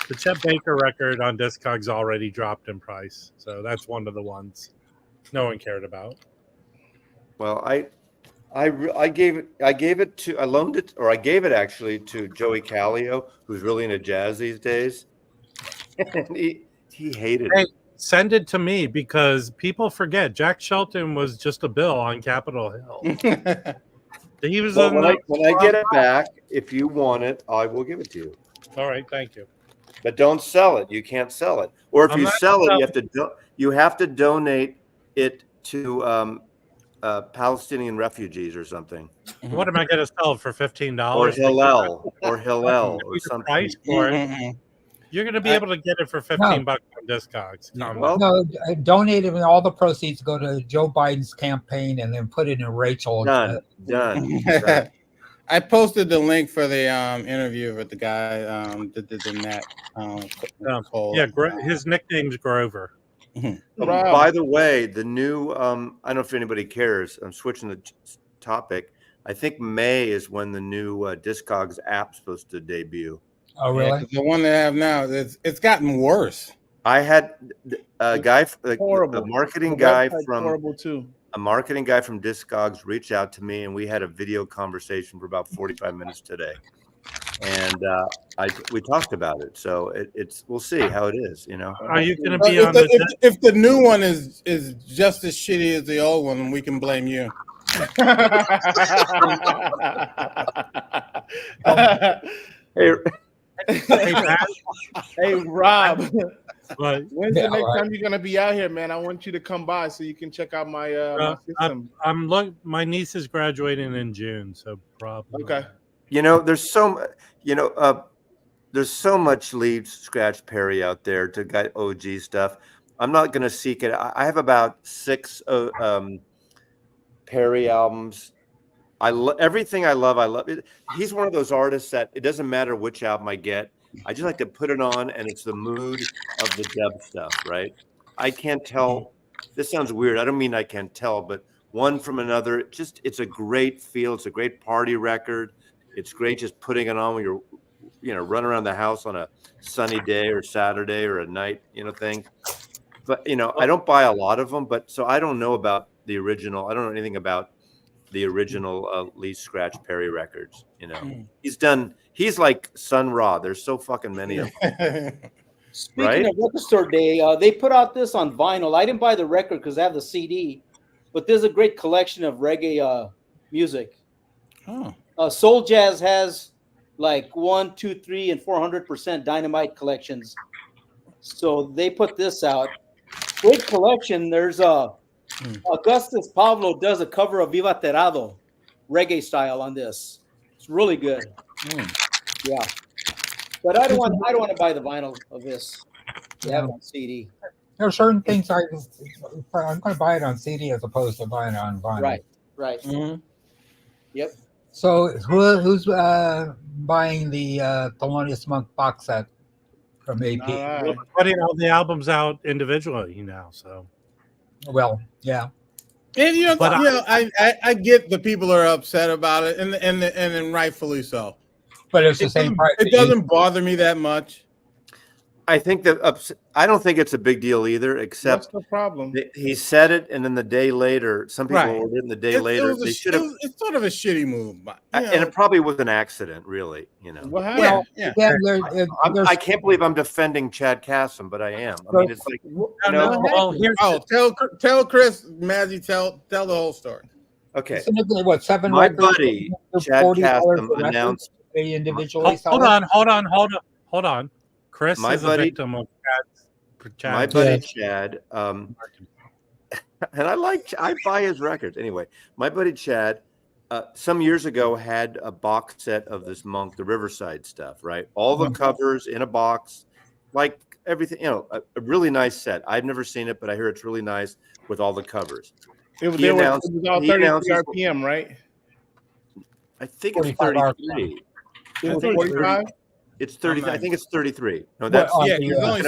The Chet Baker record on Discogs already dropped in price, so that's one of the ones no one cared about. Well, I gave it actually to Joey Callio, who's really into jazz these days, and he hated it. Send it to me because people forget Jack Shelton was just a bill on Capitol Hill. He was when I get it back, if you want it, I will give it to you. All right, thank you. But don't sell it. You can't sell it. Or if you sell it, you have to donate it to Palestinian refugees or something. What am I going to sell for $15? Or Hillel or something. Price for it. You're going to be able to get it for $15 on Discogs. Well, No, donate it, and all the proceeds go to Joe Biden's campaign, and then put it in Rachel. done. Done. I posted the link for the interview with the guy the net. His nickname's Grover. By the way, the new I don't know if anybody cares. I'm switching the topic. I think May is when the new Discogs app's supposed to debut. Oh, really? Yeah, the one they have now, it's gotten worse. I had a guy, a marketing guy from a marketing guy from Discogs reach out to me, and we had a video conversation for about 45 minutes today. And we talked about it. So we'll see how it is. You know, are you going to be on if the new one is just as shitty as the old one, we can blame you. Hey, Rob. But when's the next time you're gonna be out here, man? I want you to come by so you can check out my my system. My niece is graduating in June, so probably. Okay. You know, there's so much lead scratch Perry out there to get OG stuff. I'm not gonna seek it. I have about 6 Perry albums. Everything I love it. He's one of those artists that it doesn't matter which album I get. I just like to put it on, and it's the mood of the dub stuff, right? I can't tell. This sounds weird. I don't mean I can't tell, but one from another. It's a great feel. It's a great party record. It's great just putting it on when you're, running around the house on a sunny day or Saturday or a night, thing. But I don't buy a lot of them. But so I don't know about the original. I don't know anything about the original Lee Scratch Perry records. He's like Sun Ra. There's so fucking many of them. Speaking of Record Store Day, they put out this on vinyl. I didn't buy the record because I have the CD, but there's a great collection of reggae music. Soul Jazz has like 1, 2, 3, and 400% Dynamite collections. So they put this out. Great collection. There's Augustus Pablo does a cover of Viva Terado, reggae style on this. It's really good. Yeah, but I don't want to buy the vinyl of this. You have it on CD. There are certain things I'm going to buy it on CD as opposed to buying it on vinyl. Right. Mm-hmm. Yep. So who's buying the Thelonious Monk box set from AP? We're putting all the albums out individually now. So, well, yeah. And I get the people are upset about it, and rightfully so. But it's the same price. It doesn't bother me that much. I think I don't think it's a big deal either, except that's the problem. He said it, and then the day later, some people were in the day later. They should have. It's sort of a shitty move, but, and it probably was an accident, really. Well, I can't believe I'm defending Chad Kassem, but I am. I mean, it's like tell Chris, Mazzy, tell the whole story. Okay. What, 7 My records? Buddy Chad Kassem announced. Individually. Hold on. Chris is a victim of Chad. My buddy Chad, and I buy his records anyway. My buddy Chad, some years ago had a box set of this Monk, the Riverside stuff, right? All the covers in a box, like everything, a really nice set. I've never seen it, but I hear it's really nice with all the covers. It was all 33 RPM, right? I think it's 33. It was 45. It's 30. I think it's 33. No, that's there's only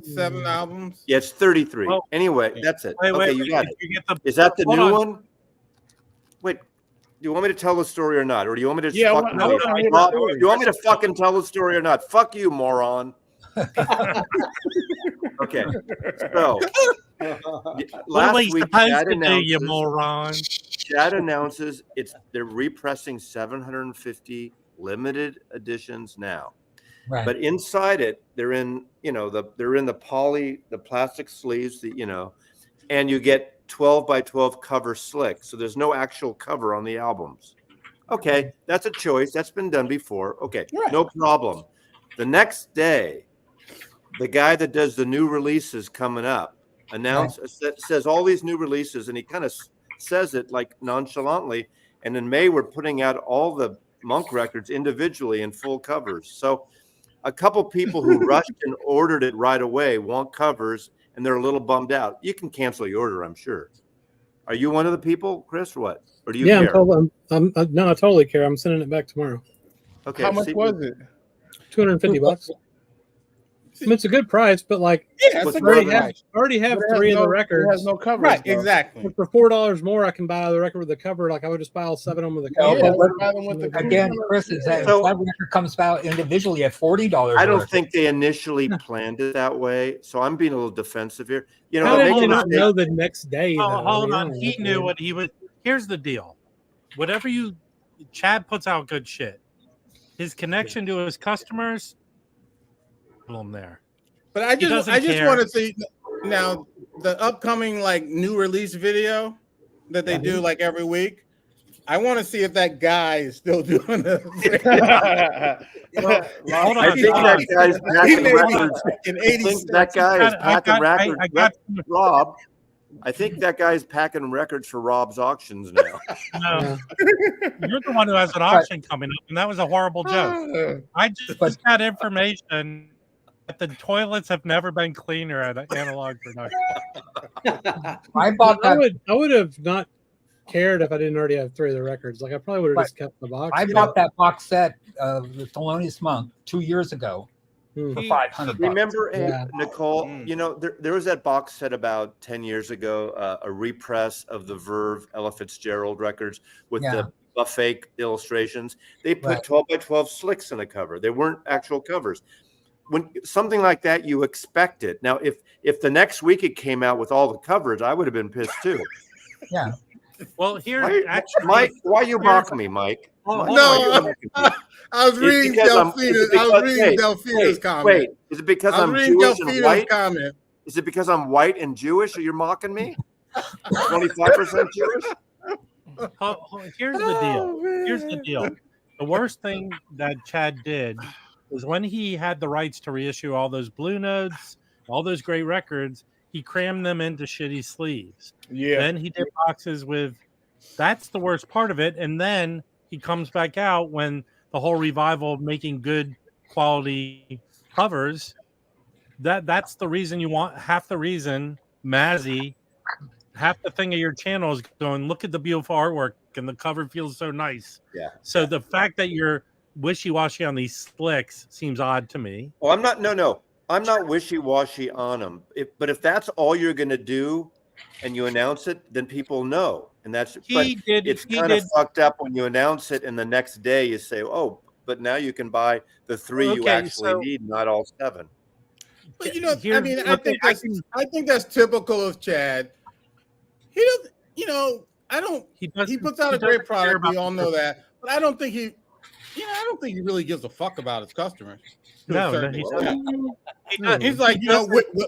seven albums. Yeah, it's 33. Well, anyway, that's it. Wait, you got it. Is that the new one? Wait, do you want me to tell the story or not, or do you want me to? Do you want me to fucking tell the story or not? Fuck you, moron. Okay, so last week, Chad announced, you moron. Chad announces they're repressing 750 limited editions now, but inside it they're in the plastic sleeves, and you get 12 by 12 cover slick, so there's no actual cover on the albums. Okay, that's a choice that's been done before. Okay, no problem. The next day, the guy that does the new releases coming up says all these new releases, and he kind of says it like nonchalantly, and in May we're putting out all the Monk records individually in full covers. So a couple people who rushed and ordered it right away want covers, and they're a little bummed out. You can cancel your order, I'm sure. Are you one of the people, Chris, or what? Or do you care? No, I totally care. I'm sending it back tomorrow. Okay. How much was it? $250. I mean, it's a good price, but like, Yeah, it's What's a the great other price. I already have But it has 3 of the It records. has no coverage. Right, though. exactly. But for $4 more, I can buy the record with the cover. Like I would just buy all 7 of them with the No, cover. Yeah, but let's buy them with the Again, cover. Chris, is that So- that record comes out individually at $40. I don't think they initially planned it that way, so I'm being a little defensive here. You know, How they did make they a not mistake. know the next day? Oh, though? hold I on. mean, He that's knew weird. what he was. Here's the deal. Whatever Chad puts out good shit. His connection to his customers, problem there. But I just doesn't care. want to see now the upcoming like new release video that they do like every week. I want to see if that guy is still doing this. Hold I on. think that guy's He packing may be records. in I 80 think that guy is I packing got- records. Rob, I think that guy's packing records for Rob's auctions now. No, you're the one who has an auction coming up, and that was a horrible joke. I just got information that the toilets have never been cleaner at Analogue Productions. I bought I that. would have not cared if I didn't already have 3 of the records. Like I probably would have Right. just kept the box. I bought that box set of the Thelonious Monk 2 years ago for $500. Remember, Yeah. Nicole, you know, there was that box set about 10 years ago, a repress of the Verve Ella Fitzgerald records with the buffet illustrations. They put 12 by 12 slicks in the cover. They weren't actual covers. When something like that, you expect it. Now, if the next week it came out with all the covers, I would have been pissed too. Yeah. Well, here, Mike, why you mocking me, Mike? Oh, Mike, hold why on. you mocking me? I was reading Delphina's comment. Wait, is it because I'm Jewish and white? Comment. Is it because I'm white and Jewish that you're mocking me? 25% Jewish? Here's the deal. Here's the deal. The worst thing that Chad did was when he had the rights to reissue all those Blue Notes, all those great records, he crammed them into shitty sleeves. Yeah. Then he did boxes with, that's the worst part of it. And then he comes back out when the whole revival of making good quality covers, that's the reason you want, half the reason Mazzy, half the thing of your channel is going, look at the beautiful artwork and the cover feels so nice. Yeah. So the fact that you're wishy-washy on these slicks seems odd to me. Oh, I'm not. No. I'm not wishy-washy on them. But if that's all you're going to do, and you announce it, then people know, and that's. It's kind of fucked up when you announce it, and the next day you say, "Oh, but now you can buy the 3 you actually need, not all 7." But you know, I think that's typical of Chad. He doesn't. You know, He puts out a great product. We all know that, but I don't think he. I don't think he really gives a fuck about his customers. No, he doesn't. He's like,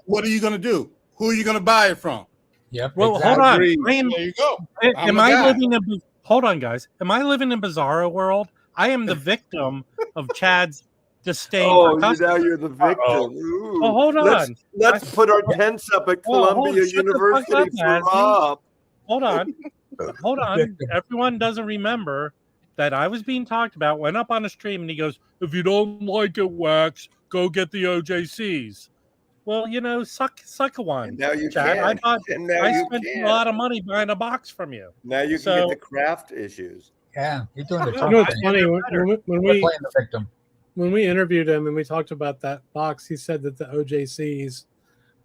what are you going to do? Who are you going to buy it from? Yeah. Well, hold on. There you go. Hold on, guys. Am I living in Bizarro world? I am the victim of Chad's disdain for customers. Now you're the victim. Well, hold on. Let's put our tents up at Columbia University for Rob. Hold on. Hold on. Everyone doesn't remember that I was being talked about, went up on a stream, and he goes, if you don't like it, Wax, go get the OJCs. Well, suck a one. And now you Chad. can. I spent a lot of money buying a box from you. Now you can get the craft issues. Yeah, you're doing the it's funny playing the victim. When we interviewed him and we talked about that box, he said that the OJCs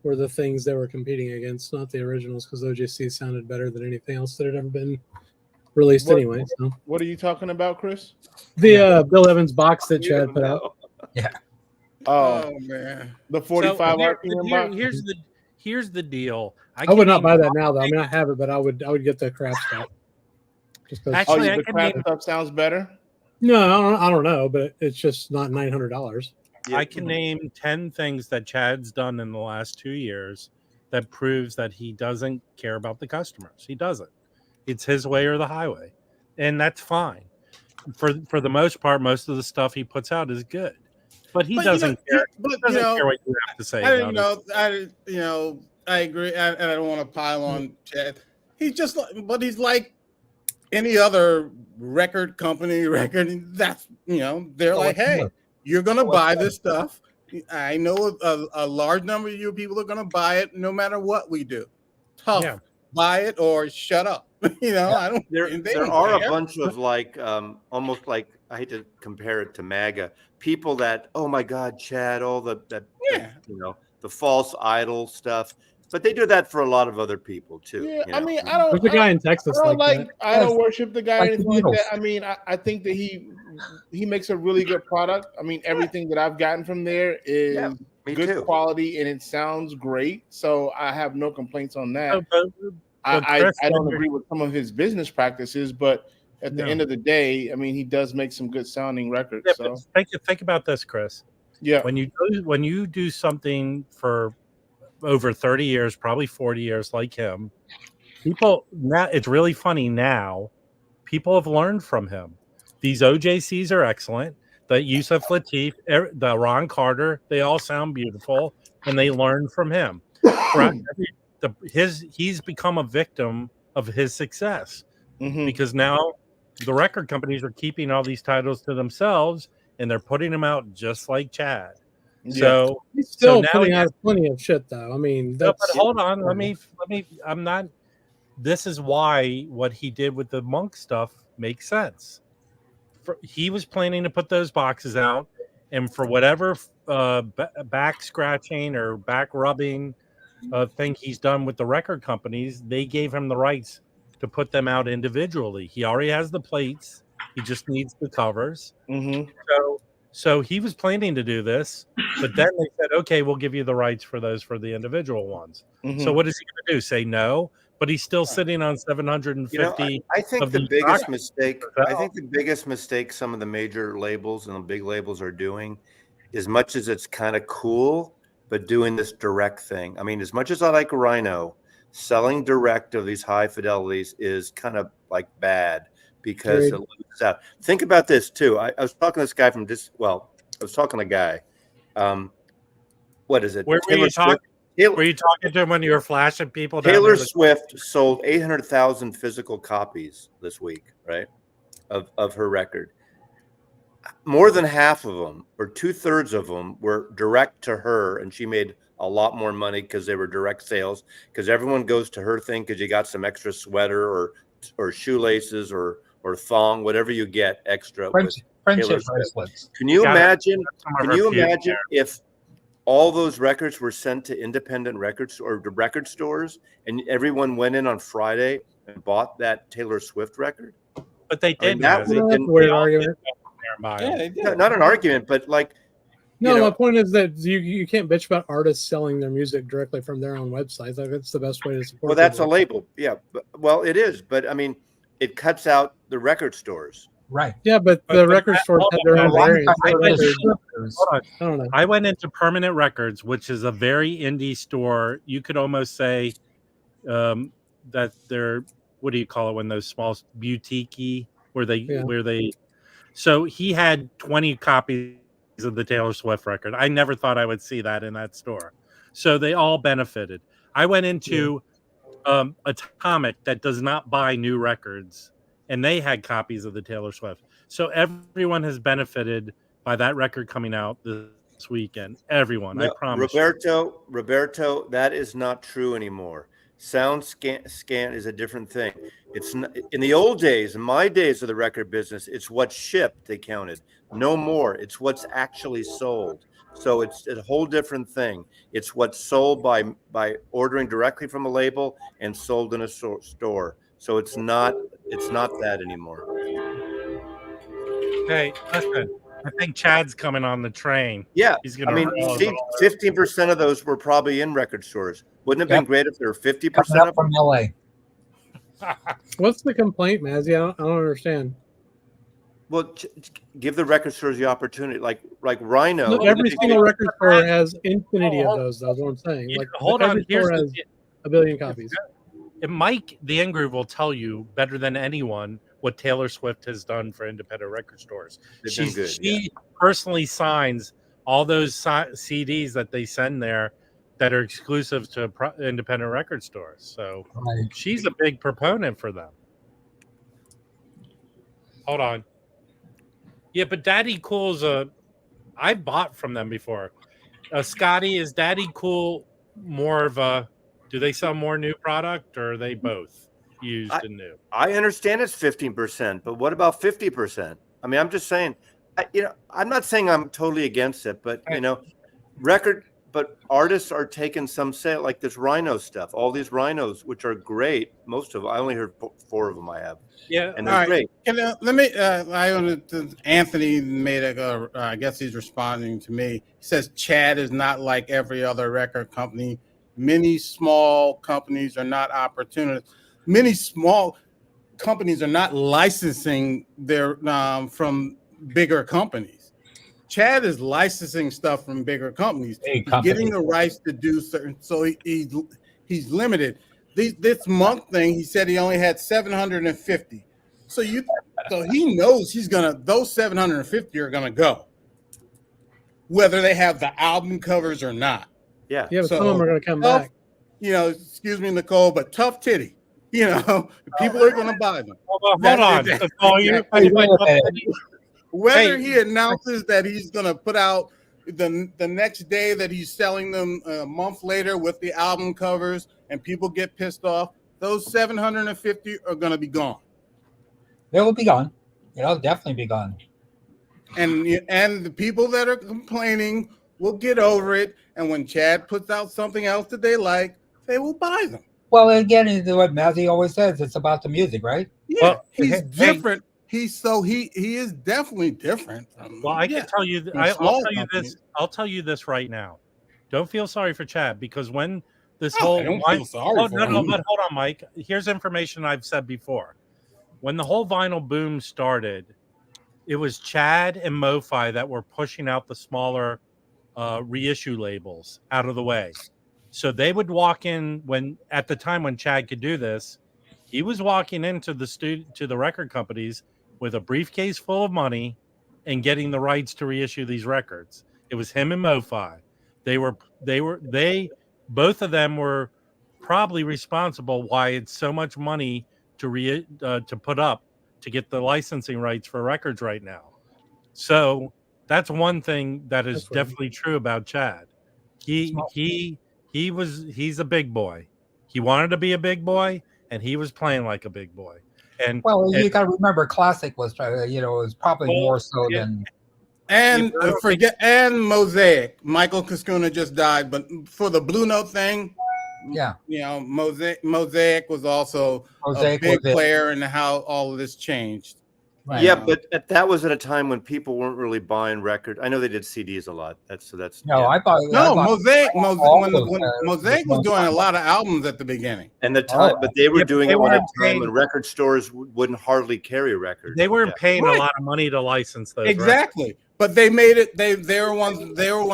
were the things they were competing against, not the originals, because OJCs sounded better than anything else that had ever been released anyway. So what are you talking about, Chris? The Bill Evans box that Chad put out. Yeah. Oh man, the 45 RPM box. Here's the deal. I would not buy that now, though. I mean, I have it, but I would get the craft stuff. Actually, the craft stuff sounds better. No, I don't know, but it's just not $900. I can name 10 things that Chad's done in the last 2 years that proves that he doesn't care about the customers. He doesn't. It's his way or the highway, and that's fine. For the most part, most of the stuff he puts out is good, but he doesn't care. He doesn't care what you have to say. I agree, and I don't want to pile on Chad. He's like any other record company. That's they're like, hey, You're gonna buy this stuff. I know a large number of you people are gonna buy it no matter what we do. Tough. Yeah. Buy it or shut up. I don't. There don't are care. a bunch of like almost like, I hate to compare it to MAGA people that, oh my God, Chad, all the false idol stuff, but they do that for a lot of other people too. Yeah, you I know? mean, I don't. There's a guy in Texas I don't like like. that. I don't worship the guy or Like the anything like that. Beatles. I mean, I think that he makes a really good product. I mean, everything that I've gotten from there is me good too. quality and it sounds great. So I have no complaints on that. So, but I Chris, don't agree with some of his business practices, but at the No. end of the day, I mean, he does make some good sounding records. Yeah, So but think about this, Chris. yeah, When you do something for over 30 years, probably 40 years, like him, people now, it's really funny now. People have learned from him. These OJCs are excellent. The Yusuf Lateef, the Ron Carter, they all sound beautiful, and they learn from him. He's become a victim of his success because now the record companies are keeping all these titles to themselves, and they're putting them out just like Chad. So he's still now putting out plenty of shit, though. I mean, no, that's, but hold on. Let me. I'm not. This is why what he did with the Monk stuff makes sense. He was planning to put those boxes out, and for whatever back scratching or back rubbing thing he's done with the record companies, they gave him the rights to put them out individually. He already has the plates. He just needs the covers. So he was planning to do this, but then they said, okay, we'll give you the rights for those for the individual ones. So what is he going to do? Say no? But he's still sitting on 750. I think the biggest mistake. I think the biggest mistake some of the major labels and the big labels are doing, as much as it's kind of cool, but doing this direct thing. I mean, as much as I like Rhino, selling direct of these high fidelities is kind of like bad because it loses out. Think about this too. I was talking to this guy from I was talking to a guy. What is it? Where were you talking? Were you talking to him when you were flashing people? Taylor Swift sold 800,000 physical copies this week, right, of her record. More than half of them, or 2/3 of them, were direct to her, and she made a lot more money because they were direct sales. Because everyone goes to her thing because you got some extra sweater or shoelaces or thong, whatever you get extra. Friendship bracelets. Can you imagine? Can you imagine if all those records were sent to independent records or the record stores, and everyone went in on Friday and bought that Taylor Swift record? But they did. That's a weird argument. Not an argument, but like. No, my point is that you can't bitch about artists selling their music directly from their own websites. Like, that's the best way to support. Well, that's a label, yeah. Well, it is, but I mean, it cuts out the record stores. Right. Yeah, but the record stores have their own variants. I don't know. I went into Permanent Records, which is a very indie store. You could almost say that they're, what do you call it when those small boutique-y where they so he had 20 copies of the Taylor Swift record. I never thought I would see that in that store. So they all benefited. I went into Atomic that does not buy new records, and they had copies of the Taylor Swift. So everyone has benefited by that record coming out this weekend. Everyone, I promise. Roberto, that is not true anymore. Sound scan is a different thing. It's not, in the old days, in my days of the record business, it's what shipped they counted. No more. It's what's actually sold. So it's a whole different thing. It's what's sold by ordering directly from a label and sold in a store. So it's not that anymore. Hey, listen, I think Chad's coming on the train. Yeah, he's gonna. 15% of those were probably in record stores. Wouldn't it have been great if there were 50% of from LA? What's the complaint, Mazzy? I don't understand. Well, give the record stores the opportunity, like Rhino. Look, every single record store has infinity of those. That's what I'm saying. Yeah, like, hold on, every store has a billion copies. Mike, the N-Groove, will tell you better than anyone what Taylor Swift has done for independent record stores. She personally signs all those CDs that they send there that are exclusive to independent record stores. So she's a big proponent for them. Hold on. Yeah, but Daddy Cool's I bought from them before. Scotty, is Daddy Cool more of a? Do they sell more new product, or are they both used and new? I understand it's 15%, but what about 50%? I mean, I'm just saying. I'm not saying I'm totally against it, but but artists are taking some sale, like this Rhino stuff. All these Rhinos, which are great. Most of I only heard 4 of them. I have. Yeah, and they're great. Let me. Anthony made a. I guess he's responding to me. He says Chad is not like every other record company. Many small companies are not opportunists. Many small companies are not licensing their from bigger companies. Chad is licensing stuff from bigger companies. He's getting the rights to do certain. So he's limited. This month thing, he said he only had 750. So he knows those 750 are gonna go, whether they have the album covers or not. Yeah. Yeah, but some of them are gonna come back. Excuse me, Nicole, but tough titty. People are gonna buy them. Hold on. Whether he announces that he's gonna put out the next day that he's selling them a month later with the album covers and people get pissed off, those 750 are going to be gone. They will be gone. They'll definitely be gone. And the people that are complaining will get over it. And when Chad puts out something else that they like, they will buy them. Well, again, what Mazzy always says, it's about the music, right? Yeah, well, he's different. He is definitely different. Well, I can tell you, I'll tell you this right now. Don't feel sorry for Chad, because when this I don't feel sorry for him. But hold on, Mike. Here's information I've said before. When the whole vinyl boom started, it was Chad and MoFi that were pushing out the smaller reissue labels out of the way. So they would walk in at the time when Chad could do this, he was walking into the record companies with a briefcase full of money and getting the rights to reissue these records. It was him and MoFi. Both of them were probably responsible why it's so much money to put up to get the licensing rights for records right now. So that's one thing that is definitely true about Chad. He's a big boy. He wanted to be a big boy, and he was playing like a big boy. You got to remember, Classic was, it was probably more so than. And Mosaic. Michael Cascuna just died, but for the Blue Note thing, Mosaic was also a big player in how all of this changed. Right. Yeah, but that was at a time when people weren't really buying records. I know they did CDs a lot. Mosaic was doing a lot of albums at the beginning. And but they were doing it at a time when record stores wouldn't hardly carry records. They weren't paying a lot of money to license those. Exactly, records. But they made it. They were one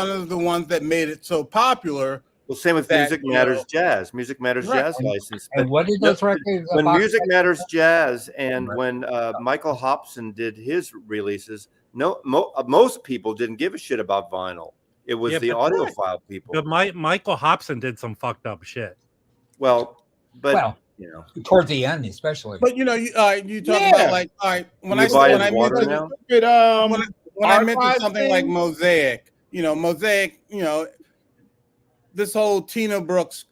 of the ones that made it so popular. Well, same with Music Matters Jazz. Music Matters Jazz license. And what did those records? When Music Matters Jazz and when Michael Hobson did his releases, most people didn't give a shit about vinyl. It was the audiophile people. But Michael Hobson did some fucked up shit. Towards the end, especially. But you talk about like, all right, when I mentioned something like Mosaic, Mosaic, this whole Tina Brooks,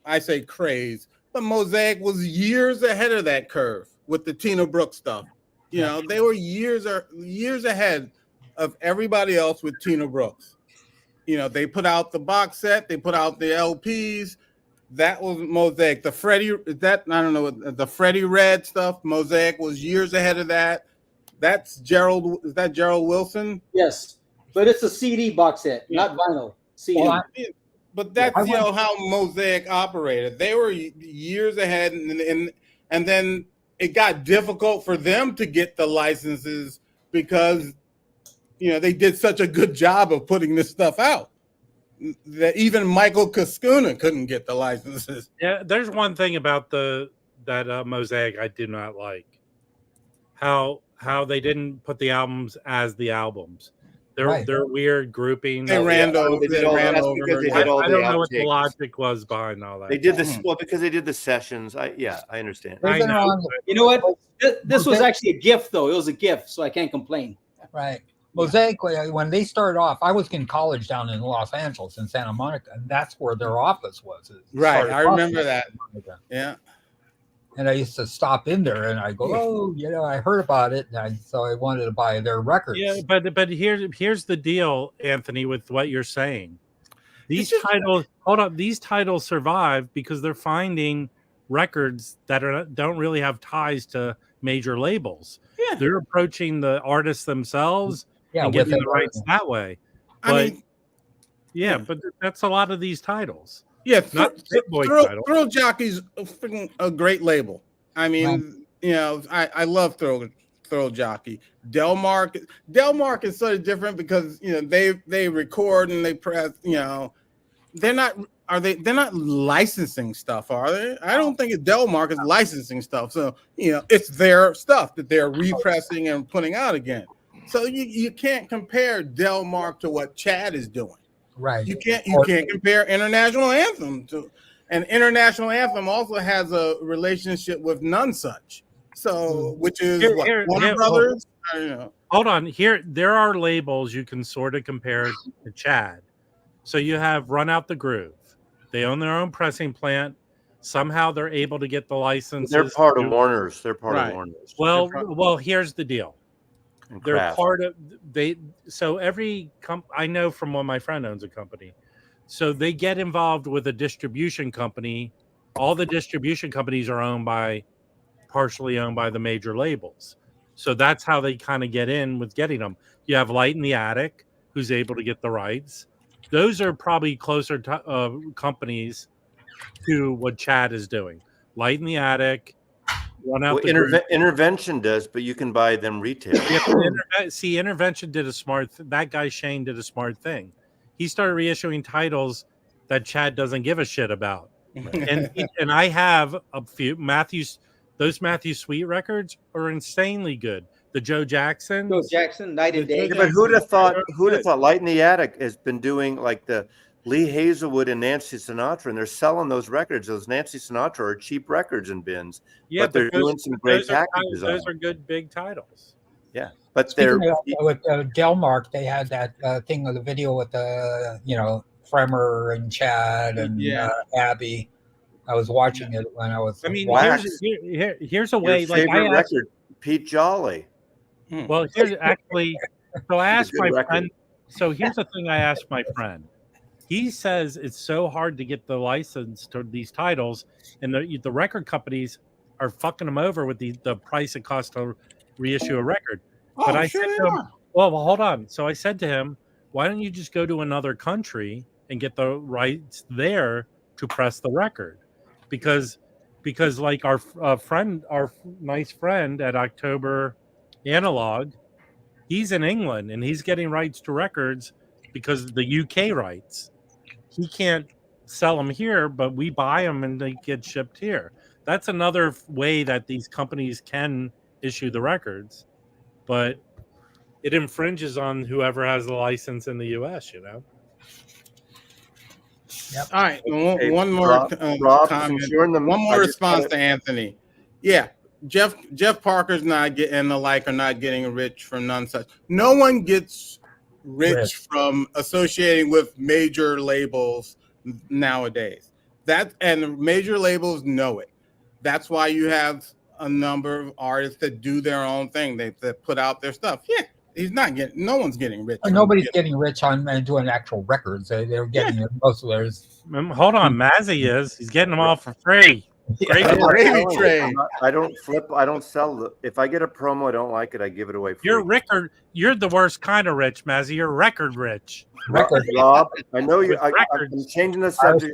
I say craze, but Mosaic was years ahead of that curve with the Tina Brooks stuff. They were years ahead of everybody else with Tina Brooks. They put out the box set, they put out the LPs. That was Mosaic. The Freddie Red stuff, Mosaic was years ahead of that. That's Gerald. Is that Gerald Wilson? Yes, but it's a CD box set, not vinyl. CD. But that's how Mosaic operated. They were years ahead, and then it got difficult for them to get the licenses because they did such a good job of putting this stuff out that even Michael Cascuna couldn't get the licenses. Yeah, there's one thing about that Mosaic I do not like. How they didn't put the albums as the albums. They're weird grouping. They ran over. I don't know what the logic was behind all that. They did this because they did the sessions. I understand. I know. You know what? This was actually a gift, though. It was a gift, so I can't complain. Right. Mosaic, when they started off, I was in college down in Los Angeles in Santa Monica, and that's where their office was. Right, I remember that. Yeah. And I used to stop in there, and I go, "Oh, I heard about it," and so I wanted to buy their records. Yeah, but here's the deal, Anthony, with what you're saying. These titles, hold on, these titles survive because they're finding records that don't really have ties to major labels. Yeah. They're approaching the artists themselves and getting the rights that way. But but that's a lot of these titles. Yeah, not Thrill Jockey's a great label. I mean, I love Thrill Jockey. Delmark is sort of different because they record and they press. They're not licensing stuff, are they? I don't think Delmark is licensing stuff. So it's their stuff that they're repressing and putting out again. So you can't compare Delmark to what Chad is doing. Right. You can't compare International Anthem to, and International Anthem also has a relationship with None Such. So which is Warner Brothers. Hold on. Here there are labels you can sort of compare to Chad. So you have Run Out the Groove. They own their own pressing plant. Somehow they're able to get the licenses. They're part of Warner's. They're part of Warner's. Well, here's the deal. They're part of so every I know from one, my friend owns a company, so they get involved with a distribution company. All the distribution companies are partially owned by the major labels, so that's how they kind of get in with getting them. You have Light in the Attic, who's able to get the rights. Those are probably closer to companies to what Chad is doing. Light in the Attic. Intervention does, but you can buy them retail. See, Intervention did a smart. That guy Shane did a smart thing. He started reissuing titles that Chad doesn't give a shit about, and I have a few Those Matthew Sweet records are insanely good. The Joe Jackson, Night and Day. Yeah, but who'd have thought? Light in the Attic has been doing like the Lee Hazelwood and Nancy Sinatra, and they're selling those records. Those Nancy Sinatra are cheap records in bins, but they're doing some great packages. Those are good big titles. Yeah, but with Delmark, they had that thing with the video with the Fremer and Chad and Abby. I was watching it when I was. I mean, here's a Your way. Like favorite record, Pete Jolly. Well, here's actually. So I asked my friend. So here's the thing I asked my friend. He says it's so hard to get the license to these titles, and the record companies are fucking them over with the price it costs to reissue a record. But I said to him, well, hold on. So I said to him, why don't you just go to another country and get the rights there to press the record? Because like our nice friend at October Analogue, he's in England and he's getting rights to records because the UK rights. He can't sell them here, but we buy them and they get shipped here. That's another way that these companies can issue the records, but it infringes on whoever has the license in the US, Yep. All right. One more comment. One more response to Anthony. Yeah. Jeff Parker's not getting are not getting rich from None Such. No one gets rich from associating with major labels nowadays. And major labels know it. That's why you have a number of artists that do their own thing. That put out their stuff. Yeah, no one's getting rich. Nobody's getting rich on doing actual records. They're getting most of theirs. Hold on, Mazzy is. He's getting them all for free. Gravy train. I don't flip. I don't sell. If I get a promo, I don't like it. I give it away. Free. You're the worst kind of rich, Mazzy. You're record rich. Rob, I know you. I'm changing the subject.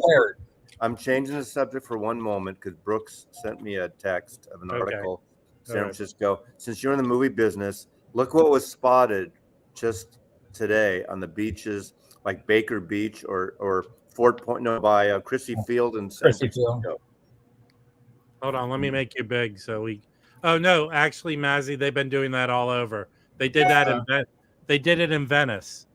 I'm changing the subject for one moment because Brooks sent me a text of an article. San Francisco. Since you're in the movie business, look what was spotted just today on the beaches, like Baker Beach or Fort Point, by Chrissy Field in San Francisco. Hold on, let me make you big so we. Oh no, actually, Mazzy, they've been doing that all over. They did that they did it in Venice.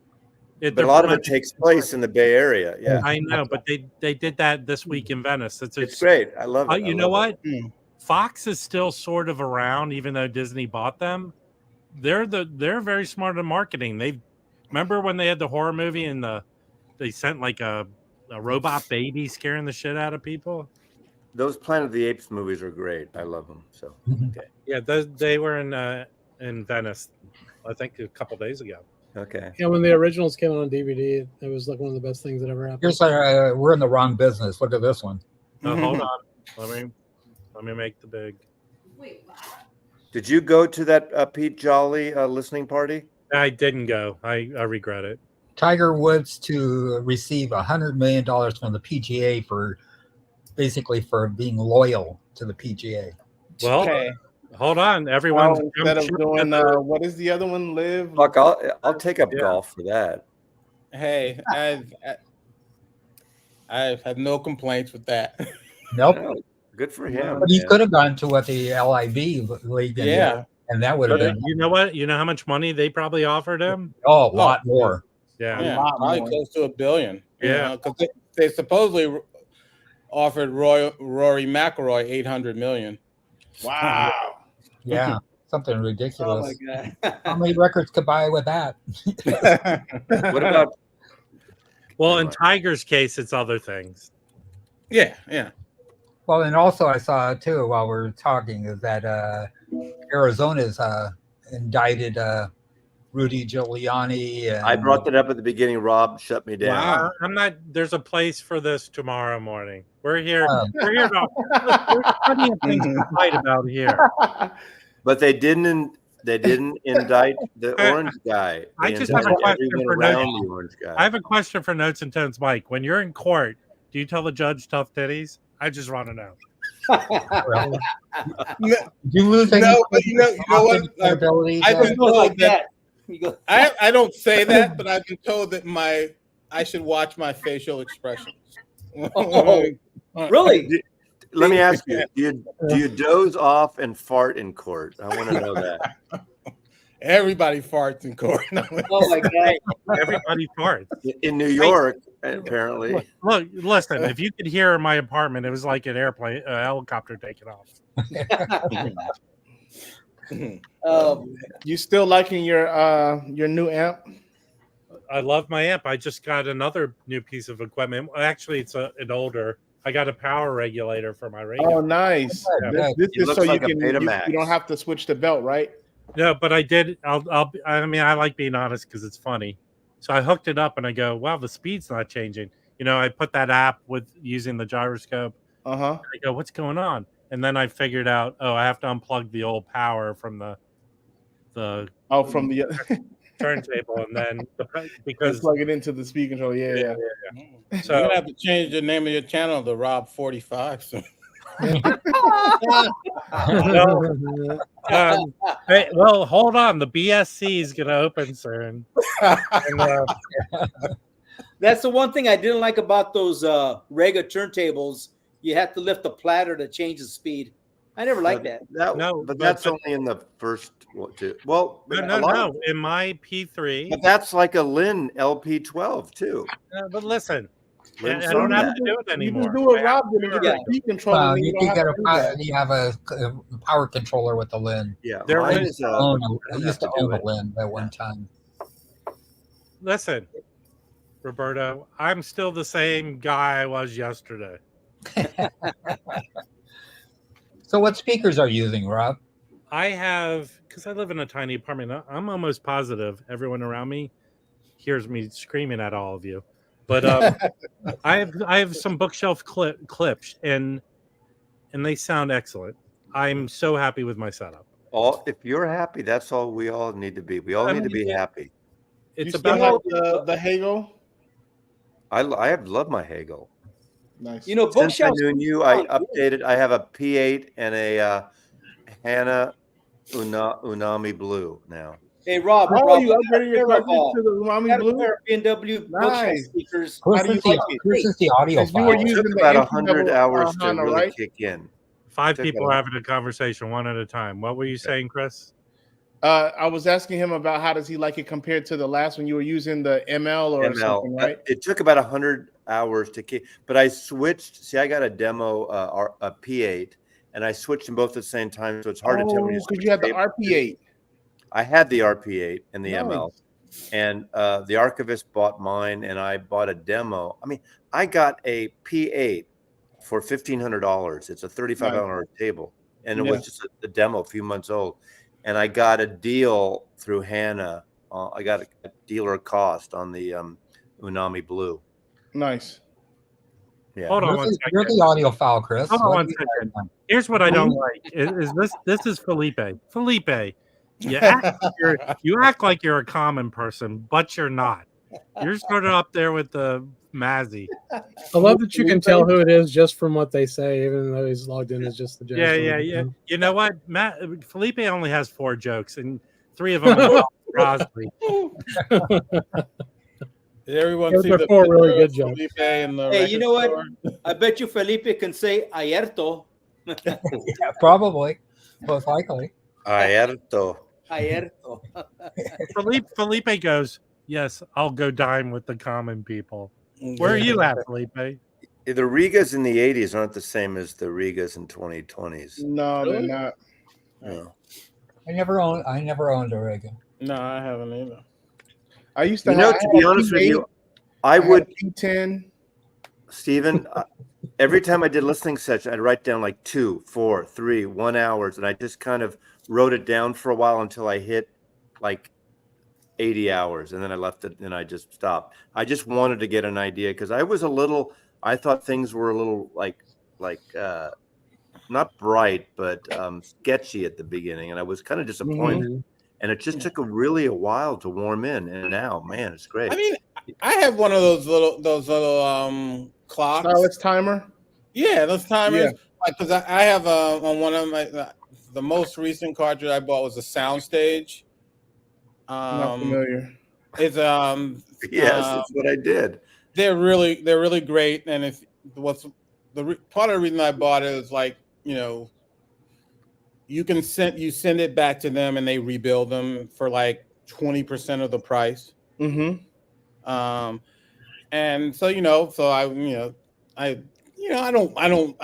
But a lot of it takes place in the Bay Area. Yeah, I know, but they did that this week in Venice. It's great. I love it. You know what? Fox is still sort of around, even though Disney bought them. they're very smart in marketing. They remember when they had the horror movie and they sent like a robot baby scaring the shit out of people. Those Planet of the Apes movies are great. I love them. So okay. Yeah, they were in Venice, I think a couple days ago. Okay. Yeah, when the originals came out on DVD, it was like one of the best things that ever happened. Here's we're in the wrong business. Look at this one. Hold on, let me make the big. Wait, what? Did you go to that Pete Jolly listening party? I didn't go. I regret it. Tiger Woods to receive $100 million from the PGA for basically for being loyal to the PGA. Well, Okay. hold on, everyone. Well, instead of doing what is the other one? Live. Fuck, I'll take up golf for that. Hey, I've had no complaints with that. Nope. No, good for him. But he could have gone to what the LIV league did. Yeah. And that would have been, You know what? You know how much money they probably offered him? a lot more. Yeah, Probably close to $1 billion. Yeah, because they supposedly offered Rory McIlroy $800 million. Wow. Yeah. Something Oh ridiculous. my god. How many records could buy with that? What about? Well, in Tiger's case, it's other things. Yeah. Well, and also I saw too while we were talking is that Arizona's indicted Rudy Giuliani. And I brought that up at the beginning. Rob shut me down. Wow. I'm not. There's a place for this tomorrow morning. We're here. We're here. There's plenty of things to fight about here. But they didn't indict the orange guy. I They just have a indicted question everyone for around Notes. the orange guy. I have a question for Notes and Tones, Mike. When you're in court, do you tell the judge tough titties? I just want to know. Do you lose any But you know what? credibility? I've been Go like told that. that. You go. I don't say that, but I've been told that I should watch my facial expressions. Oh, really? Let me ask you: do you doze off and fart in court? I want to know that. Everybody farts in court. Oh my god. Everybody farts. In New York, apparently. Look, listen. If you could hear in my apartment, it was like an airplane, a helicopter taking off. You still liking your new amp? I love my amp. I just got another new piece of equipment. Actually, it's an older. I got a power regulator for my radio. Oh, nice. Yeah. This It is looks so like a you Betamax. don't have to switch the belt, right? No, but I did. I mean, I like being honest because it's funny. So I hooked it up and I go, wow, the speed's not changing. You know, I put that app with using the gyroscope. Uh-huh. I go, what's going on? And then I figured out, I have to unplug the old power from the From the turntable, and then because plug it into the speed controller. Yeah. So You're gonna have to change the name of your channel to Rob 45 soon. Hey, well, hold on. The BSC is going to open soon. And, That's the one thing I didn't like about those Rega turntables. You have to lift the platter to change the speed. I never liked that. But that's only in the first two. Well, no. In my P3, but that's like a Lin LP12 too. But listen, I Lin's don't on have that. to do it anymore. You just do it, Rob. You get the speed controller. Well, and you don't can get have to do that. you have a power controller with the Lin. Yeah, There mine is, is, I don't used to have to own do a it. Lin at one time. Listen, Roberto, I'm still the same guy I was yesterday. So what speakers are you using, Rob? I have, because I live in a tiny apartment, I'm almost positive everyone around me hears me screaming at all of you. But I have some bookshelf clips, and they sound excellent. I'm so happy with my setup. If you're happy, that's all we all need to be. We all need to be happy. It's You still about have the Hagel. I have loved my Hagel. Nice. You know, Since I bookshelves. knew you, I updated. I have a P8 and a Hana Unami Blue now. Hey, Rob. Oh, Rob, you upgraded your pair of, collection to the Umami got a Blue? pair of BMW bookshelf Nice. speakers. How do you like it? This is the audio Because you were file. It using took the about entry 100 level, hours to Hana, really right? kick in. 5 Took people about- are having a conversation one at a time. What were you saying, Chris? I was asking him about how does he like it compared to the last one you were using the ML or something, right? It took about 100 hours to kick, but I switched. See, I got a demo, a P8, and I switched them both at the same time, so it's hard to tell when you because switch you had the tables. RP8. I had the RP8 and the Nice. ML, and the archivist bought mine, and I bought a demo. I mean, I got a P8 for $1,500. It's a 35-hour table, and it was just a demo, a few months old. And I got a deal through Hannah. I got a dealer cost on the Unami Blue. Nice. Yeah. Hold on You're one the, you're second. the audiophile, Chris. Hold on What one do you second. have? Here's what I don't like. Is this? This is Felipe. Felipe, you act like you're a common person, but you're not. You're sort of up there with the Mazzy. I love that you can tell who it is just from what they say, even though he's logged in as just the jazz. Yeah. You know what, Felipe only has 4 jokes, and 3 of them are Crosby. Did everyone Those see are the 4 really picture of good jokes. Felipe in the Hey, you record know what? store? I bet you Felipe can say ayerto. Yeah, probably, most likely. Aerto. Ayerto. Felipe goes, yes, I'll go dine with the common people. Where are you at, Felipe? The Rigas in the 80s aren't the same as the Rigas in 2020s. No, they're not. No. I never owned a Reagan. No, I haven't either. I used to You know, have. to be honest with you, I would, P10. Stephen, every time I did listening session, I'd write down like 2, 4, 3, 1 hours, and I just kind of wrote it down for a while until I hit like 80 hours, and then I left it and I just stopped. I just wanted to get an idea because I thought things were a little like not bright, but sketchy at the beginning, and I was kind of disappointed. And it just took a while to warm in, and now, man, it's great. I mean, I have one of those little clocks. Stylus timer. Yeah, those timers. Yeah. Because I have on one of my the most recent cartridge I bought was a Soundstage. Not familiar. It's yes, that's what I did. They're really great, and if part of the reason I bought it is like, you know, you send it back to them and they rebuild them for like 20% of the price. Mm-hmm. And so I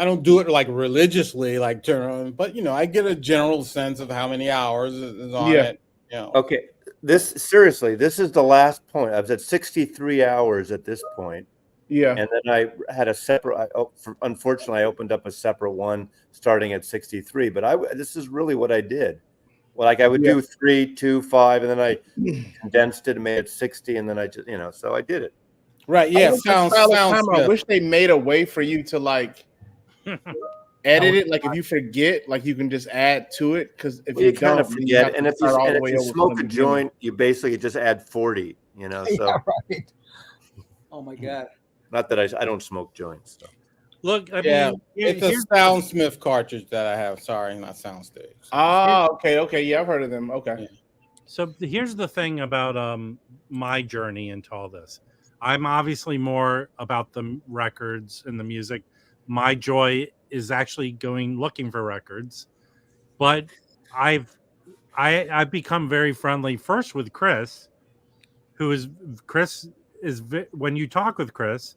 don't do it like religiously, like turn on, but I get a general sense of how many hours is on it. Okay. This is the last point. I was at 63 hours at this point. Yeah. And then I had a separate, unfortunately, I opened up a separate one starting at 63, but this is really what I did. Well, like I would do 3, 2, 5, and then I condensed it and made it 60. And then I just, so I did it. Right. Yeah. Sounds I wish they made a way for you to like edit it. Like if you forget, like you can just add to it. Because if you kind of forget, and if you smoke a joint, you basically just add 40, so. Yeah, right. Oh my God. Not that I don't smoke joints. So. Look, I mean, it's a Soundsmith cartridge that I have. Sorry, not Soundstage. Oh, okay. Yeah, I've heard of them. Okay. Yeah. So here's the thing about my journey into all this. I'm obviously more about the records and the music. My joy is actually looking for records, but I've become very friendly first with Chris, when you talk with Chris,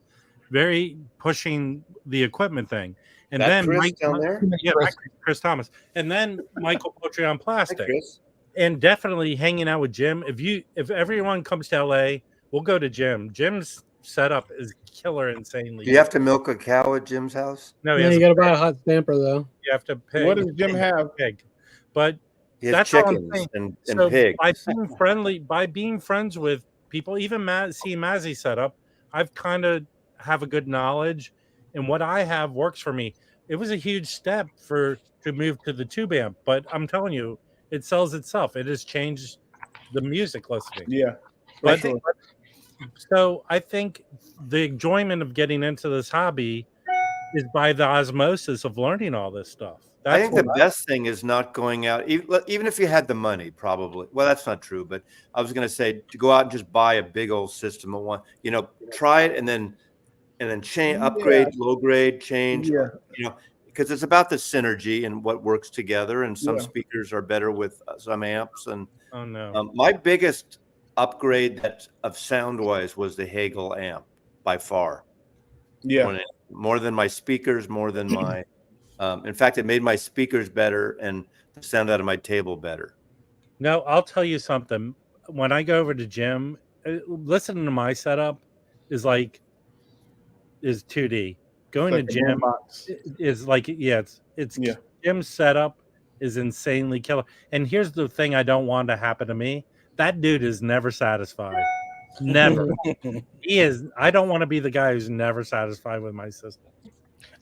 very pushing the equipment thing, and that then Chris down there, Chris Thomas, and then Michael Poetry on Plastic, and definitely hanging out with Jim. If everyone comes to LA, we'll go to Jim. Jim's setup is killer, insanely. Do you have to milk a cow at Jim's house? No, you got to buy a hot stamper though. You have to pay. What does Jim have? Pig, but that's chickens and pigs. By being friends with people, even Mazzy setup, I've kind of have a good knowledge, and what I have works for me. It was a huge step to move to the tube amp, but I'm telling you, it sells itself. It has changed the music listening. Yeah. But so I think the enjoyment of getting into this hobby is by the osmosis of learning all this stuff. I think the best thing is not going out, even if you had the money, probably. Well, that's not true, but I was going to say to go out and just buy a big old system of one. Try it and then change, upgrade, low grade, change. Because it's about the synergy and what works together. And some speakers are better with some amps. And my biggest upgrade of sound wise was the Hagel amp by far. Yeah, more than my speakers, more than my. In fact, it made my speakers better and the sound out of my table better. No, I'll tell you something. When I go over to Jim, listening to my setup is 2D. Going to Like a Jim boombox. is like, yeah, it's Yeah. Jim's setup is insanely killer. And here's the thing I don't want to happen to me. That dude is never satisfied. Never. He is. I don't want to be the guy who's never satisfied with my system.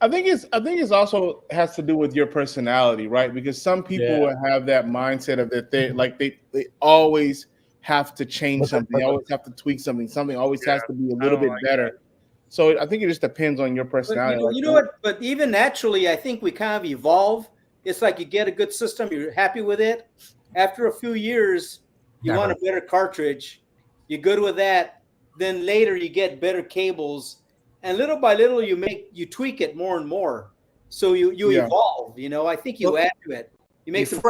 I think it's also has to do with your personality, right? Because some people will have that mindset of that they always have to change something, they always have to tweak something, something always has to be a little bit better. So I think it just depends on your personality. But you know what? But even naturally, I think we kind of evolve. It's like you get a good system, you're happy with it. After a few years, you want a better cartridge. You're good with that. Then later, you get better cables, and little by little, you tweak it more and more. So you evolve. You know, I think you add to it. You make some.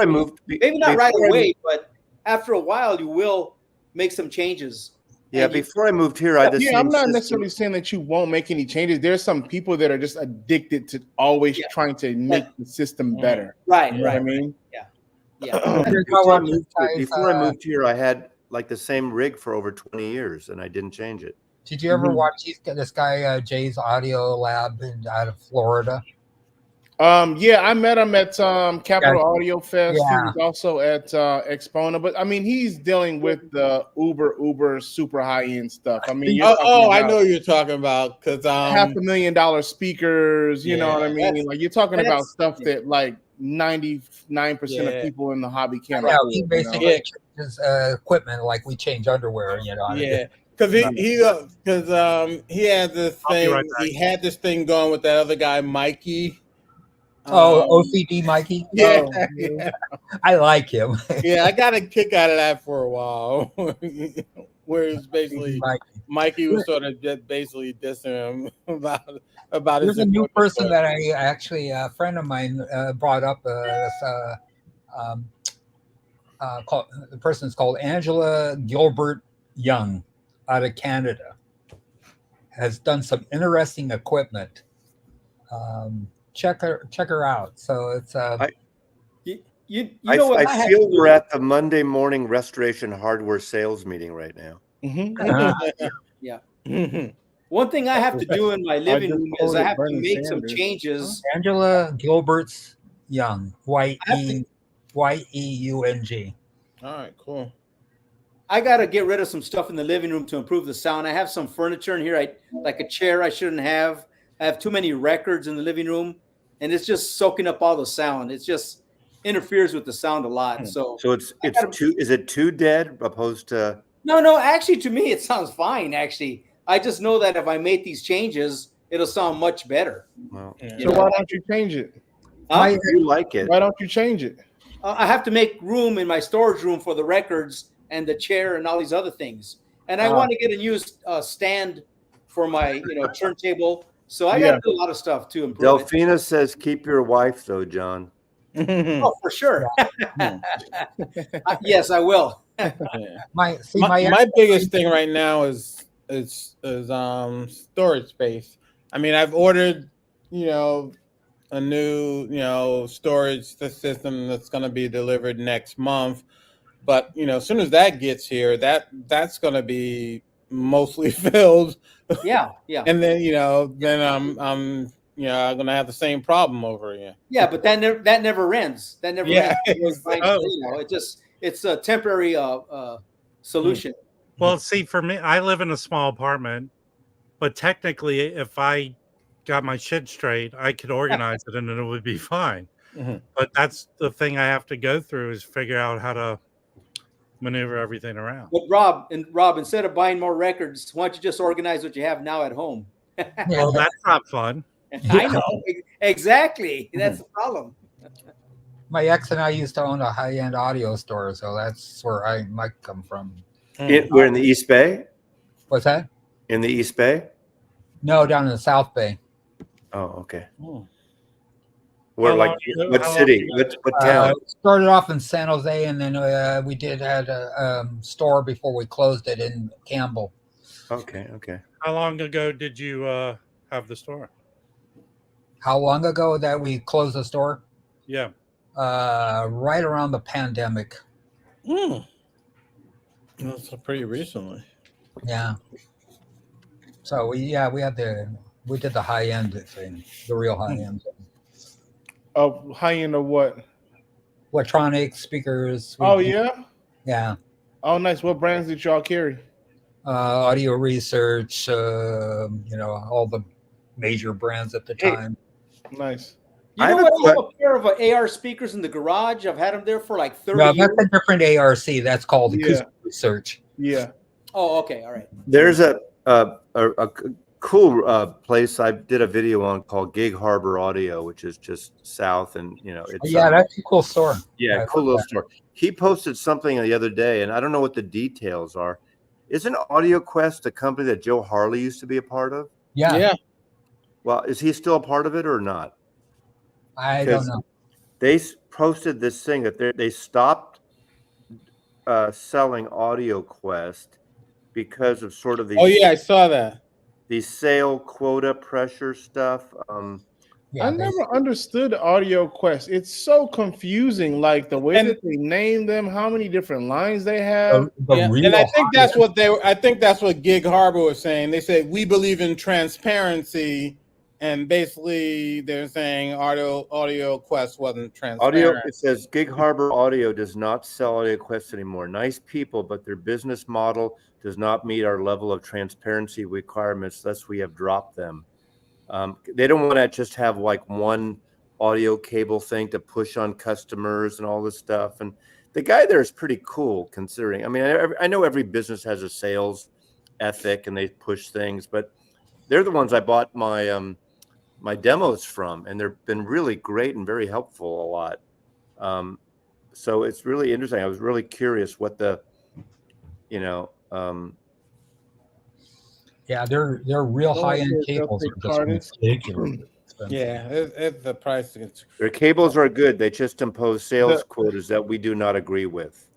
Maybe not right away, but after a while, you will make some changes. Yeah, before I moved here, I had the same I'm not system. necessarily saying that you won't make any changes. There's some people that are just addicted to always trying to make the system better. Right, you know what I mean? Yeah. Before I moved here, I had like the same rig for over 20 years, and I didn't change it. Did you ever watch this guy Jay's Audio Lab out of Florida? Yeah, I met him at Capital Audio Fest. Yeah. He was also at Expona, but I mean, he's dealing with the uber super high end stuff. I mean, I know what you're talking about because $500,000 speakers. You know what I mean? Like you're talking about stuff that like 99% of people in the hobby can't. Yeah, he basically changes equipment like we change underwear. You know. Yeah. Because he had this thing. He had this thing going with that other guy, Mikey. OCD Mikey. Yeah, I like him. Yeah, I got a kick out of that for a while, where it's basically Mikey was sort of just basically dissing him about There's his. a new person that I actually a friend of mine brought up. The person's called Angela Gilbert Young, out of Canada. Has done some interesting equipment. Check her out. So it's I feel we're at the Monday morning restoration hardware sales meeting right now. Yeah. One thing I have to do in my living room is I have to make some changes. Angela Gilbert's Young, Yeung. All right, cool. I got to get rid of some stuff in the living room to improve the sound. I have some furniture in here, like a chair I shouldn't have. I have too many records in the living room, and it's just soaking up all the sound. It just interferes with the sound a lot. So it's too. Is it too dead opposed to? No. Actually, to me, it sounds fine. Actually, I just know that if I make these changes, it'll sound much better. Well, so why don't you change it? You like it? Why don't you change it? I have to make room in my storage room for the records and the chair and all these other things. And I want to get a new stand for my turntable. So I got to do a lot of stuff to improve. Delphina says, "Keep your wife, though, John." Oh, for sure. Yes, I will. My biggest thing right now is storage space. I mean, I've ordered, a new, storage system that's going to be delivered next month. But, as soon as that gets here, that's going to be mostly filled. Yeah. And then, I'm going to have the same problem over again. Yeah, but that never ends. That never ends. It's a temporary solution. Well, see, for me, I live in a small apartment, but technically, if I got my shit straight, I could organize it and it would be fine. Mm-hmm. But that's the thing I have to go through is figure out how to maneuver everything around. But Rob, instead of buying more records, why don't you just organize what you have now at home? Well, that's not fun. I know. Exactly. That's the problem. My ex and I used to own a high-end audio store, so that's where I might come from. We're in the East Bay? What's that? In the East Bay? No, down in the South Bay. Oh, okay. What city? What town? Started off in San Jose, and then we had a store before we closed it in Campbell. Okay. How long ago did you have the store? How long ago that we closed the store? Yeah. Right around the pandemic. That's pretty recently. Yeah. So we did the high end thing, the real high end. Of high end of what? Electronic speakers. Oh yeah. Yeah. Oh nice. What brands did y'all carry? Audio Research. All the major brands at the time. Nice. You know what? I have a pair of AR speakers in the garage. I've had them there for like 30 years. That's a different ARC. That's called Acoustic Research. Yeah. Oh, okay. All right. There's a cool place I did a video on called Gig Harbor Audio, which is just south, and it's that's a cool store. Yeah, cool little store. He posted something the other day, and I don't know what the details are. Isn't AudioQuest a company that Joe Harley used to be a part of? Yeah. Well, is he still a part of it or not? I don't know. They posted this thing that they stopped selling AudioQuest because of sort of these. Oh yeah, I saw that. These sale quota pressure stuff. I never understood AudioQuest. It's so confusing, like the way that they name them, how many different lines they have. And I think that's what I think that's what Gig Harbor was saying. They said we believe in transparency, and basically they're saying AudioQuest wasn't transparent. It says Gig Harbor Audio does not sell AudioQuest anymore. Nice people, but their business model does not meet our level of transparency requirements. Thus, we have dropped them. They don't want to just have like one audio cable thing to push on customers and all this stuff. And the guy there is pretty cool considering. I mean, I know every business has a sales ethic and they push things, but they're the ones I bought my my demos from, and they've been really great and very helpful a lot. So it's really interesting. I was really curious what the, they're real high end cables are just ridiculous. Yeah, it's the price. Their cables are good. They just impose sales quotas that we do not agree with.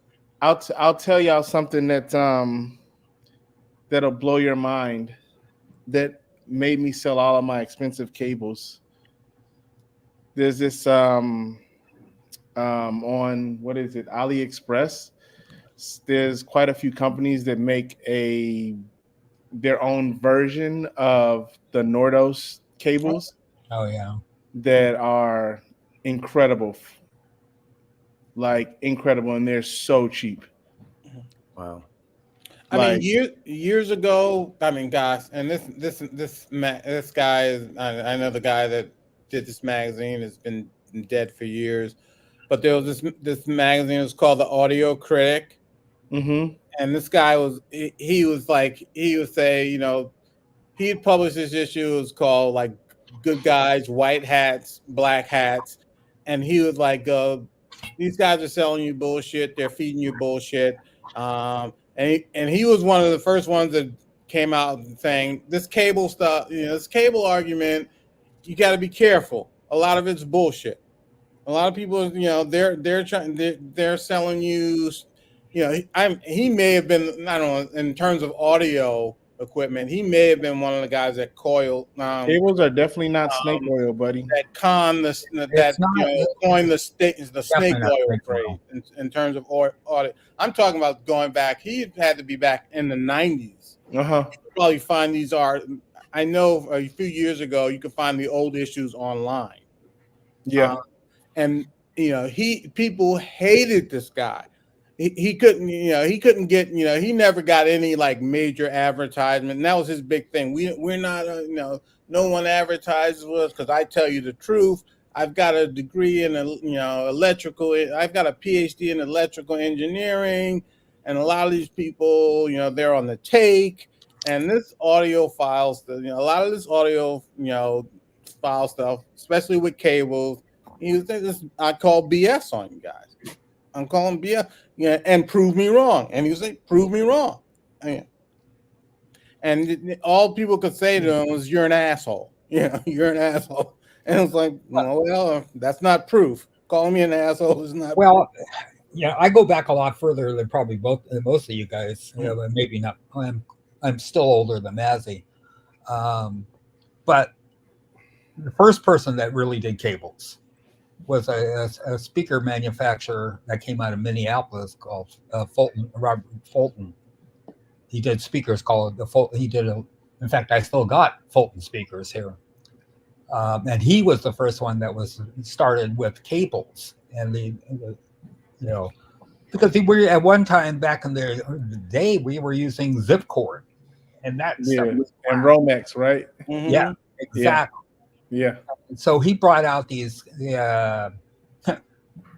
I'll tell y'all something that that'll blow your mind. That made me sell all of my expensive cables. There's this on what is it, AliExpress. There's quite a few companies that make their own version of the Nordos cables. Oh yeah, that are incredible, and they're so cheap. Wow. I mean, years ago. I mean, gosh, and this guy is. I know the guy that did this magazine has been dead for years, but there was this magazine. It was called the Audio Critic, and this guy was. He would say, he'd publish this issue. It was called like Good Guys, White Hats, Black Hats, and he was like, "These guys are selling you bullshit. They're feeding you bullshit." And he was one of the first ones that came out saying this cable stuff, this cable argument, you got to be careful. A lot of it's bullshit. A lot of people, they're selling you, he may have been, I don't know, in terms of audio equipment, he may have been one of the guys that coiled. Cables are definitely not snake oil, buddy. That coined the snake oil phrase in terms of audit. I'm talking about going back. He had to be back in the 90s. You probably find these are. I know a few years ago you could find the old issues online. Yeah, and people hated this guy. He couldn't get, he never got any like major advertisement. And that was his big thing. We're not, no one advertises with us because I tell you the truth. I've got a degree in, electrical. I've got a PhD in electrical engineering. And a lot of these people, they're on the take. And this audiophile stuff, a lot of this audio, file stuff, especially with cables, I call BS on you guys. I'm calling BS, and prove me wrong. And he was like, prove me wrong. And all people could say to him was, you're an asshole. You're an asshole. And it's like, well, that's not proof. Calling me an asshole is not proof. Yeah, I go back a lot further than probably most of you guys. Maybe not. I'm still older than Mazzy. But the first person that really did cables was a speaker manufacturer that came out of Minneapolis called Fulton, Robert Fulton. He did speakers called the Fulton. In fact, I still got Fulton speakers here. And he was the first one that was started with cables. And because we at one time back in the day, we were using zip cord. And that stuff was and Romex, right? Mm-hmm. Yeah, exactly. Yeah. So he brought out these.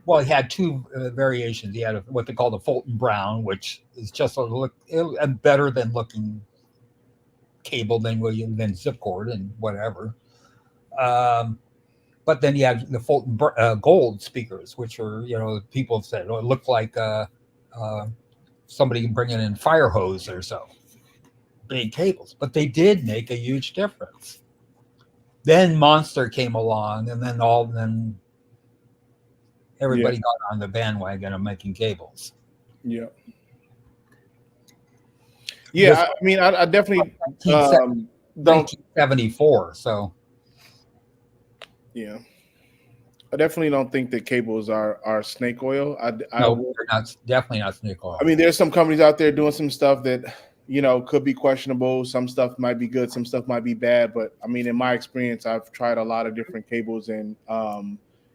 Well, he had two variations. He had what they call the Fulton Brown, which is just a better than looking cable than zip cord and whatever. But then you had the Fulton Gold speakers, which are, people said, it looked like somebody bringing in fire hose or so. Big cables, but they did make a huge difference. Then Monster came along, and then everybody got on the bandwagon of making cables. Yeah. Yeah, I mean, I definitely don't. 1974, so. Yeah. I definitely don't think that cables are snake oil. No, they're not, definitely not snake oil. I mean, there's some companies out there doing some stuff that, could be questionable. Some stuff might be good, some stuff might be bad. But I mean, in my experience, I've tried a lot of different cables, and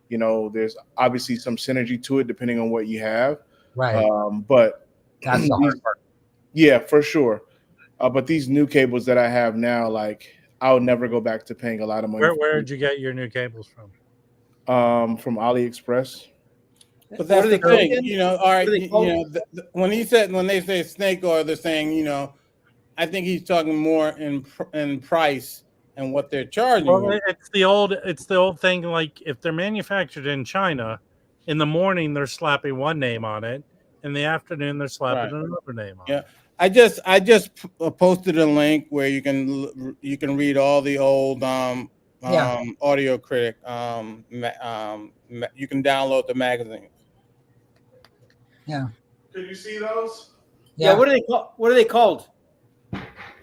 there's obviously some synergy to it depending on what you have. Right. But that's the hard part. Yeah, for sure. But these new cables that I have now, like, I would never go back to paying a lot of money. Where did you get your new cables from? From AliExpress. But that's the thing, all right, when they say snake oil, they're saying, I think he's talking more in price and what they're charging. Well, it's the old thing, like if they're manufactured in China, in the morning they're slapping one name on it, in the afternoon they're slapping another name on it. I just posted a link where you can read all the old Audio Critic. You can download the magazine. Yeah. Did you see those? Yeah. What are they called?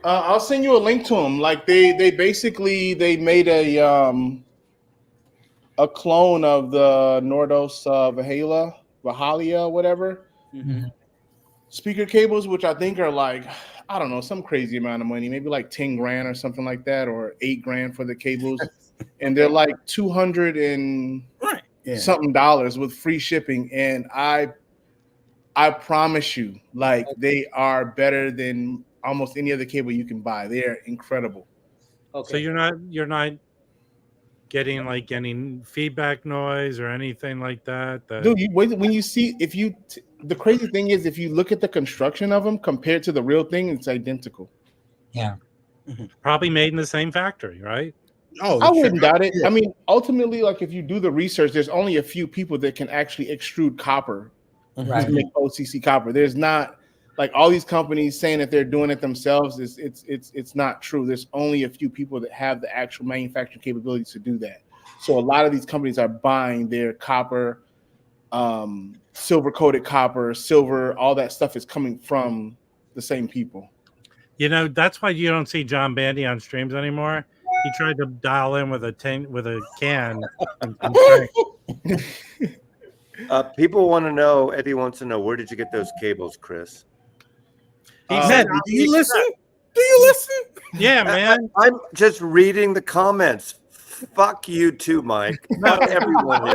I'll send you a link to them. Like they made a clone of the Nordos Vahalia, whatever. Mm-hmm. Speaker cables, which I think are like, I don't know, some crazy amount of money, maybe like 10 grand or something like that, or 8 grand for the cables. And they're like $200 and something dollars with free shipping. And I promise you, like, they are better than almost any other cable you can buy. They're incredible. Okay. So you're not getting any feedback noise or anything like that. Dude, when you see, the crazy thing is, if you look at the construction of them compared to the real thing, it's identical. Yeah. Probably made in the same factory, right? Oh, I wouldn't doubt it. I mean, ultimately, like, if you do the research, there's only a few people that can actually extrude copper to make OCC copper. There's not, like, all these companies saying that they're doing it themselves. It's not true. There's only a few people that have the actual manufacturing capabilities to do that. So a lot of these companies are buying their copper, silver coated copper, silver, all that stuff is coming from the same people. That's why you don't see John Bandy on streams anymore. He tried to dial in with a can. People want to know. Eddie wants to know, where did you get those cables, Chris? He said, "Do you listen? Do you listen?" Yeah, man. I'm just reading the comments. Fuck you too, Mike. Fuck everyone.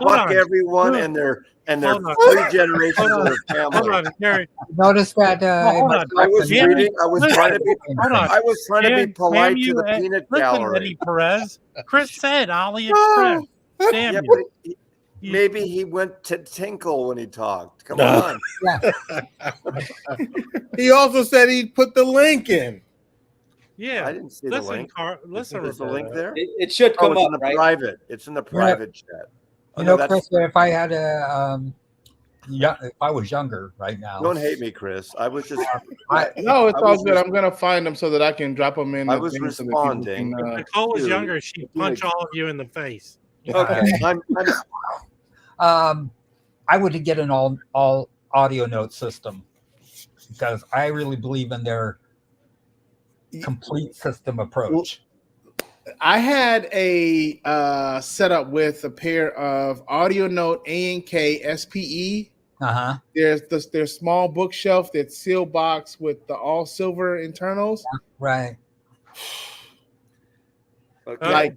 Fuck everyone and their 3 generations of their family. Hold on, Gary. Notice that I was reading. I was trying to be polite to the peanut gallery. Eddie Perez. Chris said AliExpress. Damn you. Maybe he went to tinkle when he talked. Come on. He also said he put the link in. Yeah, I didn't see the link. Listen, there's a link there. It should come it's up, in the right? private. It's in the private chat. Chris, if I had if I was younger right now. Don't hate me, Chris. I was just. No, it's all good. I'm gonna find them so that I can drop them in. I was responding. If Nicole was younger, she'd punch all of you in the face. Okay. I would get an all audio note system because I really believe in their complete system approach. I had a setup with a pair of Audio Note A&K SPE. Uh-huh. There's their small bookshelf that's sealed box with the all silver internals. Right. Like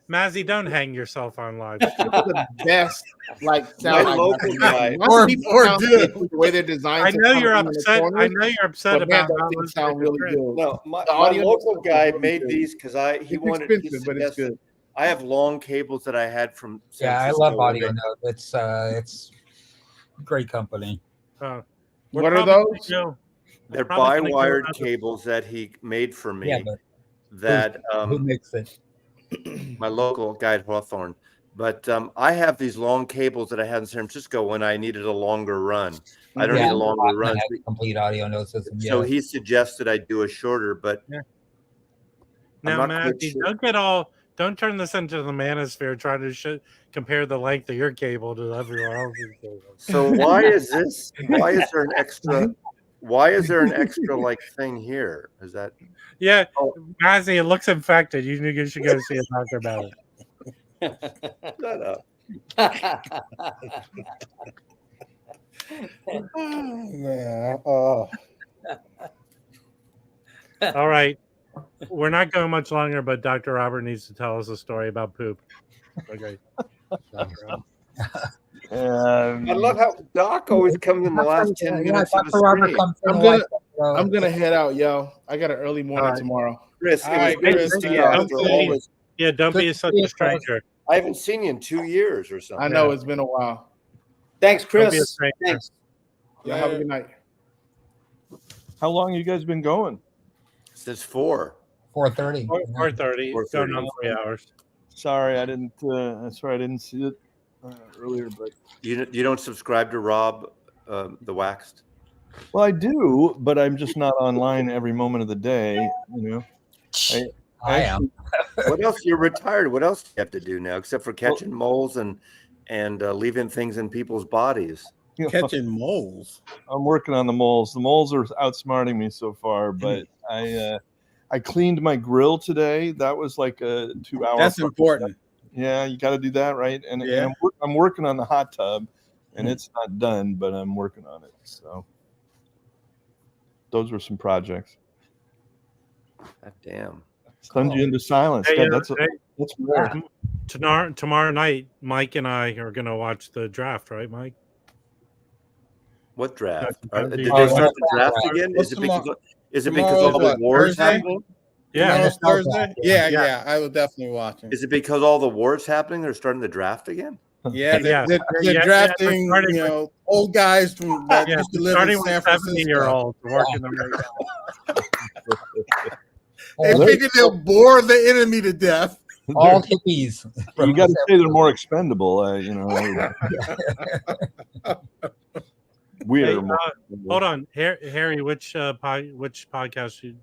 Mazzy, don't hang yourself on live. the best like My sound. local guy. Or the way they're designed. I to know come you're in the upset. I corners, know you're upset but man, about those how things those sound really good. No, my The audio local stuff is guy really made good. these because he It's wanted. He expensive, but it's suggested. good. I have long cables that I had from San Yeah, I Francisco love where Audio they- Note. It's great company. We're What are probably gonna those? go- They're probably gonna go bi-wired another- cables that he made for me. Yeah, but that who makes it? my local guy at Hawthorne. But I have these long cables that I had in San Francisco when I needed a longer run. I don't Yeah, need a longer run. have a complete audio note system. So Yeah. he suggested I do a shorter, but Yeah. I'm Now, not quite Matthew, sure. don't turn this into the manosphere trying to compare the length of your cable to everyone else's cable. So why is this? Why is there an extra? Why is there an extra like thing here? Is that? Yeah, Mazzy, it looks infected. You should go see a doctor about it. Shut up. Yeah. All right. We're not going much longer, but Dr. Robert needs to tell us a story about poop. Okay. I love how Doc always comes in the last 10 minutes of the Dr. Robert screen. comes in I'm like, gonna head out, yo. I got an early morning right. tomorrow. Chris, All it was right, good to Chris, see you don't after be- all this. Yeah, don't be such a stranger. I haven't seen you in 2 years or something. I know it's been a while. Thanks, Don't be a Chris. stranger. Thanks. Yeah, have a good night. How long you guys been going? Since 4. 4:30. 4:30. It's going on 3 hours. Sorry, I didn't. Sorry, I didn't see it earlier. But You don't subscribe to Rob, the Waxed? well, I do, but I'm just not online every moment of the day. You know, I am. What else? You're retired. What else do you have to do now except for catching moles and leaving things in people's bodies? you know, Catching moles. I'm working on the moles. The moles are outsmarting me so far, but I cleaned my grill today. That was like a 2-hour. That's important. Yeah, you got to do that, right? And, Yeah. and I'm working on the hot tub, and it's not done, but I'm working on it. So those were some projects. God damn. Stunned you into silence. Hey, God, that's rare. Tomorrow night, Mike and I are going to watch the draft, right, Mike? What draft? Did Did they they Oh, start the draft. draft again? What's Is it because tomorrow's all the what, wars Thursday? happening? Yeah. Tomorrow's NFL Thursday. draft, Yeah, I will definitely watch it. Is it because all the wars happening? They're starting the draft again? Yeah, Yeah. they're Yeah, drafting, starting with- old guys from that Yeah, used to live in starting San with Francisco. 70-year-olds working their way down. They All, figure they'll bore the enemy to death. all hippies. You got to say they're more expendable. You know, we Hey, are more hold on, Harry. Which podcast?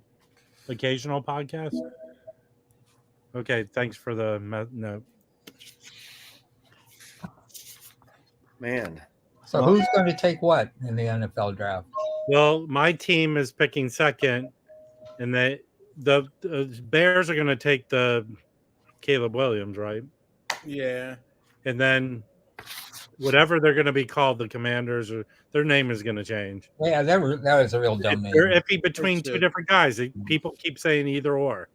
Occasional podcast. Okay, thanks for the note. Man. So who's going to take what in the NFL draft? Well, my team is picking second, and the Bears are going to take the Caleb Williams, right? Yeah. And then whatever they're going to be called, the Commanders, or their name is going to change. Yeah, that was a real dumb name. They're iffy between It two should. different guys. People keep saying either or.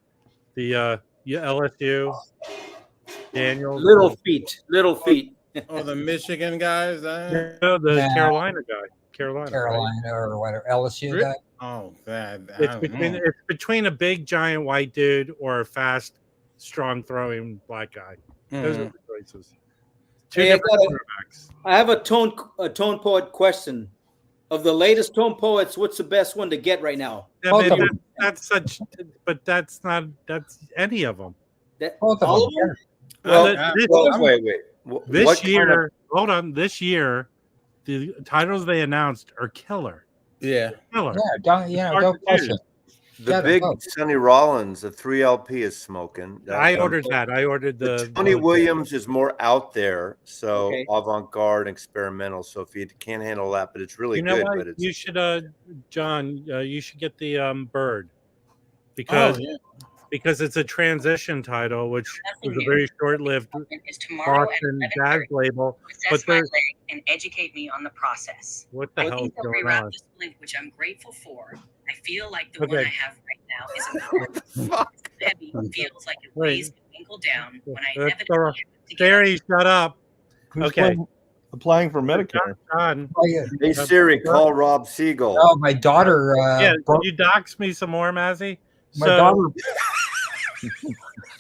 The LSU, Daniel, Little feet. Oh, the Michigan guys. the Nah. Carolina guy, Carolina. Right? Carolina or whatever, LSU Really? guy. Oh, God. It's between a big giant white dude or a fast, strong throwing black guy. Those are the choices. Two Hey, different quarterbacks. I have a tone poet question. Of the latest tone poets, what's the best one to get right now? I Both mean, of them. that's that's any of them. Both of All them. of them? Well, wait. This What kind year, of- hold on. This year, the titles they announced are killer. Yeah. Killer. Yeah, don't question. the Yeah, big both. Sonny Rollins, the 3LP is smoking. I ordered that. I ordered The the Tony Williams is more out there, so Okay. avant-garde, experimental. So if you can't handle that, but it's really You know good. what? But it's You should, John. You should get the bird Oh, because yeah. because it's a transition title, which was a very short-lived Is tomorrow Boston at jazz 11:30. label. But Assess my there's leg and educate me on the process. what the I hell's think they'll going rewrap on? this link, which I'm grateful for. I feel like the one Okay. I have right now is important. Heavy feels like it Wait. weighs my ankle down when I That's inevitably have to get up. Sherry, shut up. Who's Okay. applying for Medicare? John. Oh, yeah. Hey Siri, call Rob Siegel. Oh, my daughter. Yeah, can broke, you dox me some more, Mazzy? my daughter.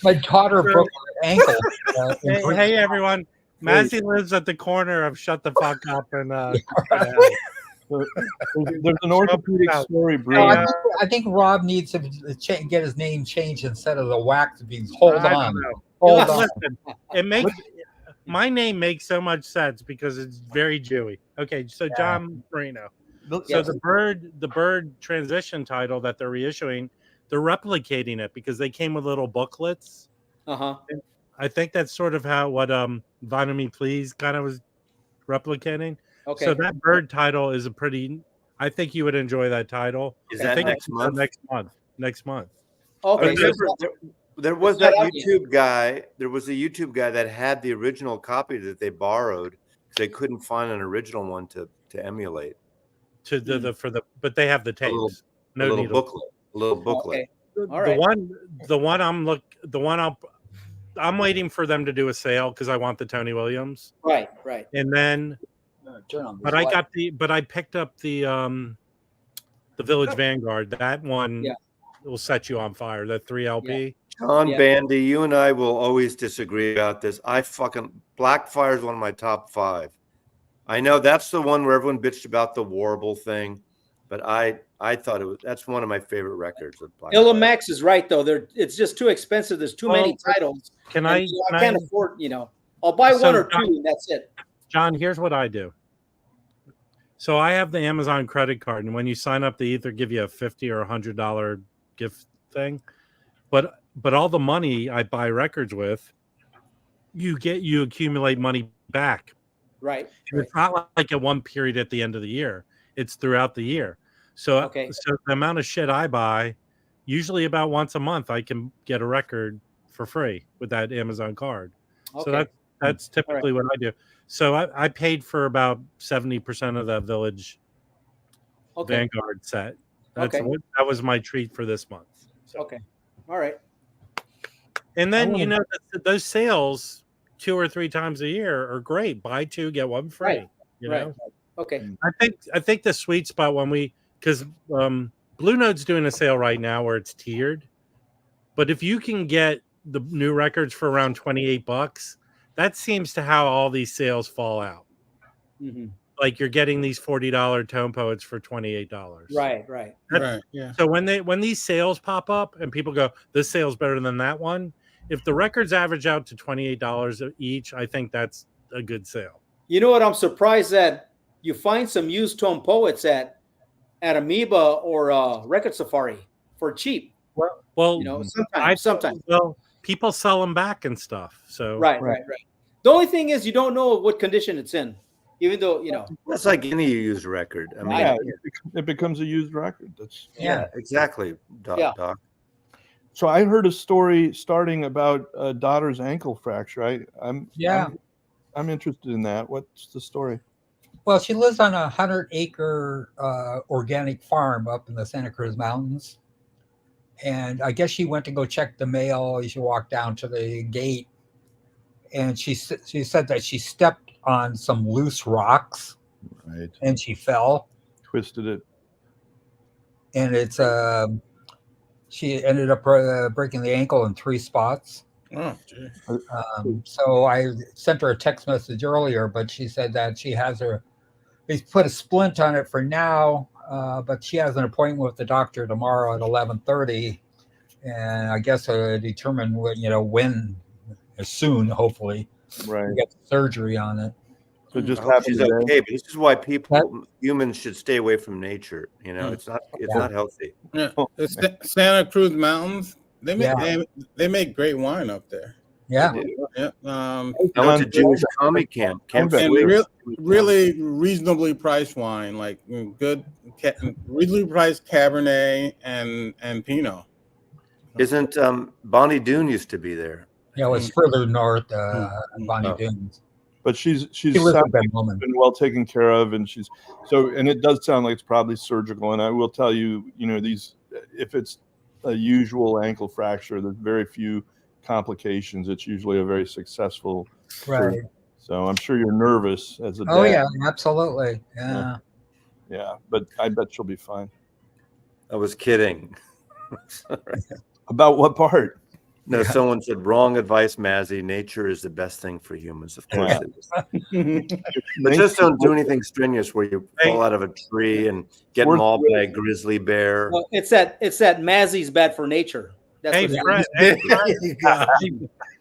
My daughter broke her ankle. Hey, everyone. Mazzy lives at the corner of Shut the Fuck Up and There's an orthopedic story No, brewing. I think Rob needs to get his name changed instead of the wax being hold I don't on. know. Hold on. Listen, it makes my name makes so much sense because it's very Jewy. Okay, so John Marino. So the bird transition title that they're reissuing, they're replicating it because they came with little booklets. I think that's sort of how what Vinyl Me Please kind of was replicating. Okay. So that bird title is a pretty. I think you would enjoy that title. Is I that think next month? Next month. Okay. There was It's not that out yet. YouTube guy. There was a YouTube guy that had the original copy that they borrowed. They couldn't find an original one to emulate. To but they have the tapes. A little booklet. A little booklet. Okay. All right. I'm waiting for them to do a sale because I want the Tony Williams. Right. Right. And then, but I picked up the Village Vanguard. That one will set you on fire. That 3 LP. John Bandy, you and I will always disagree about this. Blackfire is one of my top 5. I know that's the one where everyone bitched about the Warble thing, but I thought that's one of my favorite records of Blackfire. Illumax is right though. It's just too expensive. There's too many titles. I can't afford. I'll buy one or two, and that's it. John, here's what I do. So I have the Amazon credit card, and when you sign up, they either give you a $50 or $100 gift thing, but all the money I buy records with, you accumulate money back. Right. And it's not like at one period at the end of the year. It's throughout the year. So, so the amount of shit I buy, usually about once a month, I can get a record for free with that Amazon card. Okay. So that's typically what I do. So I paid for about 70% of that Village Vanguard set. That was my treat for this month. So. Okay. All right. And then those sales 2 or 3 times a year are great. Buy 2, get 1 free. Right. You know? Okay. I think the sweet spot because Blue Note's doing a sale right now where it's tiered, but if you can get the new records for around $28, that seems to how all these sales fall out. Mm-hmm. Like you're getting these $40 Tone Poets for $28. Right. Right. Yeah. So when these sales pop up and people go, this sale's better than that one. If the records average out to $28 each, I think that's a good sale. You know what? I'm surprised that you find some used Tone Poets at Amoeba or Record Safari for cheap. Well, sometimes. Well, people sell them back and stuff. So right. The only thing is you don't know what condition it's in, even though that's like any used record. I mean, it becomes a used record. Exactly, Doc. So I heard a story starting about a daughter's ankle fracture. I'm interested in that. What's the story? Well, she lives on a 100-acre organic farm up in the Santa Cruz Mountains. And I guess she went to go check the mail. She walked down to the gate. And she said that she stepped on some loose rocks. Right. And she fell. Twisted it. And she ended up breaking the ankle in 3 spots. Oh, so I sent her a text message earlier, but she said that they put a splint on it for now, but she has an appointment with the doctor tomorrow at 11:30, and I guess determine when, soon, hopefully, right, get surgery on it. So just she's okay, but this is why humans should stay away from nature. It's not healthy. Yeah, the Santa Cruz Mountains. They make great wine up there. Yeah. I went to Jewish commie camp. And really reasonably priced wine, like good, reasonably priced Cabernet and Pinot. Isn't Bonnie Doon used to be there? Yeah, it was further north, Bonnie Oh. Dunes. But she's She was a sounds good like woman. been well taken care of, and she's and it does sound like it's probably surgical. And I will tell you, these, if it's a usual ankle fracture, there's very few complications. It's usually a very successful surgery. So I'm sure you're nervous as a dad. Oh yeah, absolutely. Yeah. Yeah, but I bet she'll be fine. I was kidding. About what part? No, someone said wrong advice, Mazzy. Nature is the best thing for humans. Of course it is. But just don't do anything strenuous where you fall out of a tree and get mauled by a grizzly bear. Well, it's that Mazzy's bad for nature. That's Hey, what Fred.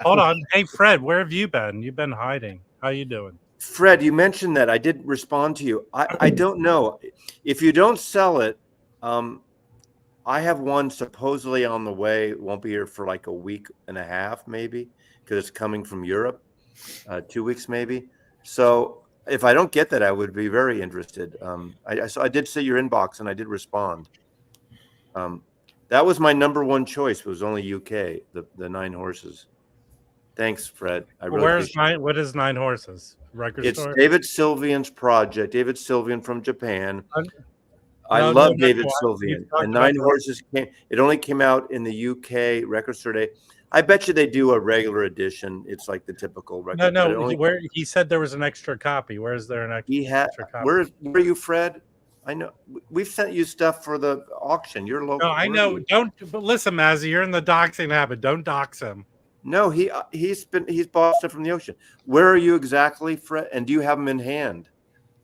Hold on. Hey, Fred, where have you been? You've been hiding. How you doing? Fred, you mentioned that. I did respond to you. I don't know. If you don't sell it, I have one supposedly on the way. It won't be here for like a week and a half, maybe, because it's coming from Europe. 2 weeks, maybe. So if I don't get that, I would be very interested. I did see your inbox and I did respond. That was my number one choice. It was only UK, the 9 horses. Thanks, Fred. I really what is 9 horses? Record store? It's David Sylvian's project. David Sylvian from Japan. I love David Sylvian. And 9 horses it only came out in the UK record store day. I bet you they do a regular edition. It's like the typical record. No. Where he said there was an extra copy. Where is there an extra copy? Where are you, Fred? I know we've sent you stuff for the auction. You're local. No, I know. But listen, Mazzy, you're in the doxing habit. Don't dox him. No, he's bought stuff from the ocean. Where are you exactly, Fred? And do you have them in hand?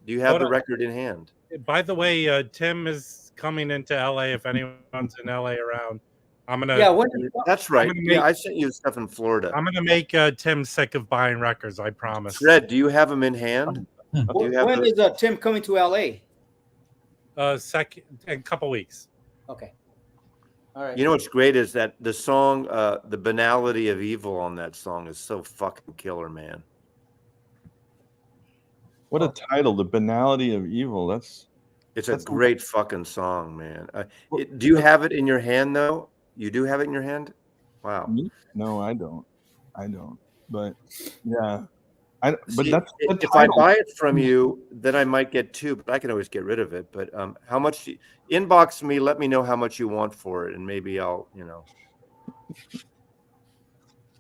Do you have the record in hand? By the way, Tim is coming into LA. If anyone's in LA around, I'm gonna. Yeah, that's right. I sent you stuff in Florida. I'm gonna make Tim sick of buying records. I promise. Fred, do you have them in hand? When is Tim coming to LA? In a couple weeks. Okay. All right. You know what's great is that the song, "The Banality of Evil" on that song is so fucking killer, man. What a title, "The Banality of Evil." It's a great fucking song, man. Do you have it in your hand though? You do have it in your hand? Wow. No, I don't. But yeah. If I buy it from you, then I might get 2, but I can always get rid of it. But how much? Inbox me. Let me know how much you want for it, and maybe I'll,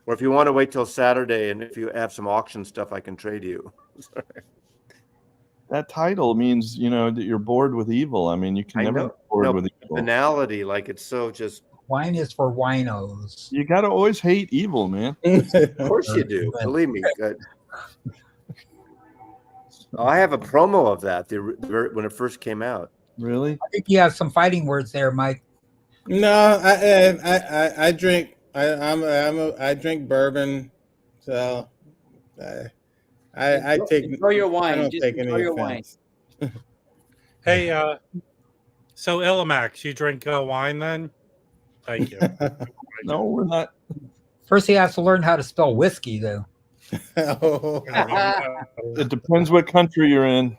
or if you want to wait till Saturday, and if you have some auction stuff, I can trade you. Sorry. That title means that you're bored with evil. I mean, you can never be bored with evil. Banality, like it's so just. Wine is for winos. You got to always hate evil, man. Of course you do. Believe me. I have a promo of that when it first came out. Really? I think you have some fighting words there, Mike. No, I drink. I drink bourbon, so I take. Enjoy your wine. I don't Just take enjoy any your offense. Hey, so Illimax, you drink wine then? Thank you. No, we're not. First, he has to learn how to spell whiskey, though. It depends what country you're in.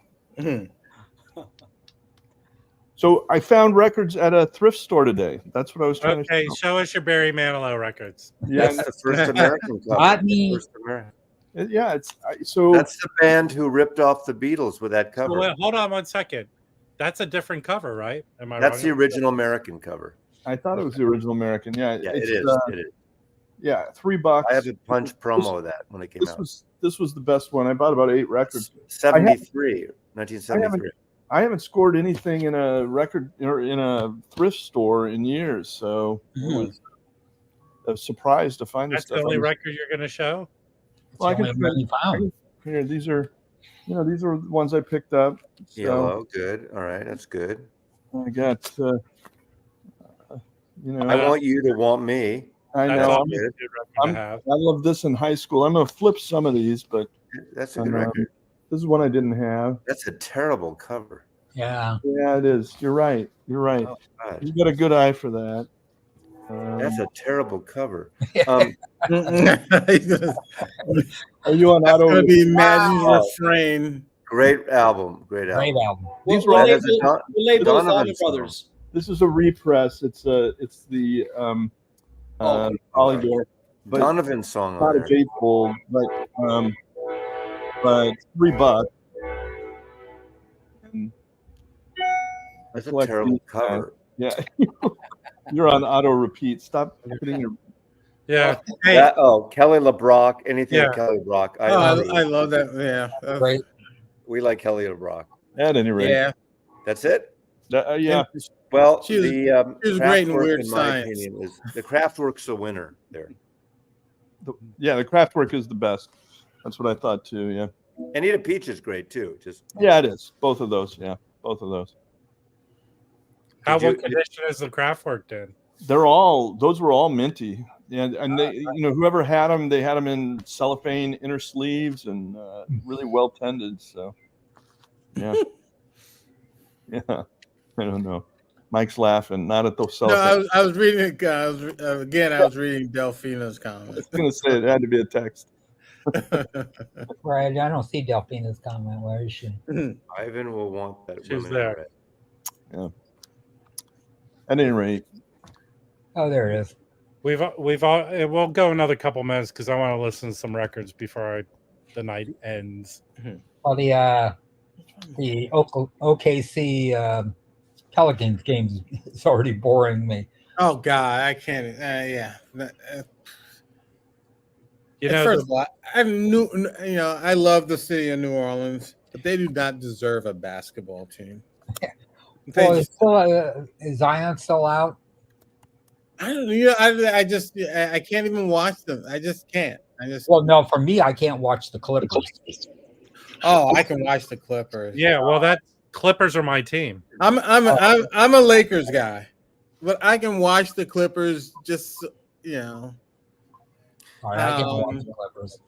So I found records at a thrift store today. That's what I was trying to Okay, show us your Barry Manilow records. Yes, the first American cover. Yeah, that's the band who ripped off the Beatles with that cover. Well, hold on 1 second. That's a different cover, right? Am I That's wrong? the original American cover. I thought it was the original American. Yeah, it is. It is. Yeah, $3. I have a punch promo of that when it came out. This was the best one. I bought about 8 records. 1973. I haven't scored anything in a record or in a thrift store in years, so I was surprised to find this That's stuff. the only record you're going to show? Well, here, these are the ones I picked up. So, Yellow, good. All right, that's good. I got, I want you to want me. I know. I love this in high school. I'm gonna flip some of these, but that's a good record. This is one I didn't have. That's a terrible cover. Yeah. Yeah, it is. You're right. Oh, you got a good eye for that. That's a terrible cover. Are you on auto? It's gonna be Madden's refrain. Great album. Great album. These were labeled Allman Brothers. This is a repress. It's the Polydor. But Donovan's song not on a there. gatefold, but $3. And That's a collect terrible these guys. cover. Yeah, you're on auto repeat. Stop putting your. Yeah. Hey, Kelly LeBrock. Anything Yeah. with Kelly LeBrock. I love that. Yeah. Great. We like Kelly LeBrock. At any rate, Yeah. That's it. Yeah. Well, She was the great in Kraftwerk, Weird in my Science. opinion, is the Kraftwerk's the winner there. The Kraftwerk is the best. That's what I thought too. Yeah. Anita Peach is great too. Yeah, it is. Both of those. Yeah, both of those. what condition is the Kraftwerk in? Those were all minty. And they, whoever had them, they had them in cellophane inner sleeves and really well tended. So, yeah. Yeah. I don't know. Mike's laughing, not at those cellophane. No, I was reading. I was reading Delphina's comment. I was going to say it had to be a text. Right. I don't see Delphina's comment. Where is she? Ivan will want that. She's women there. read. Yeah. At any rate. Oh, there it is. We'll go another couple minutes because I want to listen to some records before the night ends. Well, the OKC Pelicans games is already boring me. Oh God, I can't. Yeah. First of all, I love the city of New Orleans, but they do not deserve a basketball team. Well, is Zion still out? I don't know. I can't even watch them. I just can't. Well, no, for me, I can't watch the Clippers. Oh, I can watch the Clippers. Yeah, well, that Clippers are my team. I'm a Lakers guy, but I can watch the Clippers. Just All right, I can watch the Clippers.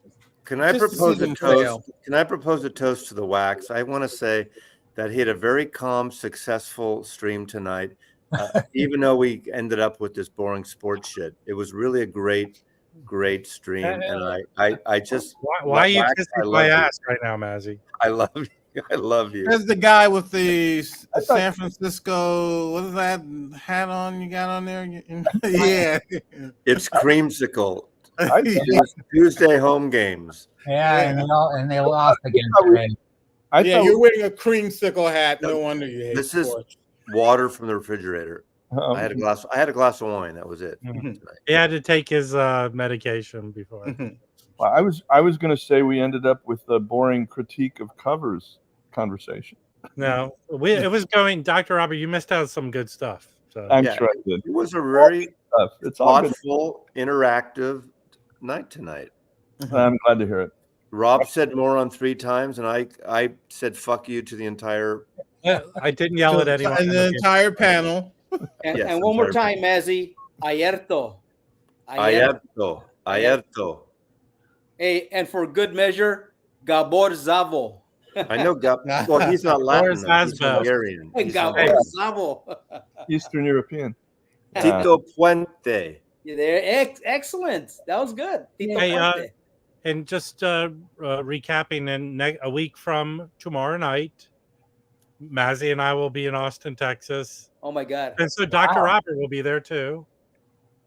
Can I propose a toast? Can I propose a toast to the Wax? I want to say that he had a very calm, successful stream tonight. Even though we ended up with this boring sports shit, it was really a great stream. And I just why are you kissing my ass right now, Mazzy? I love you. I love you. There's the guy with the San Francisco. What is that hat on? You got on there? Yeah, it's creamsicle. Tuesday home games. Yeah, and they lost again today. You're wearing a creamsicle hat. No wonder you hate This sports. is water from the refrigerator. I had a glass of wine. That was it. He had to take his medication before. Well, I was going to say we ended up with a boring critique of covers conversation. No, it was going. Dr. Robert, you missed out on some good stuff. So. I'm sure I did. It was a very thoughtful, interactive night tonight. I'm glad to hear it. Rob said moron 3 times, and I said fuck you to the entire. Yeah, I didn't yell at anyone. And the entire panel. And one more time, Mazzy. Ayerto. Hey, and for good measure, Gabor Zavo. I know well, he's not Latin. He's Hungarian. Gabor Zavo. Eastern European. Tito Puente. Yeah, there. Excellent. That was good. Tito Puente. And just recapping, in a week from tomorrow night, Mazzy and I will be in Austin, Texas. Oh my God! And so Dr. Robert will be there too.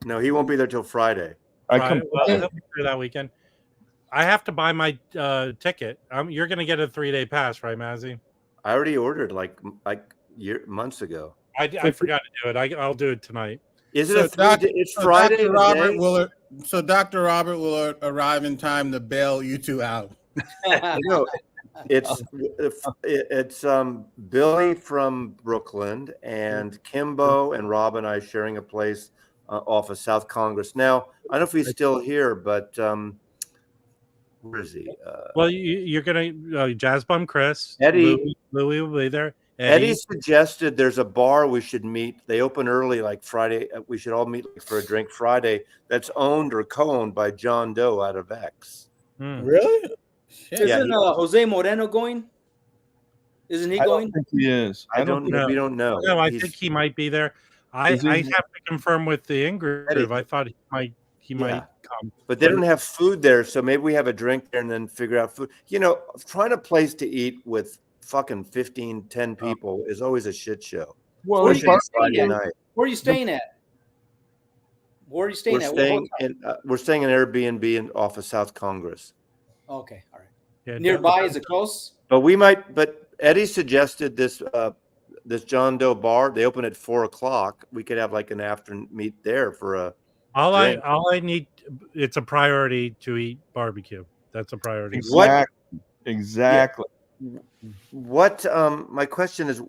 No, he won't be there till Friday. Well, he'll be there that weekend. I have to buy my ticket. You're going to get a 3-day pass, right, Mazzy? I already ordered months ago. I forgot to do it. I'll do it tonight. Is it it's Friday? Dr. Robert will arrive in time to bail you two out. No, it's Billy from Brooklyn and Kimbo and Rob and I sharing a place off of South Congress. Now, I don't know if he's still here, but where is he? Well, you're gonna Jazz Bum Chris. Eddie Louis will be there. Eddie suggested there's a bar we should meet. They open early, like Friday. We should all meet for a drink Friday. That's owned or co-owned by John Doe out of X. Really? Isn't Jose Moreno going? Isn't he going? I don't think he is. I don't know. We don't know. No, I think he might be there. I have to confirm with the Ingrid. I thought he might come. But they don't have food there, so maybe we have a drink there and then figure out food. Trying a place to eat with fucking 10 people is always a shit show. Well, where are you staying at? Where are you staying We're at? staying in Airbnb off of South Congress. Okay, all right. Yeah, Nearby, is it close? But Eddie suggested this John Doe bar. They open at 4:00. We could have like an after meet there for a drink. all I need, it's a priority to eat barbecue. That's a priority. Exactly. What my question is,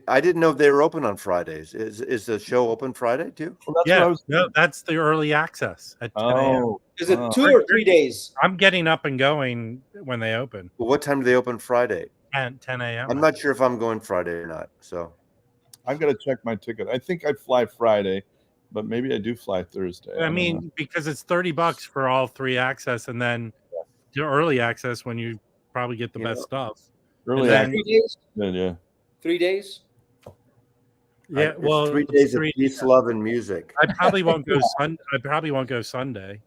I didn't know they were open on Fridays. Is the show open Friday too? Well, that's what I was no, that's the early access at 10 a.m. Is it 2 or 3 days? I'm getting up and going when they open. Well, what time do they open Friday? At 10 a.m. I'm not sure if I'm going Friday or not. So I've got to check my ticket. I think I fly Friday, but maybe I do fly Thursday. I mean, because it's $30 for all 3 access, and then the early access when you probably get the best stuff. Early access, 3 days? yeah. 3 days? Yeah, well, 3 days of peace, love, and music. I probably won't go Sunday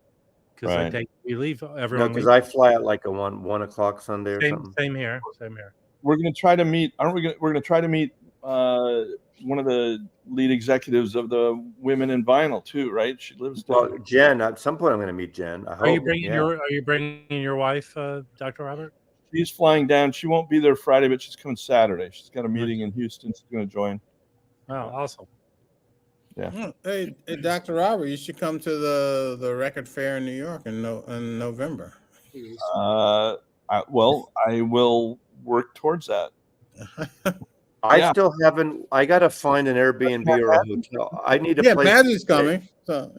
because Right. we leave No, everyone. because I fly at like a 1 o'clock Sunday or something. Same here. We're going to try to meet. Aren't we? We're going to try to meet one of the lead executives of the Women in Vinyl too, right? She lives down. Well, Jen. At some point, I'm going to meet Jen. I hope. Are you bringing your wife, Dr. Robert? She's flying down. She won't be there Friday, but she's coming Saturday. She's got a meeting in Houston. She's going to join. Oh, awesome. Yeah. Hey, Dr. Robert, you should come to the record fair in New York in November. Well, I will work towards that. I still haven't. I got to find an Airbnb or a hotel. I need a place. Yeah, Maddie's coming. So,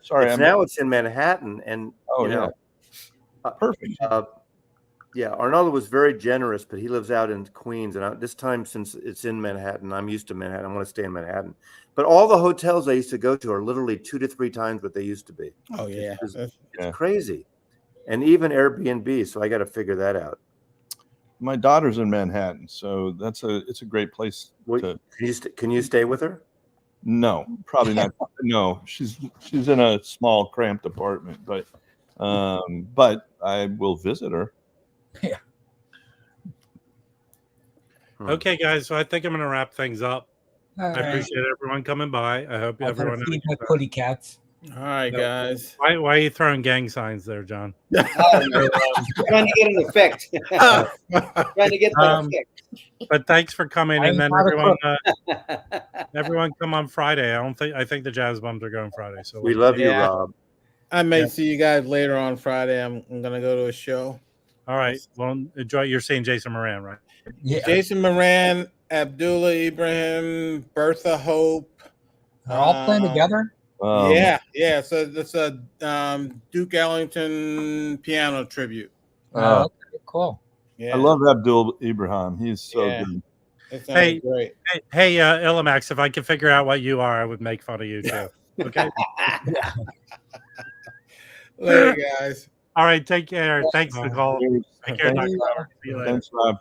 sorry, now it's in Manhattan, and perfect. Yeah, Arnaldo was very generous, but he lives out in Queens, and this time, since it's in Manhattan, I'm used to Manhattan. I want to stay in Manhattan. But all the hotels I used to go to are literally 2 to 3 times what they used to be. Oh yeah, it's crazy, and even Airbnb. So I got to figure that out. My daughter's in Manhattan, so it's a great place. Can you stay with her? No, probably not. No, she's in a small, cramped apartment, but I will visit her. Yeah. Okay, guys. So I think I'm going to wrap things up. All I appreciate everyone coming by. I hope everyone. Feed my putty cats. All right, guys. Why are you throwing gang signs there, John? Trying to get an effect. Trying to get that effect. But thanks for coming, and then everyone come on Friday. I think the Jazz Bums are going Friday. So we love you, Rob. I may see you guys later on Friday. I'm gonna go to a show. All right. Well, enjoy. You're seeing Jason Moran, right? Yeah. Jason Moran, Abdullah Ibrahim, Bertha Hope. They're all playing together. Yeah. So that's a Duke Ellington piano tribute. Okay, cool. I love Abdul Ibrahim. He's so good. Hey, great. Hey, Illimax, if I could figure out what you are, I would make fun of you too. Okay. Later, guys. All right. Take care. Thanks, Nicole. Take care, Dr. Robert. See you later. Thanks, Rob.